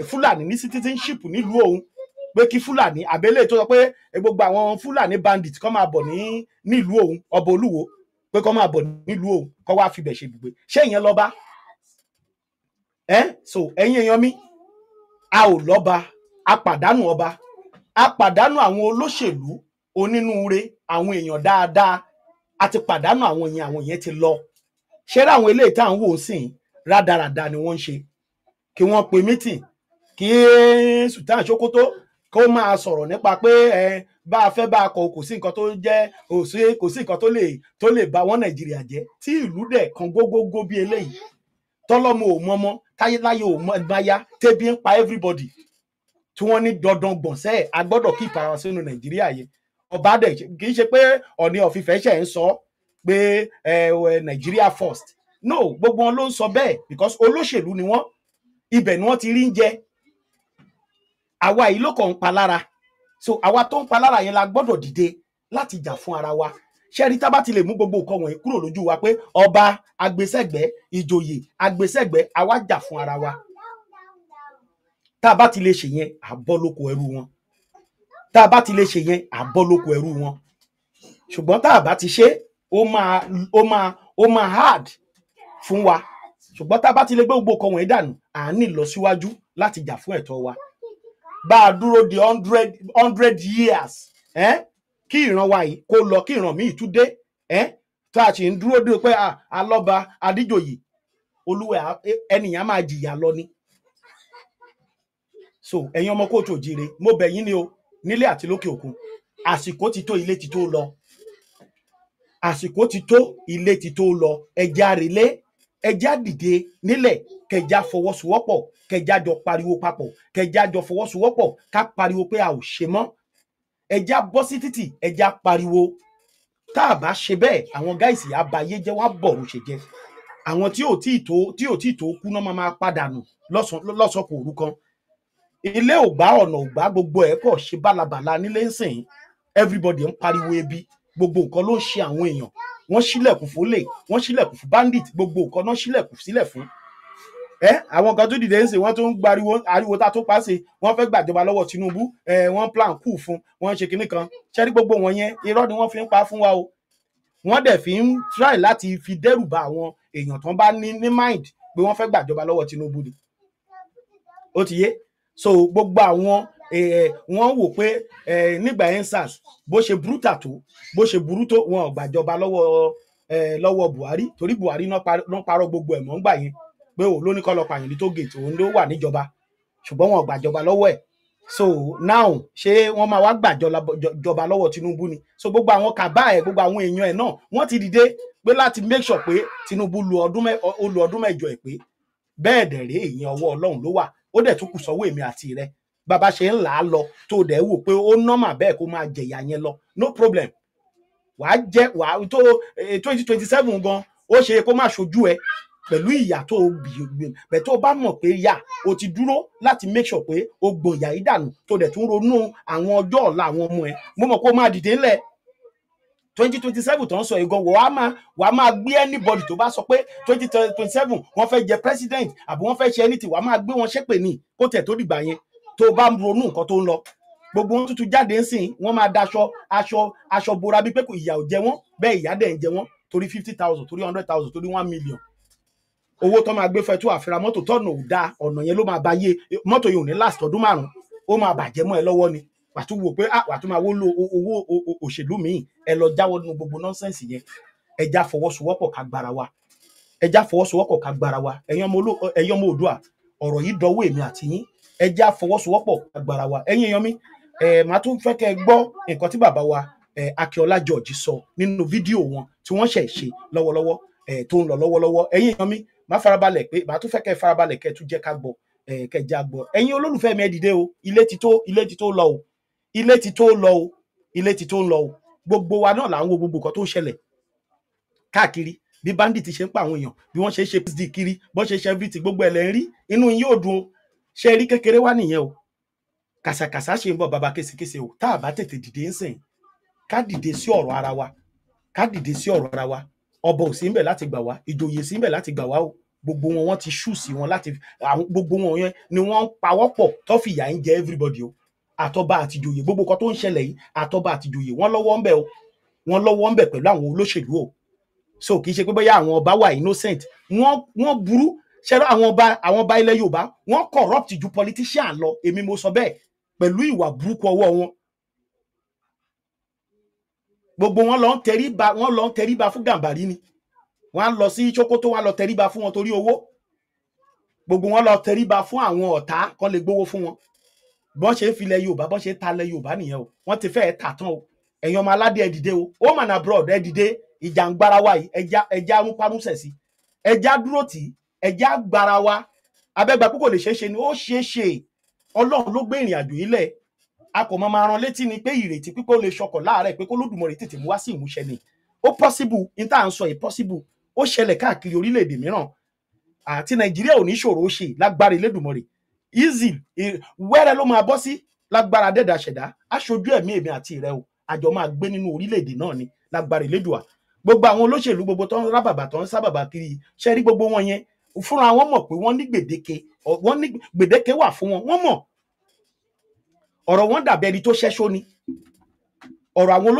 Fúlàní ní citizenship nílùú òun pé kí Fúlàní àbẹ́lẹ̀ tó sọ pé gbogbo àwọn Fúlàní bandit kọ́ máa bọ̀ nílùú òun ọba Olúwo pé kọ́ máa bọ̀ nílùú òun kọ́ wá fibẹ̀ ṣe ibùgbé ṣé ìyẹn lọ́ba so ẹ̀yin èèyàn mi a ò lọ́ba a pàdánù ọba a pàdánù àwọn olóṣèlú onínúure àwọn èèyàn dáadáa a ti pàdánù àwọn yẹn ti lọ ṣẹ́rẹ́ àwọn eléyìí tá à ń wò sìn rádaràda ni wọ́n ń ṣe kí wọ́n pe mítìn kí Sultan Sokoto kó máa sọ̀rọ̀ nípa pé bá a fẹ́ bá a kọ kò sí nǹkan tó jẹ́ kò sí nǹkan tó lè bà wọ́n Nàìjíríà jẹ́ tí ìlú dẹ̀ kan gógógó bí eléyìí tọ́lọ́mọ ò mọ́mọ́ táyéláyé ò mọ́ ẹgbáyá tẹ́bí ń pa everybody tí wọ́n ní dandan gbọ̀nsẹ́ a gbọ́dọ̀ kí ìpara sínú Nàìjíríà yẹn ọba dẹ̀ kì í ṣe pé Ọọ̀ni of Ifẹ̀ ṣẹ̀ ń sọ pé Nàìjíríà first no gbogbo wọn ló ń sọ bẹ́ẹ̀ because olóṣèlú ni wọ́n ibẹ̀ ni wọ́n ti rí ń jẹ àwa yìí ló kàn ń pa lára so àwa tó ń pa lára yẹn la gbọ́dọ̀ dìde láti jà fún ara wa ṣẹ́rí tá bá ti lè mú gbogbo nǹkan wọ̀nyí kúrò lójú wa pé ọba agbésẹ̀gbẹ́ ìjòyè agbésẹ̀gbẹ́ àwa jà fún ara wa tá a bá ti lè ṣe yẹn àbọ́ lóko ẹrú wọn tá a bá ti lè ṣe yẹn àbọ́ lóko ẹrú wọn ṣùgbọ́n tá a bá ti ṣe ó máa hard fún wa ṣùgbọ́n tá a bá ti lè gbé gbogbo nǹkan wọ̀nyí dànù à ń ní lọ síwájú láti jà fún ẹ̀tọ́ wa bá a dúró di 100 years kí ìran wa yìí kó lọ kí ìran míì tún dé tá a sì ń dúró dé pé alọ́ba adíjòyè olúwa ẹnìyàn máa jìyà lọ ni so ẹ̀yin ọmọ kóòtù òjìire mo bẹ̀ yín ni o nílé àti lókè òkun àsìkò ti tó ilé ti tó lọ àsìkò ti tó ilé ti tó lọ ẹja rèlé ẹja dìde nílẹ̀ kẹjá fọwọ́sowọ́pọ̀ kẹjá jọ pariwo papọ̀ kẹjá jọ fọwọ́sowọ́pọ̀ ká pariwo pé a ò ṣe mọ́ ẹja bọ́ sí títì ẹja pariwo tá a bá ṣe bẹ́ẹ̀ àwọn gáìsì àbáyé jẹ́ wá bọ̀rù ṣe jẹ́ àwọn tí ò tí ì tó kú náà máa pàdánù lọ́sọ̀kò òru kan ilé ò gbà ọ̀nà ò gbà gbogbo ẹ̀ kọ̀ ṣe bálabàla nílé ń sìn everybody ń pariwo ebi gbogbo nǹkan ló ń ṣe àwọn èèyàn wọ́n ṣílẹ̀kùn fólè wọ́n ṣílẹ̀kùn fún bandit gbogbo nǹkan náà ṣílẹ̀kùn sílẹ̀ fún àwọn kan tó dìde ń sè wọ́n tó ń gbariwo ariwo tá tó pàṣẹ wọ́n fẹ́ gbàjọba lọ́wọ́ Tinubu wọ́n plan kù fún wọ́n ṣe kinní kan ṣẹ́rí gbogbo wọn yẹn irọ́ ni wọ́n fi ń pa fún wa o wọ́n dẹ̀ fi ń try láti fi dẹ́rù bà àwọn èèyàn tán bá ní mind pé wọ́n fẹ́ gbàjọba lọ́wọ́ Tinubu ni ó ti yé so gbogbo àwọn wọ́n wò pé nígbà EndSARS bó ṣe brutal tó bó ṣe burú tó wọn ò gbàjọba lọ́wọ́ Buhari torí Buhari náà parọ́ gbogbo ẹ̀ mọ́ ń gbà yẹn pé òun ló ní kọ́ lọ pààyàn ní tó gèètì òun ló wà níjọba ṣùgbọ́n wọn ò gbàjọba lọ́wọ́ ẹ̀ so now ṣé wọ́n máa wá gbàjọba lọ́wọ́ Tinubu ni so gbogbo àwọn kàbá ẹ̀ gbogbo àwọn èèyàn ẹ̀ náà wọ́n ti dìde pé láti make sure pé Tinubu lu ọdún mẹ́jọ ẹ̀ pé bẹ́ẹ̀ dẹ̀ rèé ìyẹn ọwọ́ Ọlọ́run ló wà ó dẹ̀ tún kù sọ́wọ́ èmi àti rẹ bàbá ṣe ń là á lọ tó dẹ̀ wò pé ó nọ́mà bẹ́ẹ̀ kó máa jẹ̀yà yẹn lọ no problem wàá tó 2027 gan ó ṣe kó má ṣojú ẹ pẹ̀lú ìyà tó bẹ̀ tó bá mọ̀ pé yà ó ti dúró láti make sure pé ó gbòòyà yìí dànù tó dẹ̀ tún ronú àwọn ọjọ́ ọ̀la àwọn ọmọ ẹ mo mọ̀ kó máa dìde ńlẹ̀ 2027 tó ń sọ ìgan wàá máa gbé anybody tó bá sọ pé 2027 wọ́n fẹ́ jẹ president àbí wọ́n fẹ́ ṣe anything wàá máa gbé wọn ṣépè ní kó tẹ̀ tó dìgbà yẹn tó bá ń ronú nǹkan tó ń lọ gbogbo wọn tuntun jáde ń sìn wọ́n máa daṣọ aṣọ bora bíi pé kò ìyà ò jẹ wọ́n bẹ́ẹ̀ ìyà dẹ̀ ń jẹ wọ́n torí 50,000 torí 100,000 torí 1 million owó tó máa gbé fẹ́ tó àfihàn mọ́tò tọ́nà ò dáa ọ̀nà yẹn ló máa bá yé mọ́tò yìí ò ní last ọdún 5 ó máa bàjẹ́ mọ́ ẹ lọ́wọ́ ni wà tún wò pé wà tún máa wó lo owó òṣèlú míì ẹ lọ jáwọ́ nínú gbogbo nọ́nsẹ̀nsì yẹn ẹja fọwọ́sowọ́pọ̀ ká gbára wa ẹja fọwọ́sowọ́pọ̀ ká gbára wa ẹ̀yin ọmọ Oòduà ọ̀rọ̀ yìí dọwọ́ èmi àti yín ẹja fọwọ́sowọ́pọ̀ ká gbára wa ẹ̀yin èèyàn mi màá tún fẹ́ kẹ́ ẹ gbọ́ nǹkan tí bàbá wa Akíọlá George sọ nínú fídíò wọn tí wọ́n ṣẹ̀ ṣe lọ́wọ́lọ́wọ́ tó ń lọ lọ́wọ́lọ́wọ́ ẹ̀yin èèyàn mi má farabalẹ̀ pé màá tún fẹ́ kẹ́ farabalẹ̀ kẹ́ tún jẹ́ ká gbọ́ kẹ́ já gbọ́ ẹ̀yin olólùfẹ́ mi ẹ dìde o ilé ti tó lọ o ilé ti tó lọ o ilé ti tó ń lọ o gbogbo wa náà là ń wo gbogbo nǹkan tó ń ṣẹlẹ̀ káàkiri bí bandit ṣe ń pa àwọn èèyàn bí wọ́n ṣe ń ṣe psd kiri bọ́n ṣe ń ṣe everything gbogbo ẹ̀ lẹ́ ń rí inú yín yóò dùn o ṣe rí kékeré wá nìyẹn o kàṣàkàṣà ṣe ń bọ̀ bàbá késekése o tá a bá tètè dìde ń sìn ká dìde sí ọ̀rọ̀ ara wa ká dìde sí ọ̀rọ̀ ara wa ọba ò sí ń bẹ̀ láti gbà wá ìjòyè sí ń bẹ̀ láti gbà wá o gbogbo wọn wọ́n ti ṣù sí wọn láti gbogbo wọn yẹn ni wọ́n ń pawọ́pọ̀ tó fìyà ń jẹ everybody o àtọba àtìjòyè gbogbo kan tó ń ṣẹlẹ̀ yìí àtọba àtìjòyè wọ́n lọ́wọ́ ń bẹ o wọ́n lọ́wọ́ ń bẹ pẹ̀lú àwọn olóṣèlú o so kì í ṣe pé bóyá àwọn ọba wà innocent wọ́n burú ṣẹlẹ̀ àwọn ọba ilẹ̀ Yorùbá wọ́n corrupt ju politician lọ èmi mo sọ bẹ́ẹ̀ pẹ̀lú ìwà burúkú ọwọ́ wọn gbogbo wọn lọ ń tẹríba fún Gàmbàrí ni wọ́n á lọ sí Sókótó wọ́n á lọ tẹríba fún wọn torí owó gbogbo wọn lọ tẹríba fún àwọn ọ̀tá kan lè gbowó fún wọn bọ́n ṣe ń filẹ̀ Yorùbá bọ́n ṣe ń talẹ̀ Yorùbá nìyẹn o wọ́n ti fẹ́ẹ́ tà tán o ẹ̀yin ọmọ aládé ẹ dìde o home and abroad ẹ dìde ìjàngbara wa yìí ẹja amúpamúsẹ̀ sí ẹja dúró tì ẹja gbara wa abẹ́gbà púpọ̀ lè ṣeé ṣe ni ó ṣeé ṣe Ọlọ́run ló gbé ìrìn àjò yìí lẹ̀ a kò máa ran létí ni pé ìrètí pípọ́ lè ṣọkọ̀ láàárẹ̀ pé kó Olódùmarè tètè mú wá sí ìmúṣẹ ni ó possible ní tá à ń sọ yìí possible ó ṣẹlẹ̀ káàkiri orílẹ̀-èdè mìíràn àti Nàìjíríà ò ní ṣòro ṣe lágbára Elédùmarè easy wẹ́rẹ́ ló máa bọ́ sí lágbára dẹ́dà ṣẹ̀dá aṣojú ẹ̀mí èmi àti rẹ o àjọ máa gbé nínú orílẹ̀-èdè náà ni lágbára Elédùà gbogbo àwọn olóṣèlú gbogbo tó ń rábàbà tó ń sábàbà kiri ṣe rí gbogbo wọn yẹn fúnra wọn mọ̀ pé wọ́n ní gbèdéke wà fún wọn wọ́n mọ̀ ọ̀rọ̀ wọn dàbí ẹni tó ṣẹ́ṣó ni ọ̀rọ̀ àwọn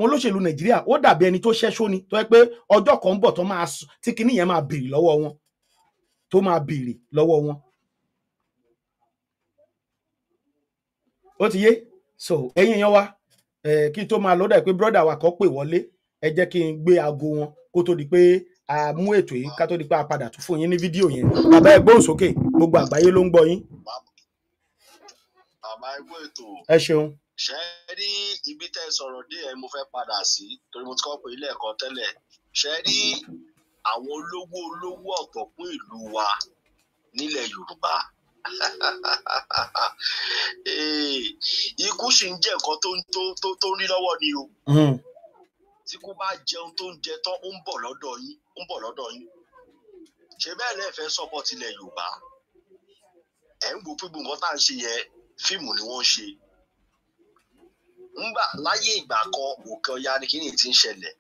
olóṣèlú Nàìjíríà ó dàbí ẹni tó ṣẹ́ṣó ni tó yẹ pé ọjọ́ kan ń bọ̀ tó máa tí kinní yẹn máa béèrè lọ́wọ́ wọn tó máa béèrè lọ́wọ́ wọn. ó ti yé so ẹ̀yin yẹn wá kí n tó máa lọ́dà pé brọ́dà wa kan pè wọlé ẹ jẹ́ kí n gbé aago wọn kó tó di pé a mú ètò yìí ká tó di pé a padà tún fún yín ní fídíò yẹn bàbá ẹ gbóhùn sókè gbogbo àgbáyé ló ń gbọ́ yín. bàbá ẹ gbọ́ ètò ẹ ṣeun. ṣe rí ibi tẹ́ sọ̀rọ̀ dé ẹ mo fẹ́ padà sí torí mo ti kọ́ pé ilé ẹ̀kọ́ tẹ́lẹ̀ ṣe rí àwọn olówó ọ̀tọ̀kún ìlú wa nílẹ̀ Yorùbá ikú sì ń jẹ́ nǹkan tó ń rí lọ́wọ́ ni o tí kò bá jẹun tó ń jẹ tán ó ń bọ̀ lọ́dọ̀ yín ṣe bẹ́ẹ̀ lẹ́ẹ̀ fẹ́ sọ́pọ̀ tilẹ̀ Yorùbá ẹ̀ ń gbọ́ pé gbogbo nǹkan tá à ń ṣe yẹn fíìmù ni wọ́n ń ṣe ńgbà láyé ìgbà kan Òkè Ọya ni kíni ti ń ṣẹlẹ̀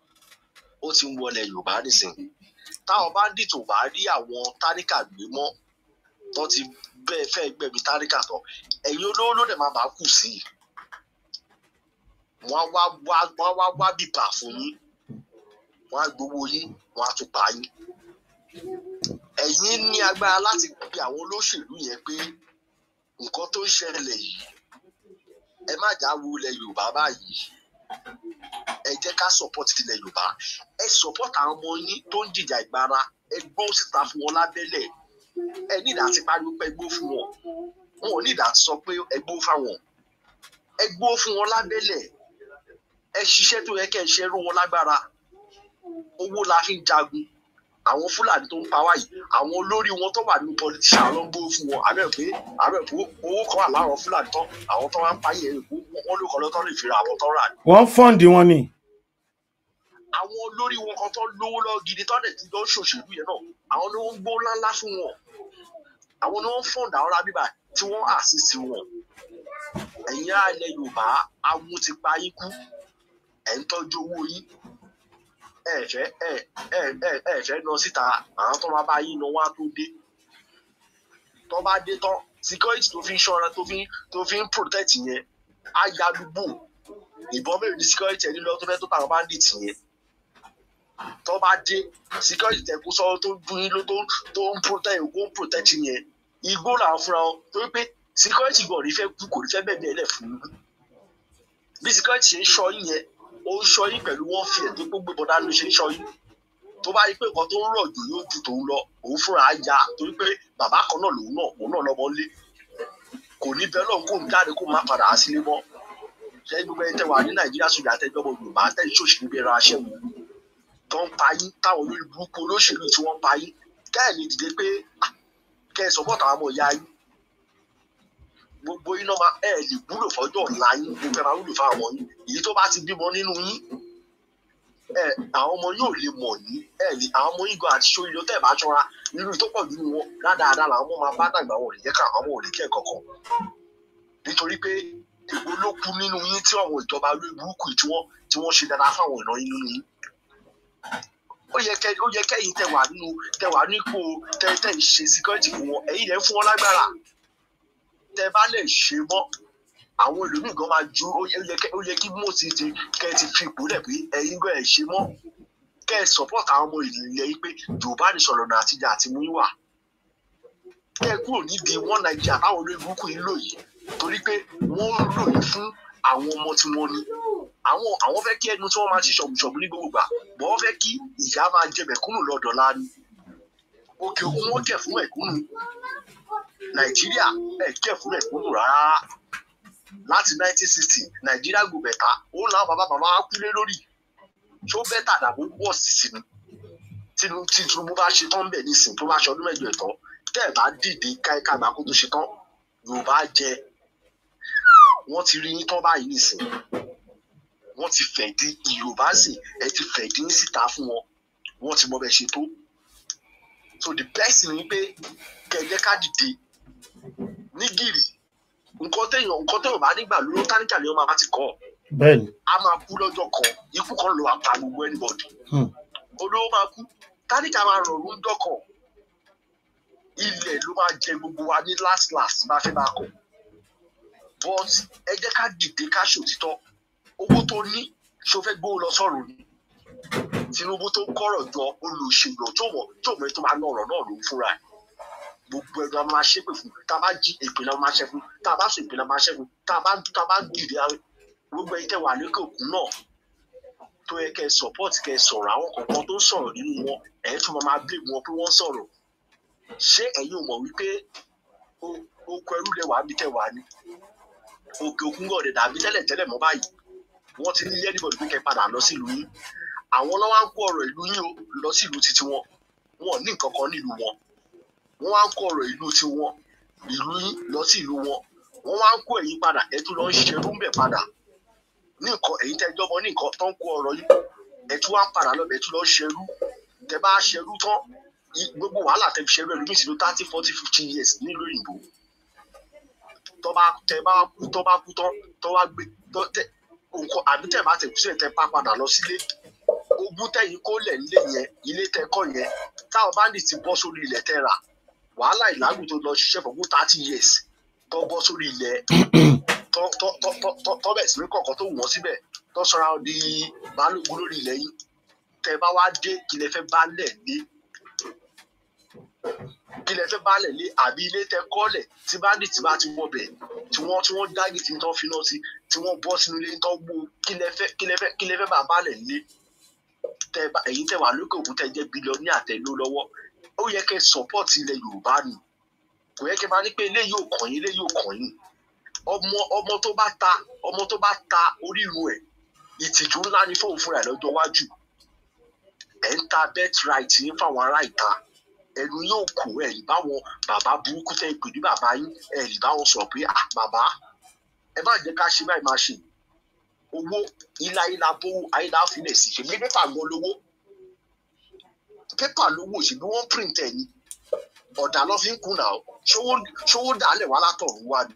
ó ti ń wọlé Yorùbá nísìnyí táwọn bandit ò bá rí àwọn táríkà gbé mọ́ tó ti bẹ́ẹ̀ fẹ́ gbẹ̀mí táríkà tán ẹ̀yin olówó ló dẹ̀ máa bá kù sí i wọ́n á wá bìbà fún yín wọ́n á gbowó yín wọ́n á tún pa yín ẹ̀yin ní agbára láti pe àwọn olóṣèlú yẹn pé nǹkan tó ń ṣẹlẹ̀ yìí ẹ má já wo ilẹ̀ Yorùbá báyìí ẹ jẹ́ ká support ilẹ̀ Yorùbá ẹ support àwọn ọmọ yín tó ń jìjà ìgbára ẹ gbó síta fún wọn lábẹ́lẹ̀ ẹ ní ìdá ti pariwo pé ẹ gbó fún wọn wọn ò ní ìdá ti sọ pé ẹ gbó fáwọn ẹ gbó fún wọn lábẹ́lẹ̀ ẹ ṣiṣẹ́ tó yẹ kẹ́ ẹ ṣe rú wọn lágbára owó la fi ń jagun àwọn Fúlàní tó ń pa wá yìí àwọn olórí wọn tó wà nínú politician ló ń gbó fún wọn àbẹ̀ pé owó kan wà láwọn Fúlàní tán àwọn tó wá ń pa yẹn wọn ló kọ́ lọ́tọ́ lè fi ra àwọn tó rà ní. wọ́n fọ́ǹdì wọn ni. àwọn olórí wọn kan tó lówó lọ gidi tó dẹ̀ ti lọ ṣòṣèlú yẹn náà àwọn ló ń gbó ńláńlá fún wọn àwọn ló ń fọ́ǹdì àwọn rábìbà tí wọ́n assist wọn ẹ̀yin ilẹ̀ Yorùbá àwọn ti pa yín kú ẹ̀ ń tọ́jú owó yín ẹ fẹ́ lọ síta àwọn tó máa bá yín lọ wá tó dé tó bá dé tán security tó fi ń ṣọ́ra tó fi ń protect yẹn á ya lúgbò ìbọn mẹ́rin ní security ẹni lọ tó fẹ́ tó tàwọn bandit yẹn tó bá dé security tẹ kó sọ́wọ́ tó dún yín ló tó ń protect yẹn igbó làwọn fúnra wọn torí pé security gan ní fẹ́ kú kò ní fẹ́ bẹ́ẹ̀ bẹ́ẹ̀ lẹ̀ fún un bí security ṣe ń ṣọ́ yín yẹn ó ń ṣọ́ yín pẹ̀lú wọ́n fi ẹ̀dín gbogbo ìbọn dání ṣe ń ṣọ́ yín tó bá rí pé nǹkan tó ń rọ̀ jù yóò ju tòun lọ òun fúnra á ya torí pé bàbá kan náà òun náà lọ́mọ lé kò ní bẹ́ẹ̀ lọ́n kó ń jáde kó má padà á sílé mọ́ ṣé gbogbo ẹni tẹ́ wà ní Nàìjíríà sójà àtẹ́jọ́bọ̀ Yorùbá tẹ́lẹ̀ ṣòṣèlú bí ẹran aṣẹ́wó tó ń pa yín táwọn olórí burúkú olóṣèlú tí wọ́n ń pa yín kẹ́ẹ̀ ní dìde pé kẹ́ ẹ sọ́pọ̀ táwọn ọmọ ìyá yín gbogbo iná máa lè wúlò fọ́jọ́ ọ̀la yín gbogbo ẹ máa wúlò fún àwọn yín èyí tó bá ti bímọ nínú yín àwọn ọmọ yóò lè mọ̀ yín àwọn ọmọ yín gan àti ṣó ilé tẹ́ ẹ̀ bá ṣọ́ra nínú tó pọ̀ nínú wọn dáadáa làwọn ọmọ máa bá dàgbà wọn ò lè jẹ́ ká àwọn ò lè kẹ́ kankan nítorí pé èwo ló kú nínú yín tí àwọn ìjọba lórí burúkú tí wọ́n ṣe dáadáa fáwọn ìran yín nínú yín ó yẹ kẹ́yìn tẹ́ wà nípò tẹ́ ń ṣe security fún wọn ẹ̀yin lẹ́ ń fún wọn lágbára tẹ́ bá lè ṣe mọ́ àwọn ẹlòmíì gan máa ju ó yẹ kí mọ́ọ̀sì ti kẹ́ ti fi ipò lẹ̀ pé ẹ̀yin gan ẹ̀ ṣe mọ́ kẹ́ ẹ̀ support àwọn ọmọ ilẹ̀ yìí pé Yorùbá ní sọ̀rọ̀ náà àtijọ́ àti mú wà kẹ́ ẹ̀ kúrò nídìí wọn Nàìjíríà táwọn olóyìn burúkú yìí lò yìí torí pé wọ́n ń lò yìí fún àwọn ọmọ tí wọ́n ní àwọn fẹ́ kí ẹnu tí wọ́n máa ṣe ṣọ̀bùṣọ̀bù ní gbogbo gbà bọ́ wọ́n fẹ́ kí ìyá máa jẹ mẹ̀kúnnù lọ́dọ̀ láàánú òkè òkun wọ́n kẹ̀ fún mẹ̀kúnnù Nàìjíríà ẹ̀ kẹ̀ fún mẹ̀kúnnù rárá láti 1960 Nàìjíríà go bẹ̀tà ó láwọn bàbá wa kúlé lórí tó bẹ́tà dàbò wọ̀ sí ni tí Tinubu bá ṣe tán bẹ̀ nísìn tó bá ṣe ọdún mẹ́jọ ẹ̀tọ́ tẹ́ ẹ̀ bá dìde káíká àgbà kó tó ṣe tán Yorùbá jẹ wọ́n ti rí yín tán báyìí nísìn wọ́n ti fẹ̀dí Yorùbá sì ẹ ti fẹ̀dí ní síta fún wọn wọ́n ti mọ bẹ́ẹ̀ ṣe tó so the best ni pé kẹ̀jẹ́ ká dìde ní gìrì nǹkan téèyàn bá nígbà lóró táníkà ni wọ́n máa ti kọ́ bẹ́ẹ̀ni a máa kú lọ́jọ́ kan ikú kan ló wà pa gbogbo anybody olówó máa kú táníkà máa rọrùn lọ́jọ́ kan ilẹ̀ ló máa jẹ gbogbo wa ní last bá fẹ́ máa kọ̀ but ẹ jẹ́ ká dìde ká ṣòtítọ́ owó tó ní ṣó fẹ́ gbówó lọ sọ́run ni Tinubu tó ń kọ́rọ̀ jọ olùṣèlú tó mọ̀ tó máa ná ọ̀rọ̀ náà ló ń fúnra ẹ̀ gbogbo ẹ̀dùn a máa ṣépè fún tá a bá jí ìpínlẹ̀ máa ṣẹ́ fún tá a bá sùn ìpínlẹ̀ máa ṣẹ́ fún tá a bá dìde gbogbo ẹ̀yin tẹ́ wà lókè òkun náà tó yẹ kẹ́ support kẹ́ sọ̀rọ̀ àwọn kọ̀ọ̀kan tó ń sọ̀rọ̀ nínú wọn ẹ̀ tún máa blame wọn pé wọ́n sọ̀rọ̀ ṣé ẹ̀yin ò mọ̀ wípé oko ẹrú lẹ wà á bí tẹ́ wà ní òkè òkun gọ̀ọ̀dẹ̀ dàbí tẹ́lẹ̀ mọ́ báyìí wọ́n ti ní anybody pé kẹ́ padà lọ sílùú yín àwọn lọ́wọ́ ń kó ọ̀rọ̀ ìlú yín o lọ sílùú títí wọn wọn ní nǹkan kan nílùú wọn wọ́n wá ń kó ọ̀rọ̀ ìlú tiwọn ìlú yín lọ sí ìlú wọn wọ́n wá ń kó ẹ̀yin padà ẹ̀ tún lọ ń ṣerú ń bẹ̀ padà ní nǹkan ẹ̀yin tẹ́ jọmọ ní nǹkan tó ń kó ọ̀rọ̀ yín ẹ̀ tún wá ń padà lọ́bẹ̀ ẹ̀ tún lọ ń ṣerú tẹ́ bá ṣerú tán gbogbo wàhálà tẹ́ fi ṣerú ẹ̀rú mísìlú 30, 40, 50 years nílùú òyìnbó tó bá kú tán tó wá gbé nǹkan àbí tẹ́ bá tẹ̀ kú sílẹ̀ tẹ́ bá padà lọ sílé ogún tẹ́yìn kó lẹ̀ nílé yẹn ilé tẹ́ kọ́ yẹn táwọn báńdì ti bọ́ sórí ilẹ̀ tẹ́ rà wàhálà ìlágùn tó lọ ṣiṣẹ́ fún 30 years tó bọ́ sórí ilẹ̀ tó bẹ̀ sí ní kọ̀ọ̀kan tó wù wọ́n síbẹ̀ tó sọra di balógun lórí ilẹ̀ yìí tẹ́ bá wá dé kí lẹ fẹ́ bálẹ̀ lé àbí ilé tẹ́ kọ́lẹ̀ tí báńdì ti bá ti wọ̀ bẹ̀ tí wọ́n dági tí wọ́n finá sí tí wọ́n bọ́ sínú ilé tó gbó kí lẹ fẹ́ bá bálẹ̀ lé ẹ̀yin tẹ́ wà lókè òkun tẹ́ jẹ́ bílíọ̀nì àtẹ̀ló lọ́wọ́ ó yẹ kẹ́ support ilẹ̀ Yorùbá ni kò yẹ kẹ́ máa ní pé ilé yóò kàn yín ọmọ tó bá ta orírun ẹ̀ ìtìjú ńlá ni fóun fúnra ẹ̀ lọ́jọ́ iwájú ẹ̀ ń ta birthright yín fáwọn ará ìta ẹnu yóò kù ẹ̀ lè báwọn bàbá burúkú tẹ́ ìpè ní bàbá yín ẹ̀ lè báwọn sọ pé bàbá ẹ má jẹ́ ká ṣe báyìí máa ṣe owó ilá bó ayélujára fílẹ̀ sí ṣe ní pépà gan lówó pépà lówó ṣe bí wọ́n print ẹ̀ ní ọ̀dà lọ́ fi ń kùnà ṣówó dàálẹ̀ wá látọ̀run wá ni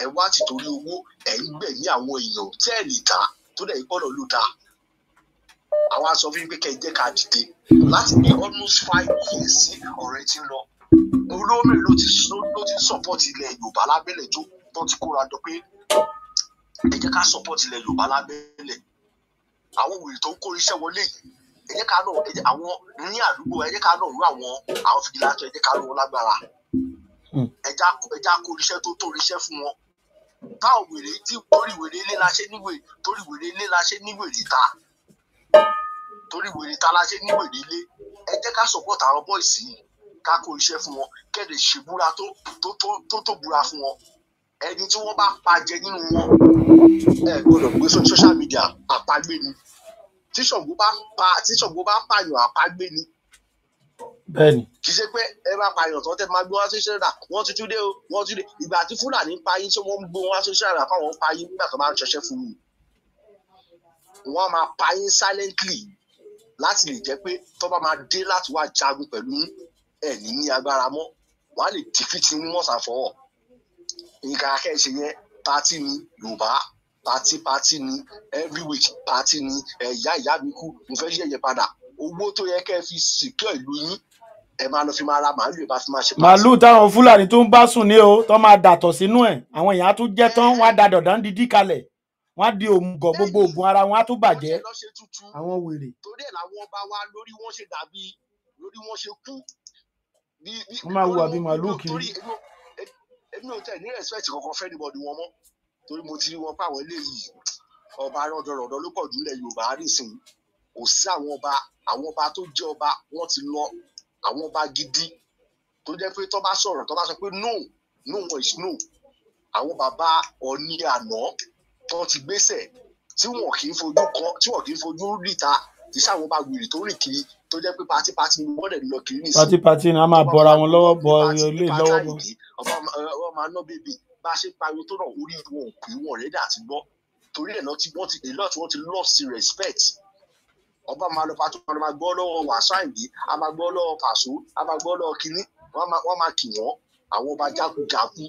ẹ wá ti torí owó ẹ̀ ń gbẹ̀mí àwọn èèyàn tẹ́ ẹ̀ lè ta tó dẹ̀ gbọ́dọ̀ ló ta àwa sọ fún yín pé kẹ́ ẹ jẹ́ ká dìde láti bí almost 5 years sí ọ̀rẹ́ tí ń lọ olómi ló ti support ilẹ̀ Yorùbá lábẹ́lẹ̀ tó ti kóra jọ pé ẹ jẹ́ ká support ilẹ̀ Yorùbá lábẹ́lẹ̀ àwọn wèrè tó ń kó iṣẹ́ wọlé yìí ẹ jẹ́ ká náà àwọn ní àdúgbò ẹ jẹ́ ká náà rú àwọn fìdílátọ̀ ẹ jẹ́ ká rú wọn lágbára ẹ já kó iṣẹ́ tó tó iṣẹ́ fún wọn táwọn wèrè tí torí wèrè ilé la ṣe níwèrè ta torí wèrè ta la ṣe níwèrè ilé ẹ jẹ́ ká support àwọn boys yìí ká kó iṣẹ́ fún wọn kẹ́lẹ̀ ṣèbúra tó búra fún wọn ẹni tí wọ́n bá pa jẹ nínú wọn ẹ gbọ́dọ̀ gbé sórí social media àpagbé ni tí Ṣàngó bá pààyàn àpagbé ni bẹ́ẹ̀ni kì í ṣe pé ẹ bá pààyàn tó tẹ máa gbé wá sí ṣẹlẹ̀ wọ́n ti túdé o wọ́n ti dé ìgbà tí Fúlàní ń pa yín tí wọ́n ń gbé wá sí ṣẹlẹ̀ fáwọn pa yín nígbà tó máa ń ṣọṣẹ́ fún mi wọ́n máa pa yín silently láti lè jẹ́ pé tó bá máa dé láti wá jagun pẹ̀lú ẹ̀ní ní agbára mọ́ wọ́n á lè defeat ní mọ́sàfọ́wọ́ nǹkan akẹ́ṣe yẹn pátì ní Yorùbá pátì ní every week pátì ní ìyá mi kú mo fẹ́ yẹ̀yẹ̀ padà owó tó yẹ kẹ́ fi secure ìlú yín ẹ máa lọ fi máa ra màálù ẹ bá fi máa ṣe. màálù táwọn Fúlàní tó ń bá sùn ní o tó máa dàtọ̀ sínú ẹ̀ àwọn èèyàn á tún jẹ́ tán wọ́n á da dọ̀dán dídí kalẹ̀ wọ́n á di òmùgọ̀ gbogbo ògùn ara wọn á tún bàjẹ́ àwọn wèrè. torí ẹ̀ làwọn ọba wa lórí wọn ṣe dàbí lórí wọn ṣe kú. wọ́n máa wùwà bí màálù kiri. èmi ò tẹ̀ ní respect kankan fẹ́ anybody wọn mọ́ torí mo ti rí wọn páwọn eléyìí ọba rọ̀dọ̀rọ̀dọ̀ ló pọ̀ jù nílẹ̀ Yorùbá nísìnyí kò sí àwọn ọba tó jẹ́ ọba wọ́n ti lọ àwọn ọba gidi tó jẹ́ pé tó bá sọ̀rọ̀ tó bá sọ pé no is no àwọn bàbá Ọọ̀ni àná tó ti gbéṣẹ̀ tí wọn kì í fojú ríta iṣẹ́ àwọn ọba wèrè tó rìn kiri tó jẹ́ pé pátí ni wọ́n dẹ̀ lọ kiri nìsín. pátí ni a máa bọra wọn lọ́wọ́ bọ ilé lọ́wọ́ bọ. ọba máa ná bèbè bá a ṣe pariwo tó náà orí wọn ò pè wọn rẹ́dà àti gbọ́ torí ẹ̀ náà wọ́n ti lost respect. ọba máa lọ pàtó wọn máa gbọ́ lọ́wọ́ Wasiu Ayinde a máa gbọ́ lọ́wọ́ Paso a máa gbọ́ lọ́wọ́ kínní wọ́n máa kì wọ́n àwọn ọba jákujàku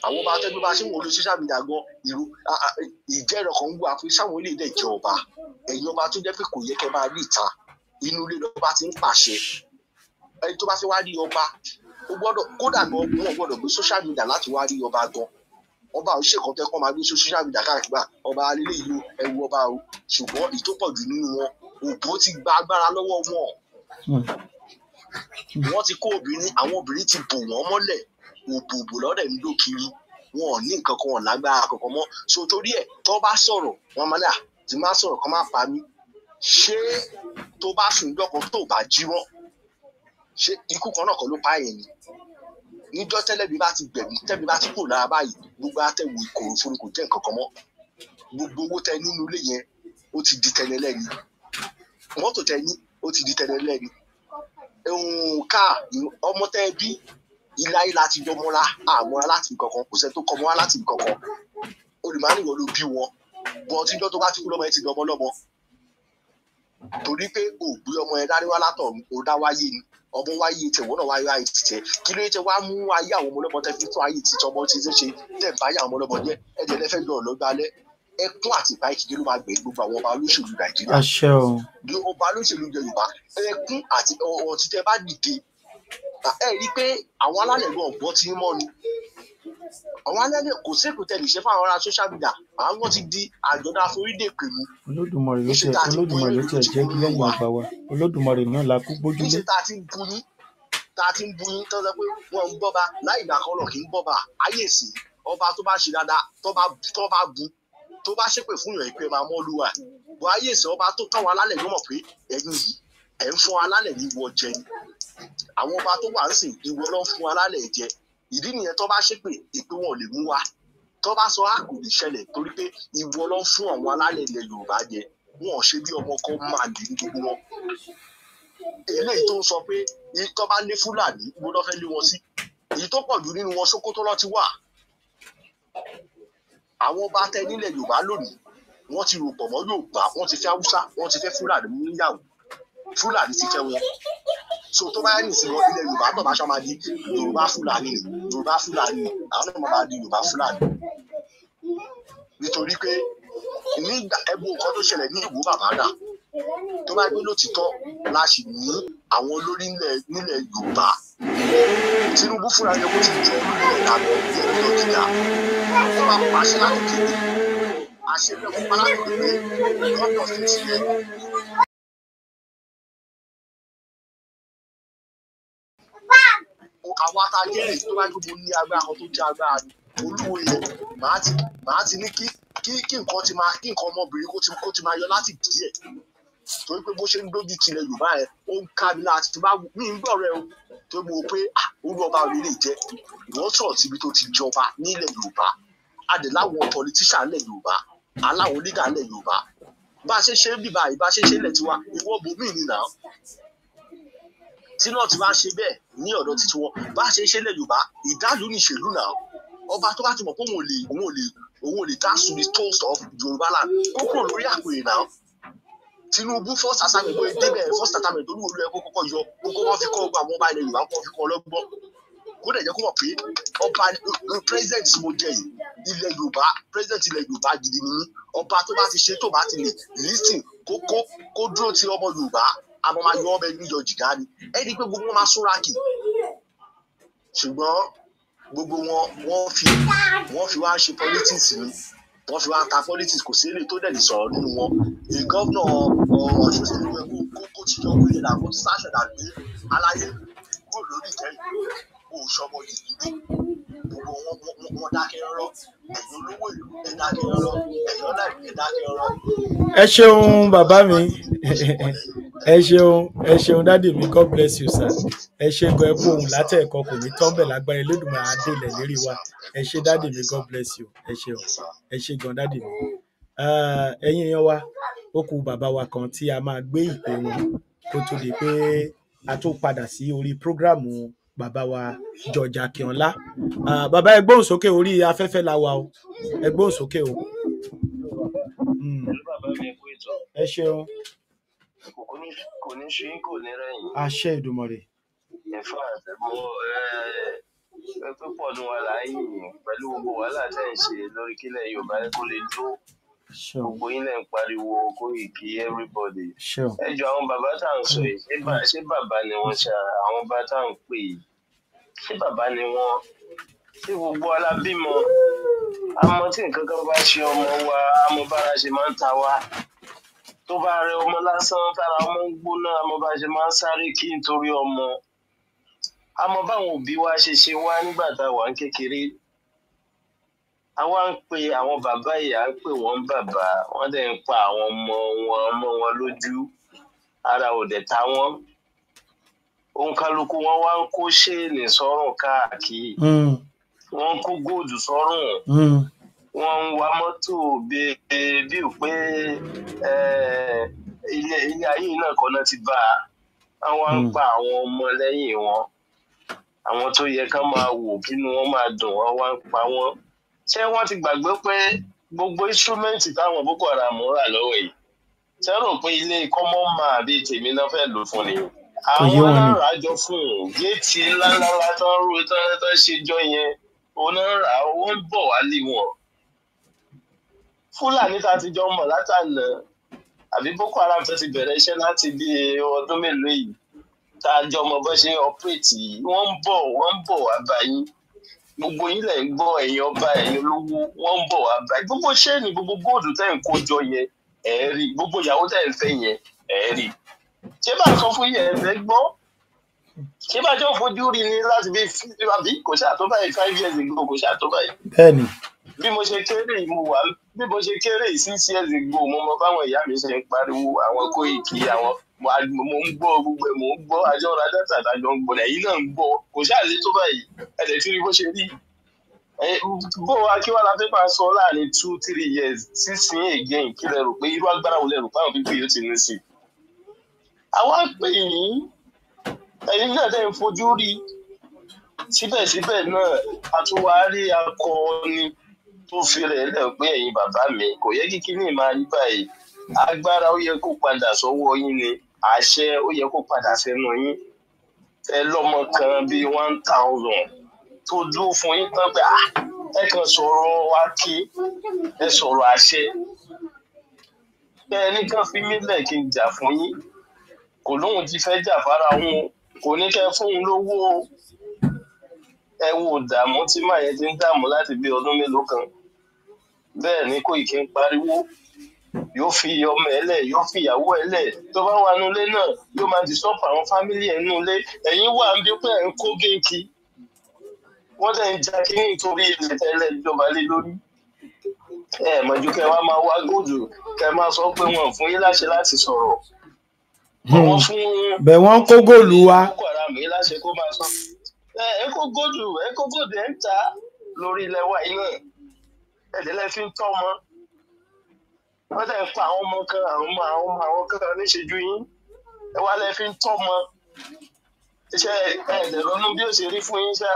àwọn ọba tẹ́gbẹ́ bá ṣe ń wọlé social media gan ìjẹ́rọ̀ kan ń gbọ́ àfi sáwọn ilé ilẹ̀ jẹ́ ọba ẹ̀yin ọba tó jẹ́ pé kò yẹ kẹ́ máa rí ìta inú ilé lọ́ba ti ń pàṣẹ ẹni tó bá fẹ́ wá rí ọba ó gbọ́dọ̀ kódà gan wọn gbọ́dọ̀ gbé social media láti wá rí ọba gan ọba ò ṣèkọ́ tẹ́ kọ́ máa gbé social media káàkiri gbà ọba alẹ́lẹ́ yìí ẹ̀wù ọba o ṣùgbọ́n ìtòpọ̀jù nínú wọn òbó ti gba agbára lọ́wọ́ wọn wọ́n ti kó àwọn obìnrin ti bò wọ́n mọ́lẹ̀ òbòbò lọ́dẹ̀ ń lò kiri wọn ò ní nǹkan kan wọn lágbára kankan mọ́ so torí ẹ̀ tó bá sọ̀rọ̀ wọn máa dà tí máa sọ̀rọ̀ kan máa pa mí ṣé tó bá sùn lọ́kàn tó bá jí wọ́n ṣé ikú kan náà kọ́ ló pa èèyàn ni níjọ́ tẹ́lẹ̀bí bá ti gbẹ̀mí tẹ́bí bá ti kò lára báyìí gbogbo àtẹ̀wò ìkòrò fún kò jẹ́ nǹkan kan mọ́ gbogbo owó tẹ nínú ilé yẹn ó ti di tẹ̀lé lẹ́ni mọ́tò tẹ ní ó ti di tẹ̀lé lẹ́ni ká ọmọ tẹ bí ilá ti jọmọ́ra àmọ́ra láti nǹkankan kò sẹ́ tó kọ́ mọ́ra láti nǹkankan olùmọ̀ánìwọ̀ ló bí wọn bọ́n tíjọ́ tó bá ti kú lọ́mọ ẹ ti dọmọ lọ́mọ torí pé ògbé ọmọ ẹ dárí wá látọ̀run ó dá wáyé ni ọmọ wáyé tẹ̀wọ́n náà wáyé ayé tìtẹ̀ kí ló yẹ tẹ wá mú ayé àwọn ọmọ ọlọ́mọ tẹ fi fún ayé tìtẹ̀ ọmọ tí ṣe tẹ̀ bá ayé àwọn ọmọ ọlọ́mọ jẹ́ ẹ̀jẹ̀ lẹ́fẹ̀ẹ́ gbọ́ ọ̀lọ́gbà alẹ́ ẹkún àti ìpá ìkíkí ló máa gbé gbogbo àwọn ọba olóṣèlú Nàìjíríà ní ọba olóṣèlú Yorùbá ẹkún àti ọtí tẹ bá dìde ẹ rí i pé àwọn alálẹ̀ gan ọ̀gbọ́n ti ń mọ́ ni àwọn alálẹ̀ kò sékù tẹ̀lé ṣe fún àwọn ará social media àwọn ti di àjọ̀dá forídè pẹ̀lú. Olódùmarè ló tiẹ̀ jẹ́ kí lẹ́yìn ọba wa Olódùmarè náà la kú gbójúlé. níṣẹ́ tá a ti ń bu yín tó sọ pé wọ́n ń bọ́ba láì ìgbà kan lọ kì í bọ́ba ayé sí ọba tó bá ṣe dáadáa tó bá bu tó bá ṣépè fún ìyàn ìpè máa mọ́ olúwa bọ́ ayé sí ọba tó káwọn alálẹ̀ ló mọ̀ pé ẹ̀yin yìí ẹ̀ ń fún alálẹ̀ ní ìwọ jẹ ni àwọn ọba tó wà ń sìn ìwọ ló ń fún alálẹ̀ jẹ ìdí nìyẹn tó bá ṣépè ìpè wọn ò lè mú wa tó bá sọ àkò lè ṣẹlẹ̀ torí pé ìwọ ló ń fún àwọn alálẹ̀ ilẹ̀ Yorùbá jẹ wọn ò ṣe bí ọmọ kan máa lè ní gbogbo wọn eléyìí tó ń sọ pé tó bá lé Fúlàní ibo ló fẹ́ lé wọn sí èyí tó pọ̀ jù nínú wọn Sókótó ló ti wà àwọn ọba tẹ nílẹ̀ Yorùbá lónìí wọ́n ti rò pọ̀ mọ́ Yorùbá wọ́n ti fẹ́ Haúsá wọ́n ti fẹ́ Fúlàní níyàwó Fúlàní ti fẹ́ wọn so tó bá yẹ nìsín wọn ilẹ̀ Yorùbá tó bá ṣọ́ máa di Yorùbá Fúlàní àwọn náà máa di Yorùbá Fúlàní nítorí pé nígbà ẹgbẹ́ nǹkan tó ṣẹlẹ̀ ní Ìwó Bàbàdà tó bá gbé lótìtọ́ la sì ní àwọn olórí nílẹ̀ Yorùbá Tinubu fúnra yẹ kó ti jọ ìlànà ìlú gíga tó bá pàṣẹ láti kéde àṣẹ lẹ́kọ̀ọ́ palákòó pé lọ́dọ̀ fi ti yẹ. àwọn atagẹ́rẹ̀ tó bá gbogbo ní agbára kan tó jẹ́ agbára ni olúwo yẹn màá ti ní kí nǹkan ọmọbìnrin kó ti máa yọ láti díẹ̀ torí pé bó ṣe ń dójú tilẹ̀ Yorùbá yẹn ó ń ká mi láti bá mi ń gbọ́ rẹ o tó mọ̀ pé olú ọba òní lè jẹ́ ìwọ́n sọ̀rọ̀ síbi tó ti jọba nílẹ̀ Yorùbá adè láwọn politician nílẹ̀ Yorùbá aláwọn leader nílẹ̀ Yorùbá bá a ṣe ṣe ń bíbá ìbá ṣe ṣe ilẹ̀ tiwa ìwọ́ bòmí nìyà tí náà ti wá ṣe bẹ́ẹ̀ ní ọ̀dọ̀ títí wọn bá a ṣe ṣe ilẹ̀ Yorùbá ìdálù ní ìṣèlú náà ọba tó bá ti mọ̀ pé òun ò lè dá to the toast of Yorùbá land kó kúrò lórí àpèrè náà Tinubu first assignment bóyá débẹ̀ first assignment olúwo ló yẹ kó kọ́kọ́ yọ kókó wọn fi kọ́ ọgbà àwọn ọba ilẹ̀ Yorùbá kó fi kọ́ ọlọ́gbọ́n kó dẹ̀ jẹ́ kó mọ̀ pé ọba president mo jẹ yìí ilẹ̀ Yorùbá president ilẹ̀ Yorùbá gidi ni mí ọba tó bá ti ṣe tó bá ti lè listen kó dúró ti ọmọ Yorùbá àmọ́ máa yọ ọmọ ẹni yọ jìgá ni ẹni pé gbogbo wọn máa súnra kì ṣùgbọ́n gbogbo wọn wọ́n fi wá ṣe politics ni wọ́n fi wá ta politics kò sí èrè tó dẹ̀ lè sọ̀rọ̀ nínú wọn the governor Ọ̀ṣun sí ìwé kó ti yọ wílé náà kó ti sáṣẹ̀dá gbé aláyé kúrò lórí ìkẹyìn kó sọmọ yìí gbogbo wọn dákẹ́ rọ́rọ́ ẹ̀yin olówó ìlú ẹ̀ dákẹ́ rọ́rọ́ ẹ̀yin ọ̀la ìlú ẹ̀ dákẹ́ rọ́rọ́. ẹ ṣeun bàbá mi ẹ ṣeun dádì mi God bless you sir ẹ ṣe gan ẹ kú ohun látẹ̀ẹ̀kọ́ kò ní tán bẹ̀ lágbára Elédùmarè adélẹ̀ lérí wa ẹ ṣe dádì mi God bless you ẹ ṣe gan dádì mi ẹ̀yin èèyàn wa ó kù bàbá wa kan tí a máa gbé ìpè wọn kó tó di pé a tó padà sí orí prógráàmù bàbá wa George Akínọlá bàbá ẹ gbóhùn sókè orí afẹ́fẹ́ la wà o ẹ gbóhùn sókè o. ẹ ṣeun. kò ní ṣe kò ní rẹ̀yìn. àṣẹ Ìdùmarè. ẹ̀fọ́ àtẹ̀mọ́ púpọ̀ ní wa láàyè pẹ̀lú gbogbo wàhálà tẹ̀ ń ṣe lórí kílẹ̀ Yorùbá kó lè dúró gbogbo yín lẹ̀ ń pariwo Koiki everybody. ẹ jọ àwọn bàbá tá à ń sọ yìí ṣé bàbá ni wọ́n ṣe àwọn bàbá tá à ń pè yìí ṣé bàbá ni wọ́n ṣé gbogbo alábímọ àmọ́ tí nǹkan kan bá ṣe ọmọ wa àmọ́ bára ṣe máa ń ta wá tó bá rẹ ọmọ lásán tára ọmọ ń gbóná àmọ́ bá ṣe máa ń sáré kí nítorí ọmọ àmọ́ báwọn òbí wa ṣe wá nígbà tá a wà ń kékeré àwa ń pe àwọn bàbá yìí à ń pè wọ́n bàbá wọ́n dẹ̀ ń pa àwọn ọmọ wọn lójú ara ò dẹ̀ ta wọ́n òǹkálukú wọn wá ń kó ṣéènì sọ́rùn káàkiri wọ́n ń kó góòdù sọ́rùn wọ́n ń wa mọ́tò bíi pé ilé ayé náà kan náà ti bá a wọ́n ń pa àwọn ọmọ lẹ́yìn wọn àwọn tó yẹ ká máa wò kínú wọn máa dùn wọ́n wá ń pa wọ́n ṣé wọ́n ti gbàgbé pé gbogbo instrument táwọn Boko Haram rà lọ́wọ́ yìí ṣé rò pé ilé common man bíi tèmi náà fẹ́ lò fún ni àwọn náà rà jọ fún un géètì ńláńlá tó ń ro tó ń ṣe jọ yẹn òun náà rà ó ń bọ̀ wálé wọn Fúlàní tá a ti jọ mọ̀ látànà àbí Boko Haram tó ti bẹ̀rẹ̀ iṣẹ́ láti bí ọdún mélòó yìí tá a jọ mọ̀ bó ṣe ọpẹ́ẹ̀tì yìí wọ́n ń bọ̀ wá báyìí gbogbo yín lẹ̀ ń gbọ́ ẹ̀yin ọba ẹ̀yin olówó wọ́n ń bọ̀ wá báyìí gbogbo ṣéènì gbogbo góòdù tẹ̀ ń kó jọ yẹn ẹ̀ rí gbogbo ìyàwó tẹ̀ ń fẹ́ yẹn ẹ̀ rí ṣé bá a sọ fún yẹn ẹ̀ gbọ́ ṣé bá a jọ fojú rí ni láti bí àbí kò ṣáà tó báyìí 5 years ago kò ṣáà tó báyìí. bẹ́ẹ̀ni. bí mo ṣe kéré bí mo ṣe kéré 6 years ago mo mọ báwọn ìyá mi ṣe ń pariwo àwọn Koiki àwọn mo ń gbọ́ gbogbo ẹ̀ mo ń gbọ́ àjọ ra dátà àjọ ń gbọ́ ẹ̀yin náà ń gbọ́ kò ṣáà lè tó báyìí ẹ̀dẹ̀ tí rí bó ṣe rí bó akíwá la fẹ́ máa sọ láàrin 2-3 years sísìn again kí lẹ rò pé irú agbára wo lẹ rò pé àwọn pípé yóò ti ní sí i. àwa pè yín ẹ̀yin náà dẹ̀ ń fojú rí síbẹ̀síbẹ̀ náà àtúwárí akọni tó fi rẹ̀ lẹ̀ pé ẹ̀yin bàbá mi kò yẹ kí kíní máa rí báyìí agbára ó yẹ kó padà sọ́wọ́ yín ni àṣẹ ó yẹ kó padà sẹ́nu yín ẹ lọ́mọ kan bíi 1000 tó dúró fún yín tán pé ẹ kàn sọ̀rọ̀ wá kí ẹ sọ̀rọ̀ àṣẹ ẹ nìkan fi mí lẹ̀ kí n jà fún yín kò lóun ti fẹ́ jà fara wọn kò ní kẹ́ fún un lówó ẹ wo dààmú tí màá yẹn ti ń dààmú láti bí ọdún mélòó kan bẹ́ẹ̀ ni Koiki ń pariwo yóò fi ọmọ ẹ lẹ̀ yóò fi ìyàwó ẹ lẹ̀ tó bá wà nulẹ̀ náà yóò máa disturb àwọn fámìlì ẹ̀ nulẹ̀ ẹ̀yin wà ń bí pé ẹ̀ ń kó géèkì wọ́n dẹ̀ ń ja kínní nítorí ilẹ̀ tẹ́lẹ̀ ìjọba lé lórí mọ̀jú kẹ́ wá máa wá gòdù kẹ́ máa sọ pé wọ́n fún yín láṣẹ láti sọ̀rọ̀ bẹ̀ wọ́n kó góòlù wa. ẹ kó góòlù ẹ̀ ń ta lórí ilẹ̀ wa yìí náà ẹ̀dẹ̀lẹ̀ fi ń tọ́ ọmọ wọ́n dẹ̀ ń pa àwọn ọmọ kan àwọn kan níṣẹ́jú yín ẹ wá lẹ́ fi ń tọ́ ọmọ iṣẹ́ ẹ̀ẹ́dẹ̀rọ̀nù bí ó ṣe rí fún yín ṣá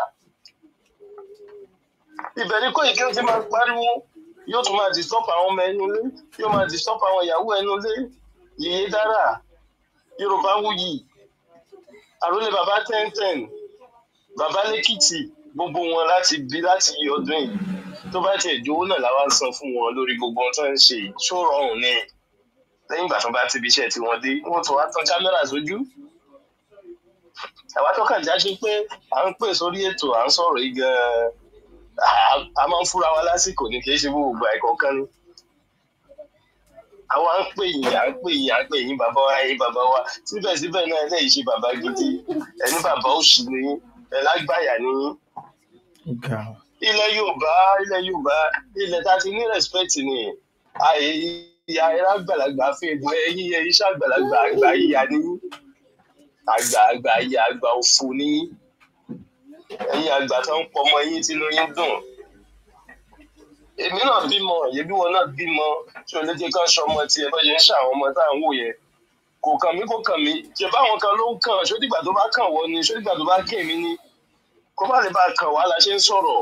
ibẹ̀ ni Koiki ó ti máa pariwo yóò tún máa disturb àwọn ọmọ ẹnu ilé yóò máa disturb àwọn ìyàwó ẹnu ilé Yèyé Dára Yorùbáwùyí Àrólé bàbá 1010 bàbá lẹ́kìtì gbogbo wọn láti ọdún yìí tó bá tiẹ̀ jówó náà làwa ń san fún wọn lórí gbogbo ohun tó ń ṣe ṣó rọrùn ni lẹ́yìn ìgbà tó bá ti ibi iṣẹ́ tí wọ́n dé wọ́n tún wá tán kámẹ́rà sójú. àwa tó kàn já sí pé à ń pè sórí ètò à ń sọ̀rọ̀ yìí gan-an a máa ń fúnra wa lásìkò ní kì í ṣe gbogbo àìkọ̀ọ̀kan ni. àwa ń pè yín bàbá wa síbẹ̀síbẹ̀ náà ẹlẹ́yìí ṣe bàbá gidi ẹni bàbá òṣì ni yín ẹ lágbàyà ni yín. ilẹ̀ Yorùbá ilẹ̀ tá a ti ní respect ni ìyá ẹ̀rọ àgbàlagbà fún egun ẹ̀yìn iṣẹ́ àgbàlagbà àgbà ìyá ni yín àgbà ìyá àgbà òfò ni yín ẹ̀yin àgbà tó ń pọmọ yín tínú yín dùn. èmi náà bímọ èyí wọn náà bímọ tí olóje kan ṣọmọ tiẹ̀ bá yẹn ń ṣàwọn ọmọ tá à ń wò yẹn kò kàn mí ṣe báwọn kan ló ń kàn ṣó dìgbà tó bá kàn wọ́n ni ṣó dìgbà tó bá kàn mí ni kó má lè bá kàn wá la ṣe ń sọ̀rọ̀.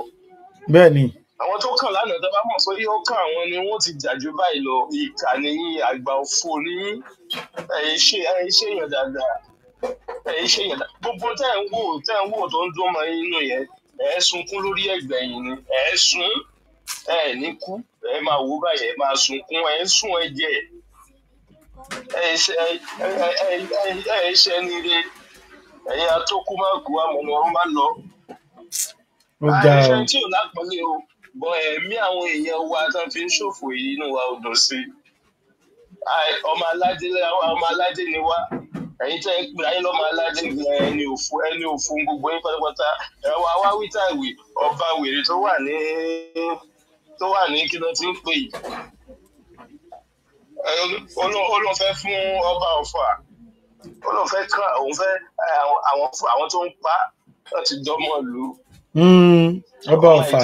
bẹ́ẹ̀ni. àwọn tó kàn lánàá tó bá mọ̀ pé ó kàn àwọn ni wọ́n ti jà jù báyìí lọ ìkà nìyí àgbà òfò nìyí ẹ̀yin ṣe èèyàn dáadáa gbogbo tẹ́ ń wò tó ń dún mọ́ inú yẹn ẹ̀ sunkún lórí ẹ̀gbẹ̀yìn ni ẹ̀ sùn ẹ̀ ní kú ẹ̀ máa wò báyìí ẹ̀ máa sunkún ẹ̀ ń sùn ẹ̀ jẹ́ ẹ̀ ṣẹ́ nílé ẹ̀yin atókù máa kú àmọ́ ọ̀run máa lọ. àìṣe tí ò lápọ̀lé o bọ ẹ̀mí àwọn èèyàn wa tán fi ń ṣòfò yìí inú wa ò dùn sí ọmọ aládé ni wá ẹ̀yin tẹ́ ń pè ayé lọ́mọ aládé ẹni òfò gbogbo yín pátápátá ẹ̀wọ̀ àwa wítàwé ọba wèrè tó wà ní kí ló ti ń pè yìí olóhùn fẹ́ fún ọba Ọ̀fà olóhùn fẹ́ kàn òun fẹ́ àwọn tó ń pa láti dọ́mọ̀ lù ọba Ọ̀fà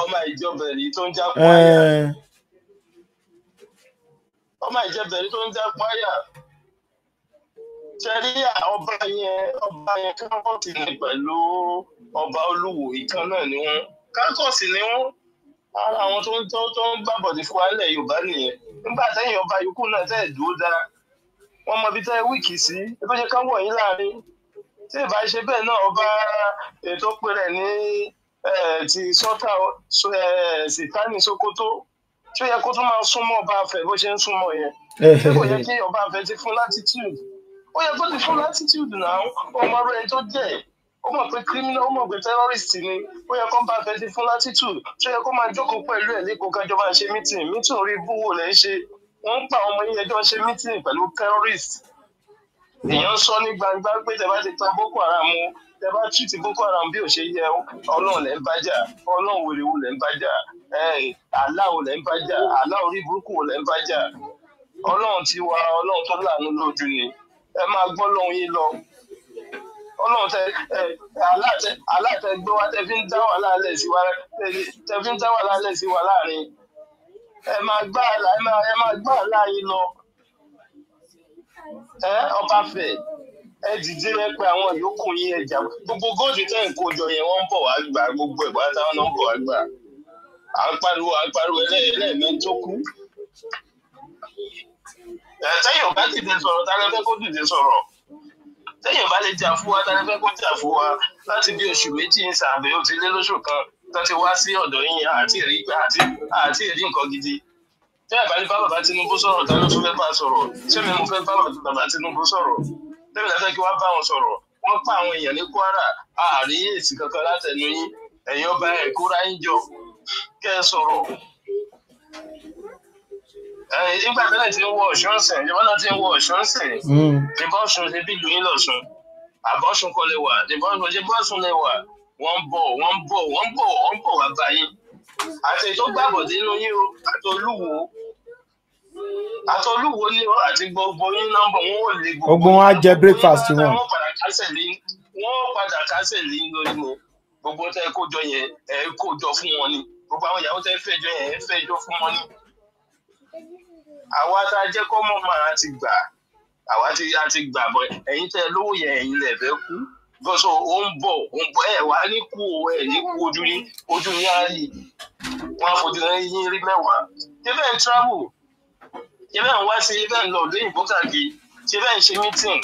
ọmọ ìjọbẹ̀rì tó ń já páyà ọmọ ìjọbẹ̀rì tó ń já páyà ṣẹ́rí ọba yẹn kákọ́ọ̀tì ni pẹ̀lú ọba Olúwo ìkan náà ni wọ́n kákọ́ọ̀tì ni wọ́n ara àwọn tó ń gbàbọ̀dì fún wa ilẹ̀ Yorùbá nìyẹn nígbà tẹ́yìn ọba yòókù náà tẹ́ ẹ̀ dúró dáa wọ́n mọ ibi tẹ́ wíìkì sí ẹ tó ṣe ká wọ̀ yín láàrin tí ìbá ṣe bẹ́ẹ̀ náà ọba ètò péré ní ti sọ́tà Sìtánì Sókótó tí ó yẹ kó tún máa súnmọ́ ọba Afẹ̀ bó ṣe ń súnmọ́ yẹn kò yẹ kí ọba Afẹ̀ ti fún latitude ó yẹ kó ti fún latitude náà ọmọ rẹ̀ tó jẹ́ ó mọ̀ pé criminal ó mọ̀ pé terrorist ni ó yẹ kó bá Afẹ̀ ti fún latitude tí ó yẹ kó máa jókòó pẹ̀lú ẹ̀ lẹ́kọ̀ọ́ kájọ máa ṣe meeting orí búwo lẹ́ ń ṣe wọ́n ń pa ọmọ yín ẹjọ́ ṣe meeting pẹ̀lú terrorist èèyàn sọ ní gbangba pé tẹ bá ti tan Boko Haram tẹ bá treat Boko Haram bí ò ṣe yẹ Ọlọ́run lẹ́ ń bájà Ọlọ́run wèrèwò lẹ́ ń bájà aláwo lẹ́ ń bájà aláwo orí burúkú lẹ́ ń bájà Ọlọ́run ti wá Ọlọ́run tó láàánú lójú ni ẹ máa gbọ́ lọ́hùn yín lọ Ọlọ́run aláàtẹ gbé wa tẹ fi ń dá wàhálà lẹ̀ sí wa láàrin ẹ máa gbá àlá yín lọ ọba Afẹ̀ ẹ dìde ẹ pé àwọn yòókù yín ẹjà gbogbo góòdù tẹ́ ń kó jọ yẹn wọ́n ń bọ̀ wá gbà gbogbo ẹ̀gbọ́n táwọn náà ń bọ̀ wá gbà à ń pariwo ẹlẹ́ẹ̀mí tó kú. tẹ́yìn bá dìde sọ̀rọ̀ tálẹ́ fẹ́ kó dìde sọ̀rọ̀ tẹ́yìn bá lè jà fún wa tálẹ́ fẹ́ kó jà fún wa láti bí oṣù méjì ń sàbẹ̀ ó ti lé lóṣù kan tó ti wá sí ọ̀dọ̀ yín àti èrí nǹkan gidi. tẹ́ ẹ̀ bá ní bá bàbá Tinubu sọ̀rọ̀ tá ló tún fẹ́ bá sọ̀rọ̀ ṣé mi mo fẹ́ bá bàbá Tinubu sọ̀rọ̀ tẹ́mi náà fẹ́ kí wọ́n bá wọn sọ̀rọ̀ wọ́n pa àwọn èèyàn ní Kwara àárí èsì kankan látẹnu yín ẹ̀yin ọba ẹ̀ kóra yín jọ kẹ́ ẹ sọ̀rọ̀. nígbà tẹ́lẹ̀ tí ń wọ Ọ̀ṣun sìn ìjọba náà ti ń wọ Ọ̀ṣun sìn ìbọn Ọ̀ṣun ṣe bí ìlú yín lọ́ṣun àbọ̀ṣun kọ́ lè wà ìbọn Ọ̀ṣun lè wà wọ́n ń bọ̀ wá bá yín àti ètò gbàbọ̀dé nínú yín o àtolúwo ní àti gbogbo yín nọ́mbà wọn ò lè gbogbo wọn á jẹ breakfast wọn. wọ́n padà kásẹ̀ lé lórí ni gbogbo tẹ́ kójọ yẹn kójọ fún wọn ni gbogbo àwọn ìyàwó tẹ́ fẹ́jọ yẹn fẹ́jọ fún wọn ni. àwa tá a jẹ́ kọ́ mọ́ máa ti gbà àwa ti gbà bọ̀ ẹ̀yin tẹ́ lówó yẹn ẹ̀yin lẹ̀ fẹ́ kú gbọ́sọ̀ ó ń bọ̀ wá ní kú ní kú ojú yín á rí wọn á fojú yín rí mẹ́wàá ṣé bẹ́ẹ̀ ń travel ṣé bẹ́ẹ̀ ń wá sí ṣé bẹ́ẹ̀ ń lọ lóyìnbó káàkiri ṣé bẹ́ẹ̀ ń ṣe meeting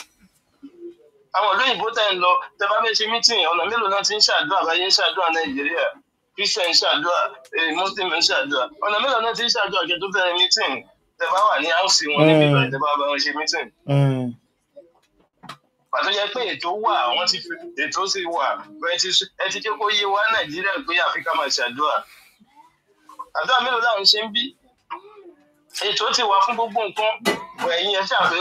àwọn olóyìnbó tẹ́ ń lọ tẹ́ bá fẹ́ ṣe meeting ọ̀nà mélòó náà ti ń ṣàdúrà báyé ń ṣàdúrà Nàìjíríà Christian ń ṣàdúrà Muslim ń ṣàdúrà ọ̀nà mélòó náà ti ń ṣàdúrà kẹ́ tó bẹ̀rẹ̀ meeting tẹ bá wà ní áùsì wọn níbi ìbàdàn tẹ bá bá wọn ṣe mítìn. pàtó jẹ́ pé ètò wà wọ́n ti fi ètò sì wà ẹ ti jẹ́ kó yé wa nàìjíríà pé àfikà máa ṣàdúrà. àdúrà mélòó làwọn ṣe ń bí ètò ti wà fún gbogbo nǹkan ẹ̀yin ẹ ṣàfẹ́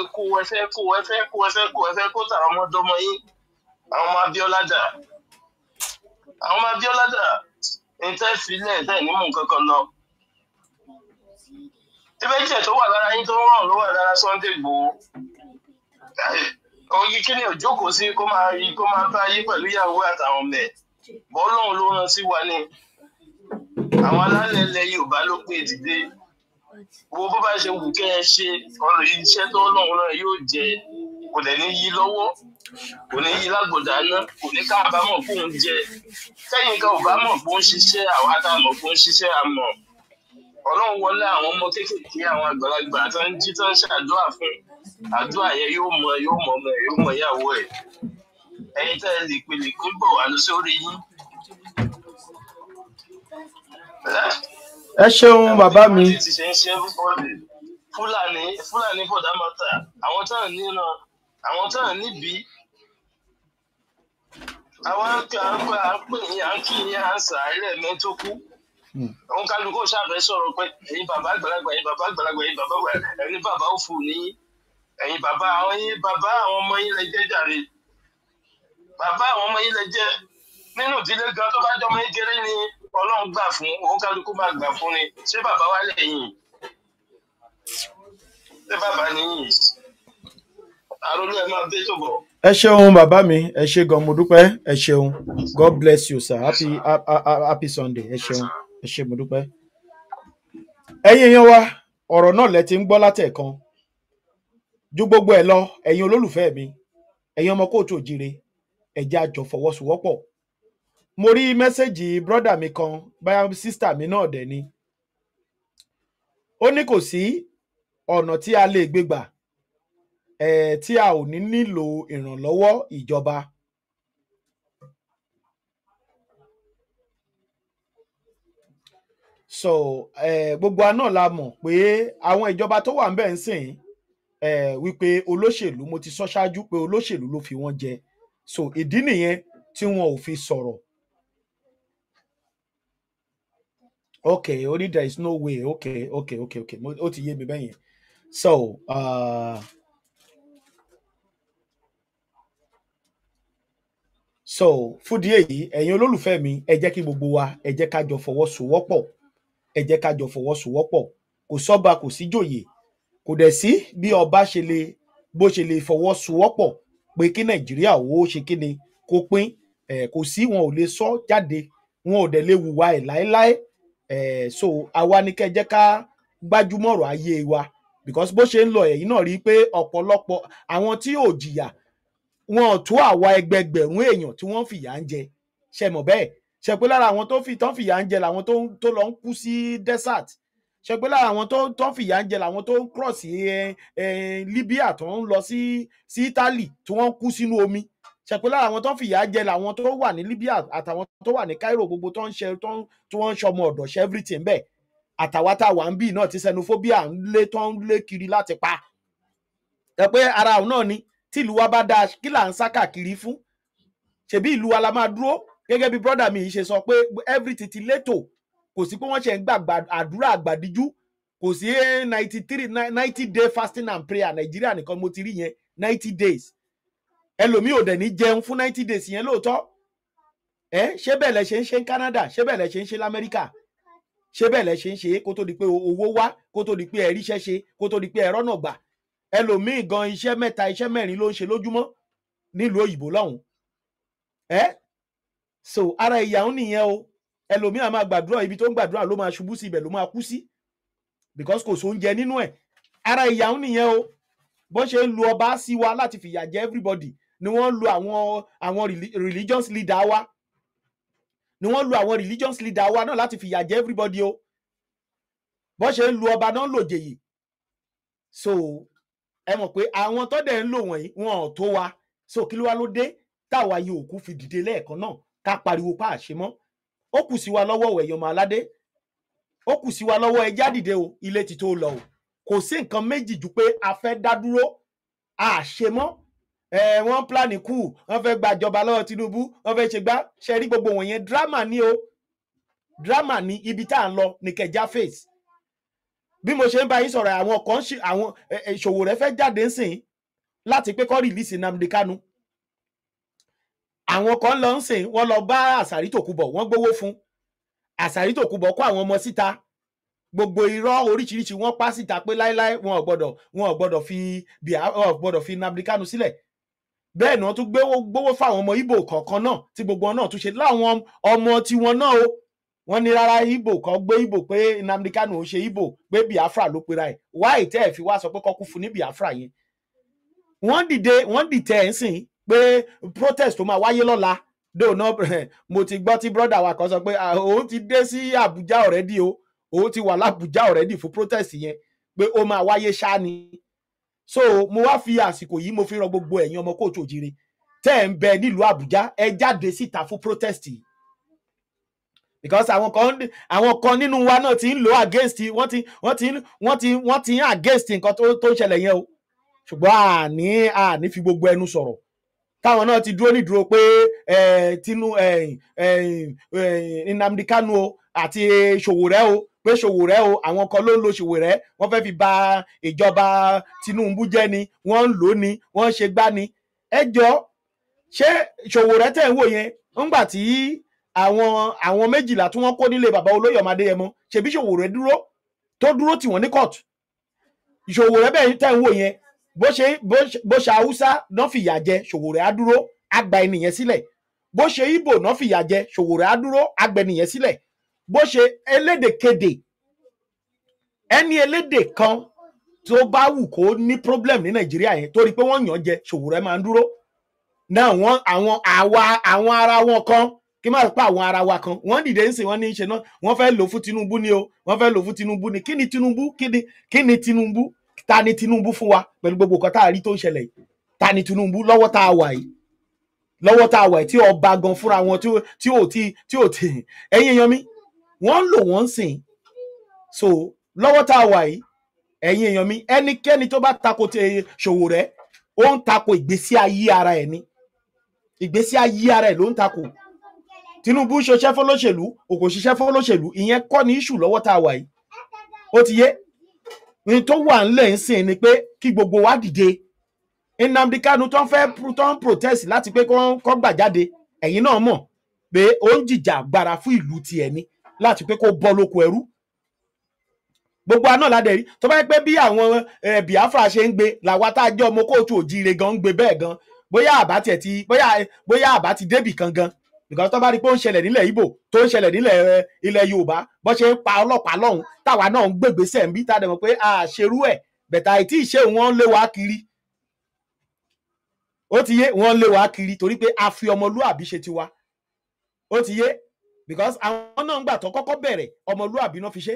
kó tàwọn ọmọdọ́mọ yín àwọn ọmọ Abíọ́lá dà ní tẹ́ filẹ̀ tẹ́ ní mú nǹkan kan lọ. ibẹ̀ jẹ́ tó wà lára yín tó ń ràn ló wà lára Sunday Igboho. oyin kí ni òjókòó sí kó máa bá yí pẹ̀lú ìyàwó àtàwọn ọmọ ẹ̀ bọ́ọ̀lọ́hún ló rán sí wa ni àwọn alálẹ̀ ilẹ̀ Yorùbá ló pè dìde wo bó bá ṣe wù kẹ́ ẹ ṣe ọ̀rọ̀ iṣẹ́ tó lọ́hún náà yóò jẹ kò dẹ̀ ní yí lọ́wọ́ kò ní yí lágbòdà náà kò ní káàbámọ̀ kó ń jẹ sẹ́yìn kan ò bá mọ̀ kó ń ṣiṣẹ́ àwa tá a mọ̀ kó ń ṣiṣẹ́ àmọ́ Ọlọ́run wọlé àwọn ọmọ kéékèèké àwọn àgbàlagbà tó ń jí tó ń ṣàdúrà fún àdúrà yẹn yóò mọ ọmọ ẹ̀ yóò mọ ìyàwó ẹ̀ ẹ̀yin tẹ́ ẹ lè ń bọ̀ wá sórí yín. ẹ ṣeun bàbá mi. Fúlàní bọ̀dá mọ́tà àwọn táwọn níbi àwọn à ń pè yín à ń kí yín à ń sàárẹ̀ mẹ́tò kú. Àwọn kálukú ṣàfẹ́ sọ̀rọ̀ pé ẹ̀yin bàbá àgbàlagbà ẹ̀yin bàbá òfò ní ẹ̀yin bàbá àwọn ọmọ yín lẹ jẹ́ jàre bàbá àwọn ọmọ yín lẹ jẹ́ nínú ìdílé gan tó bá jọmọ ìgéré ni Ọlọ́run gbà fún òun kálukú máa gbà fún ni ṣé bàbá wà lẹ́yìn ṣé bàbá nìyí àròlé ẹ máa bẹ́ tó bọ̀. ẹ ṣeun bàbá mi ẹ ṣe gan mo dúpẹ́ ẹ ṣeun God bless you sir happy Sunday ẹ ṣeun ẹ ṣe mo dúpẹ́. ẹ̀yin èèyàn wa ọ̀rọ̀ náà lẹ ti ń gbọ́ látẹ̀kan ju gbogbo ẹ̀ lọ ẹ̀yin olólùfẹ́ mi ẹ̀yin ọmọ kóòtù òjire ẹ jẹ́ a jọ fọwọ́sowọ́pọ̀. mo rí mẹ́sẹ̀gì brọ́dà mi kan báyà sísítà mi náà dẹ̀ ni ó ní kò sí ọ̀nà tí a lè gbé gbà tí a ò ní nílò ìrànlọ́wọ́ ìjọba. so gbogbo wa náà la mọ̀ pé àwọn ìjọba tó wà ń bẹ̀ ń sìn wípé olóṣèlú mo ti sọ ṣáájú pé olóṣèlú ló fi wọ́n jẹ so ìdí nìyẹn tí wọn ò fi sọ̀rọ̀. okay only there is no way okay ó ti yé mi bẹ́yẹn so fúdìí èyí ẹ̀yin olólùfẹ́ mi ẹ jẹ́ kí gbogbo wa ẹ jẹ́ ká jọ fọwọ́sowọ́pọ̀ kò sọ́ba kò sí jòyè kò dẹ̀ sí bí ọba bó ṣe lè fọwọ́sowọ́pọ̀ pé kí Nàìjíríà ó ṣe kí ni kó pín kò sí wọn ò lè sọ jáde wọn ò dẹ̀ lè hùwà ẹ̀ láéláé so àwa ni kẹ́ jẹ́ ká gbájúmọ́ ọ̀rọ̀ ayé wa because bó ṣe ń lọ ẹ̀yin náà rí i pé ọ̀pọ̀lọpọ̀ àwọn tí ò jìyà wọn ò tó àwa ẹgbẹgbẹ̀rún èèyàn tí wọ́n fìyà ń jẹ ṣe mọ̀ bẹ́ẹ̀ ṣe pé lára àwọn tó fìyà ń jẹ làwọn tó lọ ń kú sí desert ṣe pé lára àwọn tó fìyà ń jẹ làwọn tó ń cross Libya tó ń lọ sí Italy tí wọ́n ń kú sínú omi ṣe pé lára àwọn tó fìyà ń jẹ làwọn tó wà ní Libya àtàwọn tó wà ní Cairo gbogbo tó ń ṣọmọ ọ̀dọ̀ ṣe everything bẹ́ẹ̀ àtàwọn tá a wà ń bì náà tí xenophobia tó ń lé kiri láti pa ẹ pé ara òun náà ni tí ìlú wa bá dáa kí là ń sá káàkiri fún ṣebí ìlú wa la máa dúró gẹ́gẹ́ bí brọ́dà mi yìí ṣe sọ pé everything ti létò kò sí pé wọ́n ṣe ń gbà àdúrà àgbàdíjú kò sí 90 day fasting and prayer Nàìjíríà nìkan mo ti rí yẹn 90 days ẹlòmíì ò dẹ̀ ní jẹun fún 90 days yẹn lóòótọ́ ṣé bẹ́ẹ̀ lẹ ṣe ń ṣe ní Canada ṣé bẹ́ẹ̀ lẹ ṣe ń ṣe l'Amẹ́ríkà ṣé bẹ́ẹ̀ lẹ ṣe ń ṣe kó tó di pé owó wá kó tó di pé ẹ̀rí iṣẹ́ ṣe kó tó di pé ẹ̀rọ náà gbà ẹlòmíì gan iṣẹ́ 3 iṣẹ́ 4 ló ń ṣe lójúmọ́ nílùú òyìnbó lọ́hùn so ara ìyàwó nìyẹn o ẹlòmíì á máa gbàdúrà ibi tó ń gbàdúrà ló máa ṣubú sí ibẹ̀ ló máa kú sí because kò sóúnjẹ nínú ẹ̀ ara ìyàwó nìyẹn o bó ṣe ń lu ọba sí wa láti fìyà jẹ everybody ni wọ́n lu àwọn religious leader wa náà láti fìyà jẹ everybody o bó ṣe ń lu ọba náà lò jèyè so ẹ mọ̀ pé àwọn tó dẹ̀ ń lò wọ̀nyí wọn ò tó wa so kí ló wá ló dé táwa yìí òkú fi dìde lẹ́ẹ̀kan náà ká pariwo pa àṣẹ mọ́ ó kù sí wa lọ́wọ́ ẹ̀yọ́ ọmọ aládé ó kù sí wa lọ́wọ́ ẹjá dìde o ilé ti tó lọ o kò sí nǹkan méjì ju pé a fẹ́ dá dúró àṣemọ́ wọ́n plan kù wọ́n fẹ́ gbàjọba lọ́wọ́ Tinubu wọ́n fẹ́ ṣe gbá ṣe rí gbogbo wọ̀nyẹn drama ni o drama ni ibi tá à ń lọ ní kẹjá face bí mo ṣe ń bá yín sọ̀rọ̀ àwọn kan ṣe àwọn Sowore fẹ́ jáde ń sìn láti pé kó release Nnamdi Kanu àwọn kan lọ ń sìn wọ́n lọ bá Àsàrí Tòkunbọ̀ wọ́n gbowó fún Àsàrí Tòkunbọ̀ kó àwọn ọmọ síta gbogbo irọ́ oríṣiríṣi wọ́n pa síta pé láíláí wọn ò gbọ́dọ̀ fi Nnamdi Kanu sílẹ̀ bẹ́ẹ̀ náà tún gbowó fáwọn ọmọ Ìgbò kọ̀ọ̀kan náà tí gbogbo wọn náà tún ṣe láwọn ọmọ tiwọn náà o wọ́n ní rárá Ìgbò kan gbé Ìgbò pé Nnamdi Kanu ò ṣe Ìgbò pé Biafra ló pera ẹ̀ wáì tẹ́ ẹ̀ fi wá sọ pé kọ́kú fún ní Biafra yẹn wọ́n dìtẹ̀ ẹ̀ ń sìn pé protest tó máa wáyé lọ́la dóònà mo ti gbọ́ tí brọ́dà wa kan sọ pé òun ti dé sí Àbújá already o òun ti wà lábújá already fún protest yẹn pé ó máa wáyé ṣáá ni so mo wá fi àsìkò yìí mo fi rọ gbogbo ẹ̀yin ọmọ kóòtù òjìrè tẹ́ ẹ̀ ń bẹ nílùú Àbújá ẹ jáde síta fún protest yìí because àwọn kan nínú wa náà ti ń lò against wọ́n ti ń against nǹkan tó ń ṣẹlẹ̀ yẹn o ṣùgbọ́n àní fi gbogbo ẹnu sọ̀rọ̀ táwọn náà ti dúró nídúró pé Nnamdi Kanu o àti Sowore o pé Sowore o àwọn kan ló ń lo Sowore wọ́n fẹ́ fi bà ìjọba Tinubu jẹ́ ni wọ́n ń lò ní wọ́n ń ṣe gbá ni ẹ jọ ṣé Sowore tẹ̀ ń wò yẹn ńgbà tí àwọn méjìlá tí wọ́n kó nílé bàbá olóyè ọmọ Adéyẹmọ ṣebí Sowore dúró tì wọ́n ní court Sowore bẹ́ẹ̀ tẹ̀ ń wò yẹn bó ṣe Haúsá náà fìyà jẹ Sowore á dúró á gba ẹnìyẹn sílẹ̀ bó ṣe Ìgbò náà fìyà jẹ Sowore á dúró á gba ẹnìyẹn sílẹ̀ bó ṣe elédèkedè ẹni elédè kan tó bá wù kó ní problem ní Nàìjíríà yẹn torí pé wọ́n yàn jẹ Sowore máa ń dúró náà àwọn ara wọn kan kí má pa àwọn ara wa kan wọ́n dìde ń sìn wọ́n ní í ṣe náà wọ́n fẹ́ lò fún Tinubu ni o wọ́n fẹ́ lò fún Tinubu ni kí ni Tinubu kí ni Tinubu ta ni Tinubu fún wa pẹ̀lú gbogbo nǹkan tá a rí tó ń ṣẹlẹ̀ yìí ta ni Tinubu lọ́wọ́ tá a wà yìí tí ọba gan fúnra wọn tí ò tí ẹ̀yin èèyàn mi wọ́n lò wọ́n sìn so lọ́wọ́ tá a wà yìí ẹ̀yin èèyàn mi ẹnikẹ́ni tó bá tako Sowore ó ń tako ìgbésí ayé ara ẹ̀ ni ìgbésí ayé ara ẹ̀ ló ń tako Tinubu ṣiṣẹ́ fọlọ́ṣèlú òkò ṣiṣẹ́ fọlọ́ṣèlú ìyẹn kọ́ ní issue lọ́wọ́ tá a wà yìí ó ti yé ní tó wà ńlẹ̀ ń sìn ni pé kí gbogbo wa dìde Nnamdi Kanu tó ń protest láti pé kó gbà jáde ẹ̀yin náà mọ̀ pé ó ń jìjà gbára fún ìlú tiẹ̀ ni láti pé kó bọ́ lóko ẹrú gbogbo àná ládẹ rí tó bá yẹ pé bí àwọn Biafra ṣe ń gbé làwa tá a jẹ́ ọmọ kóòtù òjíire gan ń gbé bẹ́ẹ̀ gan bóyá àbá ti débì kan gan because tó bá rí pé ó ń ṣẹlẹ̀ nílẹ̀ Ìgbò tó ń ṣẹlẹ̀ nílẹ̀ ilẹ̀ Yorùbá bó ṣe ń pa ọlọ́pàá lọ́hùn táwa náà ń gbègbèsẹ̀ ń bí tá a dẹ̀ mọ̀ pé àṣerú ẹ̀ bẹ̀tà àìtí ìṣe wọn lé wa kiri ó ti yé wọn lé wa kiri torí pé a fi ọmọlúàbí ṣe tiwa ó ti yé because àwọn náà ń gbà tó kọ́kọ́ bẹ̀rẹ̀ ọmọlúàbí náà fi ṣe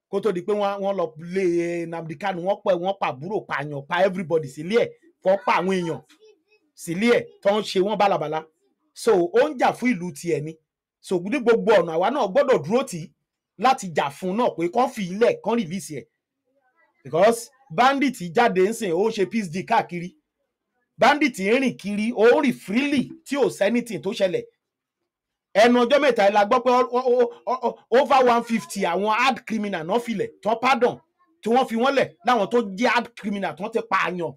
kó tó di pé wọ́n lọ lé Nnamdi Kanu wọ́n pa àbúrò pààyàn pa everybody sílé ẹ̀ fọ́ pa àwọn èèyàn sílé ẹ̀ tó ń ṣe wọ́n bálabàla so ó ń jà fún ìlú tiẹ̀ ni so ní gbogbo ọ̀nà àwa náà gbọ́dọ̀ dúró tì í láti jà fún náà pé kán fi ilẹ̀ kán release ẹ̀ because bandit jáde ń sìn ó ń ṣe peace deal káàkiri bandit ń rìn kiri ó ń rìn freely tí ò sẹ́nitìn tó ṣẹlẹ̀ ẹnu ọjọ́ mẹ́ta la gbọ́ pé over 150 àwọn hard criminal náà filẹ̀ tó pardon tí wọ́n fi wọ́n lẹ̀ láwọn tó jẹ́ hard criminal tó ti pààyàn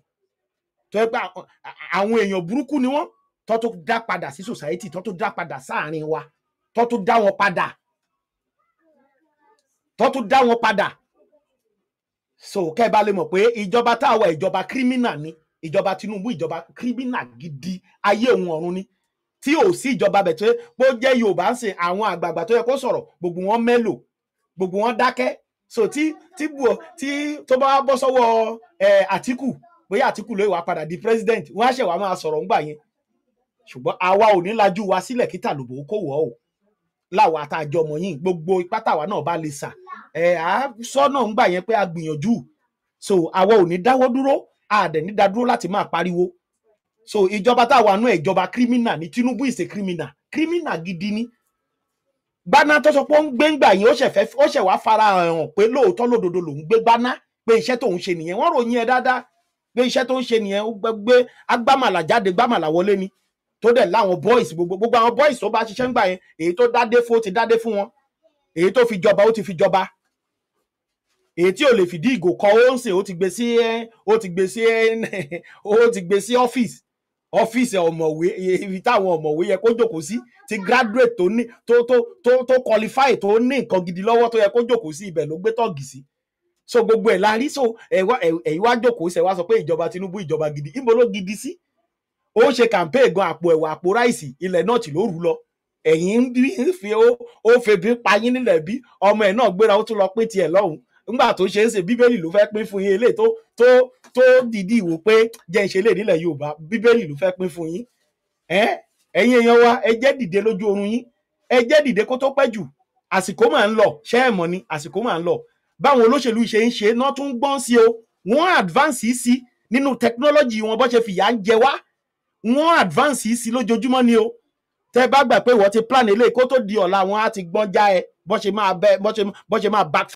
tó yẹ pé àwọn èèyàn burúkú ni wọ́n tó tó dá padà sí society tó tó dá padà sáàrin wa tó tó dá wọn padà so kẹ́ bá lè mọ̀ pé ìjọba táwa ìjọba criminal ni ìjọba Tinubu ìjọba criminal gidi ayé òun ọ̀run ni tí ò sí ìjọba bẹ̀ tó bó jẹ́ Yorùbá ń sìn àwọn àgbààgbà tó yẹ kó sọ̀rọ̀ gbogbo wọn mélò gbogbo wọn dákẹ́ so tí tó bá bọ́ sọ́wọ́ Àtíkù bóyá Àtíkù ló wà padà di president wọ́n á ṣẹ̀ wá máa sọ̀rọ̀ ńgbà yẹn ṣùgbọ́n àwa ò ní lajú wa sílẹ̀ kí tàlùbọ̀ kó wọ̀ ọ́ láwa àtàjọ ọmọ yìí gbogbo ipá táwa náà bá lè sà sọ́nà ńgbà yẹn pé a gbìyànjú so àwa ò ní dáwọ́ dúró àdẹ̀ ní dá dúró láti máa pariwo so ìjọba táwa nú ìjọba criminal ni Tinubu is a criminal gidi ni gbaná tó sọ pé ó ń gbé ńgbà yẹn ó ṣẹ̀ wá fara hàn pé lóòótọ́ lódodo lòún gbé gbaná pé iṣẹ́ tó ń ṣe nìyẹn, wọ́n ròyìn ẹ dáadáa pé iṣẹ́ tó ń ṣe nìyẹn, ó gbé agbámàlà jáde gbámàlà wọlé ni tó dẹ̀ láwọn boys gbogbo àwọn boys tó bá ṣiṣẹ́ ń gbà yẹn, èyí tó dádé fún ó ti dádé fún wọn, èyí tó fi jọba ó ti fi jọba, èyí tí ò lè fìdí ìgò kọ ó ń sè ó ti gbé sí ọ́fíìsì ọ̀mọ̀wé, ibi táwọn ọ̀mọ̀wé yẹ kó jókòó sí, ti graduate tó ní tó qualify tó ní nǹkan gidi lọ́wọ́ tó yẹ kó jókòó sí, ibẹ̀ ló gbé tọ́ọ̀gì sí. So gbogbo ẹ̀ la rí, so ẹ̀yin wá jókòó ṣe wá sọ pé ìjọba Tinubu ìjọba gidi, ibo ló gidi sí? Ó ṣe campaign gan, àpò ẹ̀wà àpò ráìsì ilẹ̀ náà tí ló rú lọ, ẹ̀yin ń fi ó febi pa yín nílẹ̀ bí, ọmọ ẹ̀ náà gbéra ó tún lọ pín tiẹ̀ lọ́hùn, nígbà tó ṣe é ṣe bíbélì ló fẹ́ pín fún yín, eléyìí tó dìídì wò pé jẹ́ ń ṣe lè nílẹ̀ Yorùbá, bíbélì ló fẹ́ pín fún yín. Ẹ̀yin èèyàn wa, ẹ jẹ́ dìde lójú oorun yín, ẹ jẹ́ dìde kó tó pẹ́ jù, àsìkò máa ń lọ, ṣé ẹ mọ̀ ni àsìkò máa ń lọ. Báwọn olóṣèlú ṣe ń ṣe náà tún gbọ́n sí o, wọ́n advance sí nínú technology wọn, bó ṣe fìyà ń jẹ wá, wọ́n advance sí lójoojúmọ́ ni o. Tẹ́ bá gbà pé wọ́n ti plan eléyìí kó tó di ọ̀la, wọn á ti gbọ́n já ẹ bó ṣe máa back